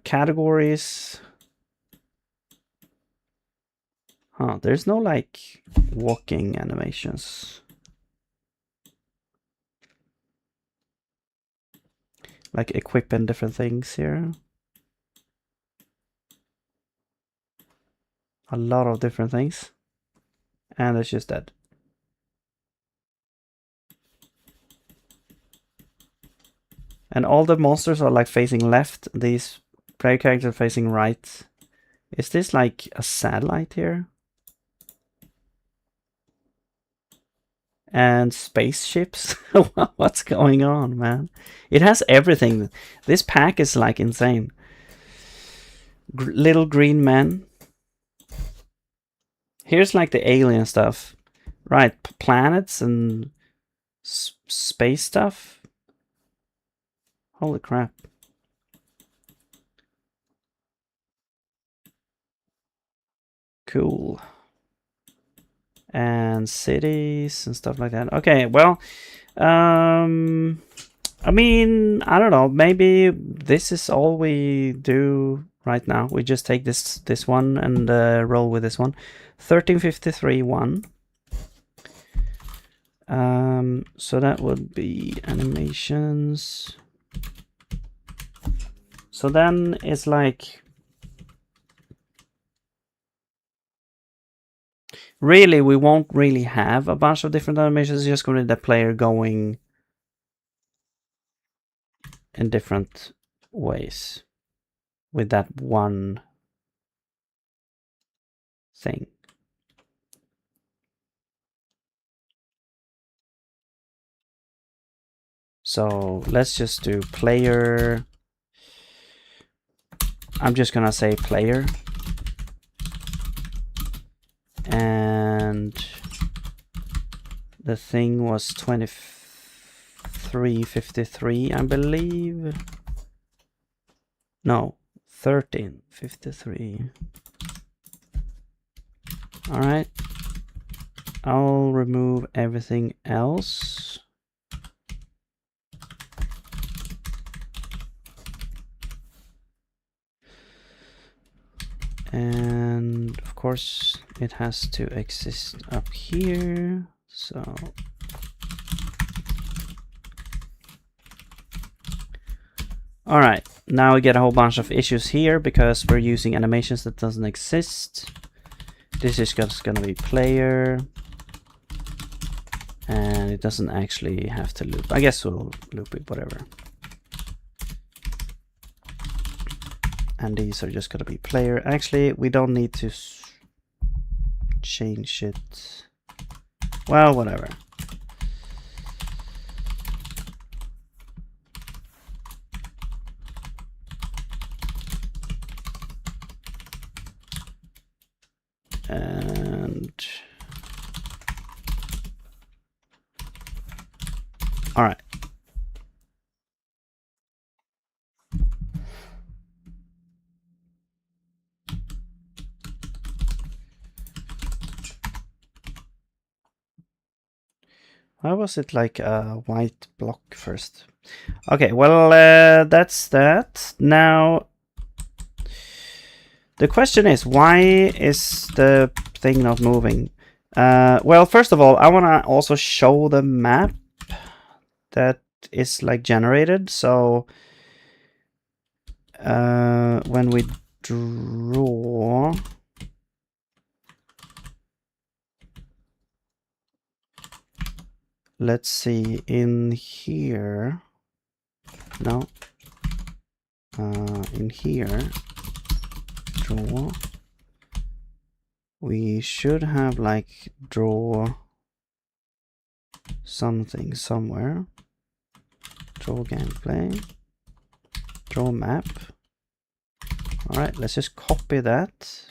categories. Huh, there's no like walking animations. Like equipping different things here. A lot of different things. And it's just that. And all the monsters are like facing left. These player characters facing right. Is this like a satellite here? And spaceships? What's going on, man? It has everything. This pack is like insane. Little green men. Here's like the alien stuff. Right, planets and space stuff. Holy crap. Cool. And cities and stuff like that. Okay, well, I mean, I don't know. Maybe this is all we do right now. We just take this one and roll with this one. 1353 1. So that would be animations. So then it's like, really, we won't really have a bunch of different animations. It's just going to be the player going in different ways with that one thing. So let's just do player. I'm just gonna say player. And the thing was 2353, I believe. No, 1353. All right. I'll remove everything else. And of course it has to exist up here. So all right, now we get a whole bunch of issues here because we're using animations that doesn't exist. This is just gonna be player, and it doesn't actually have to loop. I guess we'll loop it, whatever. And these are just gonna be player. Actually, we don't need to change it. Well, whatever. And all right. Why was it like a white block first? Okay, well, that's that. Now, the question is, why is the thing not moving? Well, first of all, I want to also show the map that is like generated. So when we draw, let's see, in here, no, in here, draw, we should have like draw something somewhere, draw gameplay, draw map. All right, let's just copy that.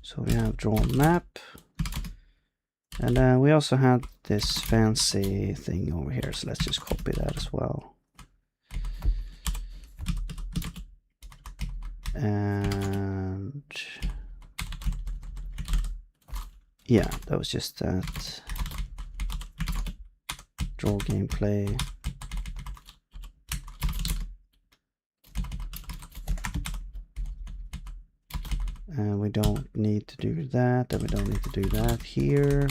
So we have draw map. And we also had this fancy thing over here, so let's just copy that as well. And yeah, that was just that. Draw gameplay. And we don't need to do that, and we don't need to do that here.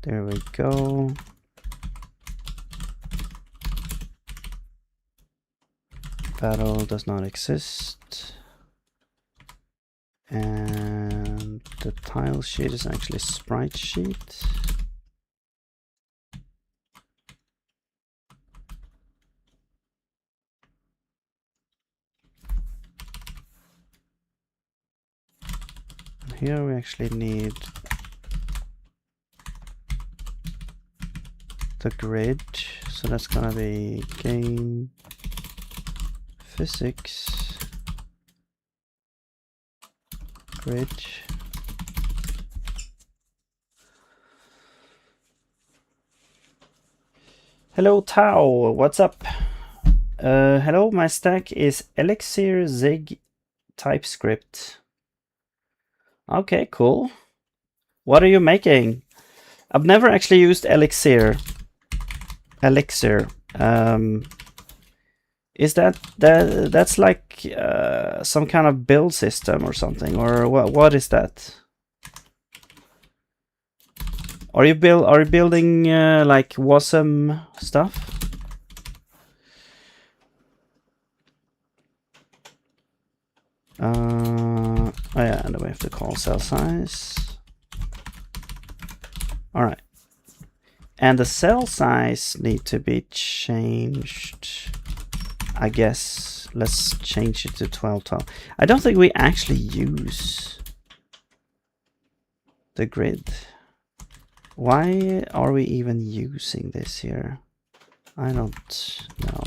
There we go. Battle does not exist. And the tile sheet is actually sprite sheet. Here we actually need the grid, so that's gonna be game physics grid. Hello Tao, what's up? Hello, my stack is Elixir, Zig, TypeScript. Okay, cool. What are you making? I've never actually used Elixir. Is that's like some kind of build system or something, or what is that? Are you building like awesome stuff? Oh yeah, and then we have to call cell size. All right, and the cell size need to be changed. I guess let's change it to 1212. I don't think we actually use the grid. Why are we even using this here? I don't know.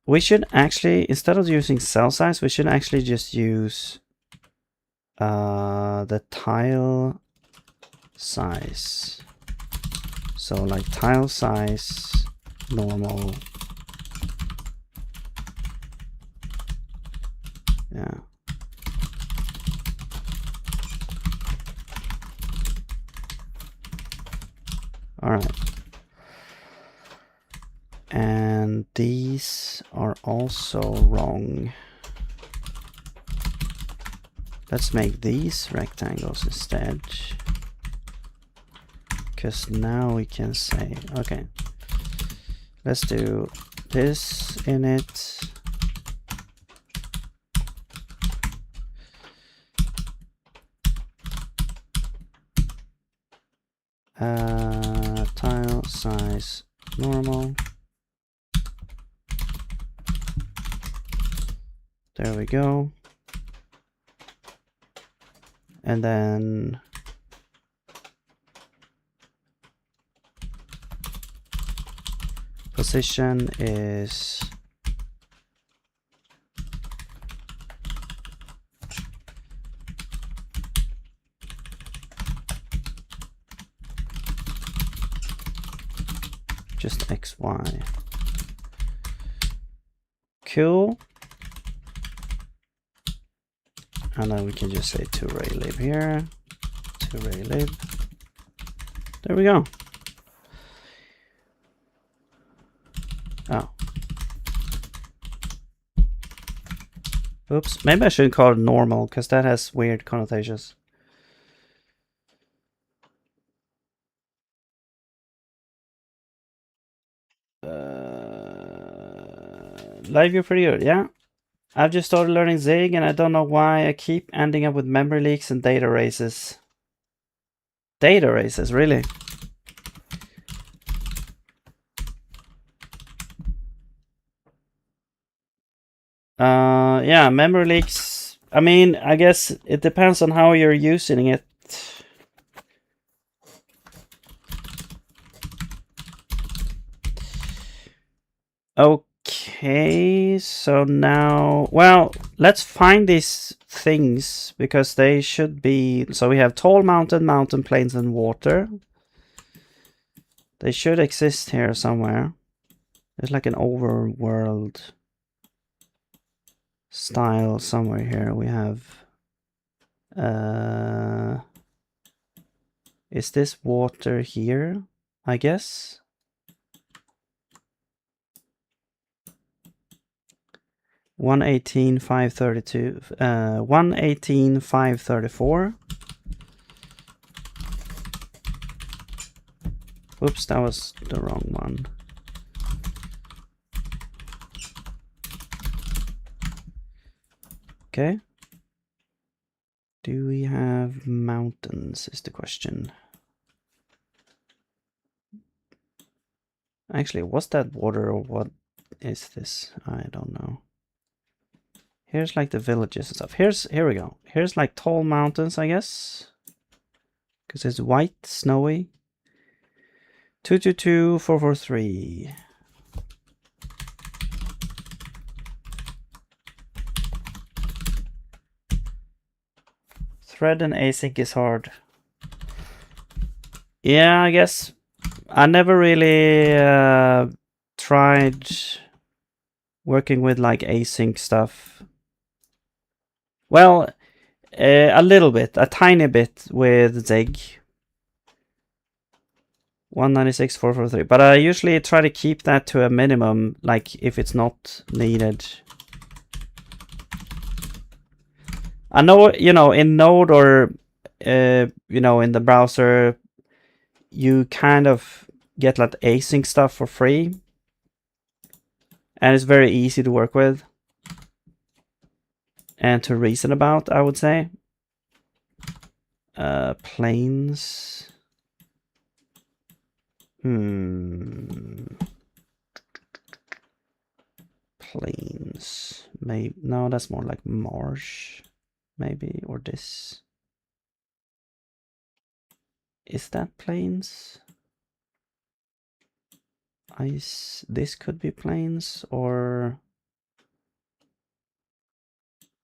We should actually, instead of using cell size, we should actually just use the tile size. So like tile size normal. Yeah. All right. And these are also wrong. Let's make these rectangles instead. Because now we can say, okay, let's do this in it. Tile size normal. There we go. And then position is just XY. Cool. And then we can just say zig+raylib here. Zig+raylib. There we go. Oh. Oops. Maybe I shouldn't call it normal because that has weird connotations. Live view pretty good, yeah. I've just started learning Zig and I don't know why I keep ending up with memory leaks and data races. Data races, really? Yeah, memory leaks. I mean, I guess it depends on how you're using it. Okay, so now, well, let's find these things because they should be. So we have tall mountain, mountain, plains, and water. They should exist here somewhere. There's like an overworld style somewhere here. We have. Is this water here? I guess. 118,532. 118,534. Oops, that was the wrong one. Okay. Do we have mountains is the question. Actually, was that water or what is this? I don't know. Here's like the villages and stuff. Here we go. Here's like tall mountains, I guess. Because it's white, snowy. 222,443. Thread and async is hard. Yeah, I guess. I never really tried working with like async stuff. Well, a little bit, a tiny bit with Zig. 196,443. But I usually try to keep that to a minimum, like if it's not needed. I know, you know, in Node or, you know, in the browser, you kind of get like async stuff for free. And it's very easy to work with. And to reason about, I would say. Planes. Plains. Maybe no, that's more like marsh, maybe, or this. Is that plains? Ice. This could be plains, or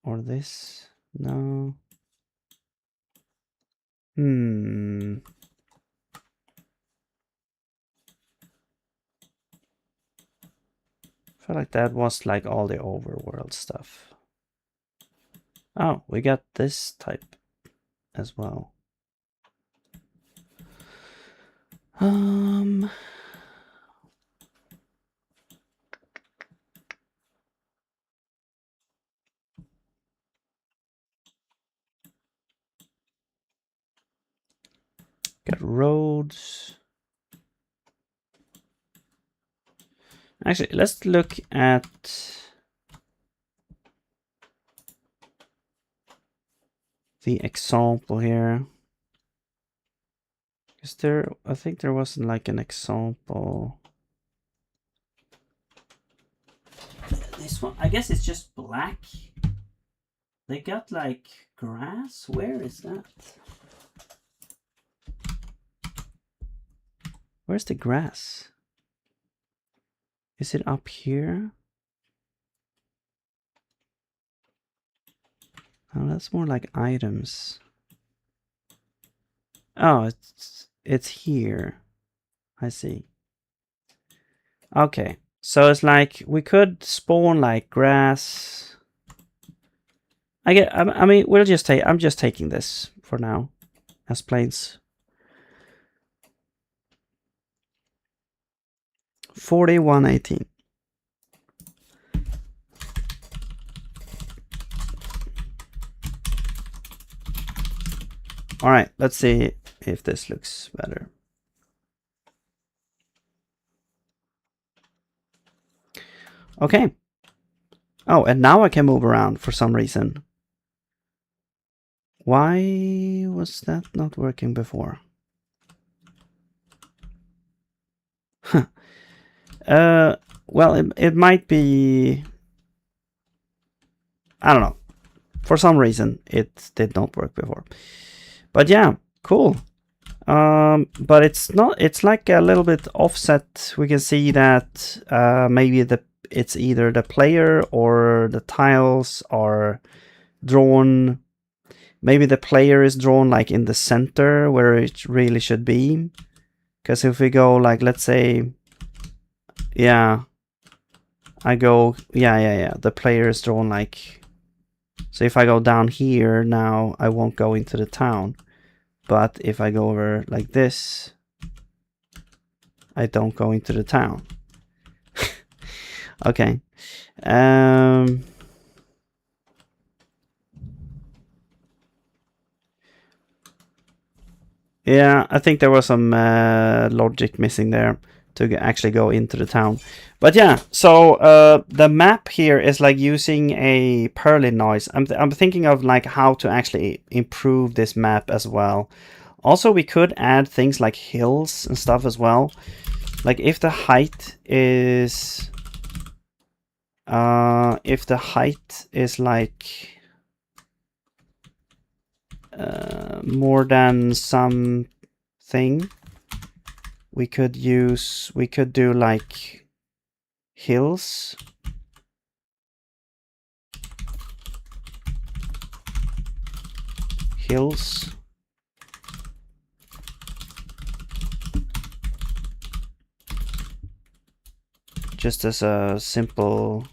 this. No. I feel like that was like all the overworld stuff. Oh, we got this type as well. Got roads. Actually, let's look at the example here. Is there, I think there wasn't like an example. This one, I guess it's just black. They got like grass. Where is that? Where's the grass? Is it up here? Oh, that's more like items. Oh, it's here. I see. Okay, so it's like we could spawn like grass. I mean, we'll just take. I'm just taking this for now as plains. 4118. All right, let's see if this looks better. Okay. Oh, and now I can move around for some reason. Why was that not working before? Huh. Well, it might be... I don't know. For some reason, it did not work before. But yeah, cool. But it's not. It's like a little bit offset. We can see that maybe it's either the player or the tiles are drawn. Maybe the player is drawn like in the center where it really should be. Because if we go like, let's say, yeah, I go, yeah. The player is drawn like. So if I go down here now, I won't go into the town. But if I go over like this, I don't go into the town. Okay. Yeah, I think there was some logic missing there to actually go into the town. But yeah, so the map here is like using a Perlin noise. I'm thinking of like how to actually improve this map as well. Also, we could add things like hills and stuff as well. Like if the height is like more than something, we could do like hills. Just as a simple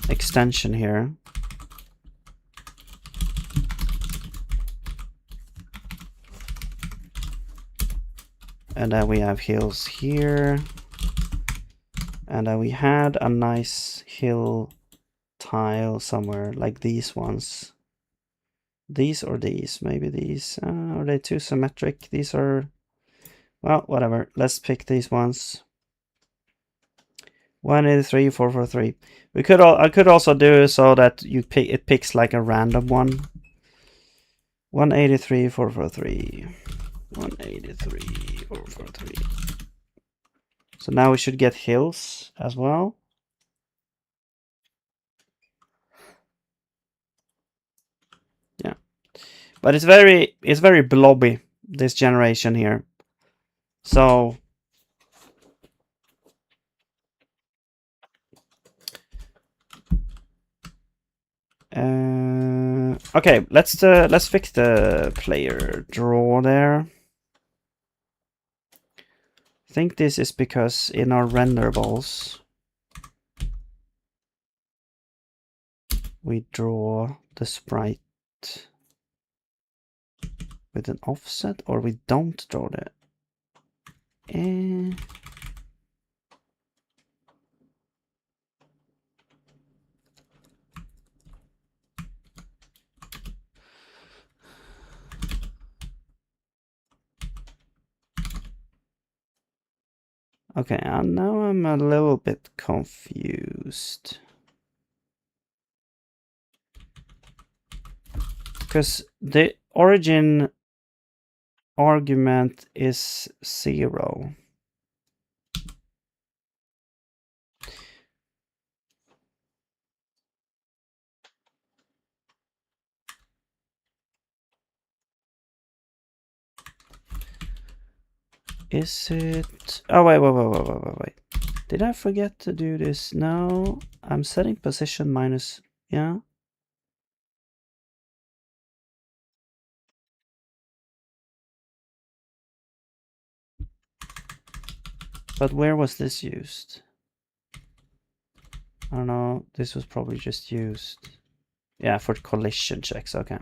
extension here. And then we have hills here. And then we had a nice hill tile somewhere, like these ones. These or these, maybe these. Are they too symmetric? These are, well, whatever. Let's pick these ones. 183, 443. I could also do so that it picks like a random one. 183, 443. 183, 443. So now we should get hills as well. Yeah. But it's very blobby. this generation here. So okay, let's fix the player draw there. I think this is because in our renderables we draw the sprite with an offset, or we don't draw the Okay, and now I'm a little bit confused. Because the origin argument is 0. Is it... Oh, wait. Did I forget to do this? No, I'm setting position minus... Yeah. But where was this used? I don't know. This was probably just used. Yeah, for collision checks. Okay.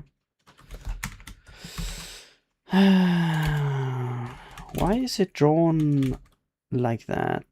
Why is it drawn like that?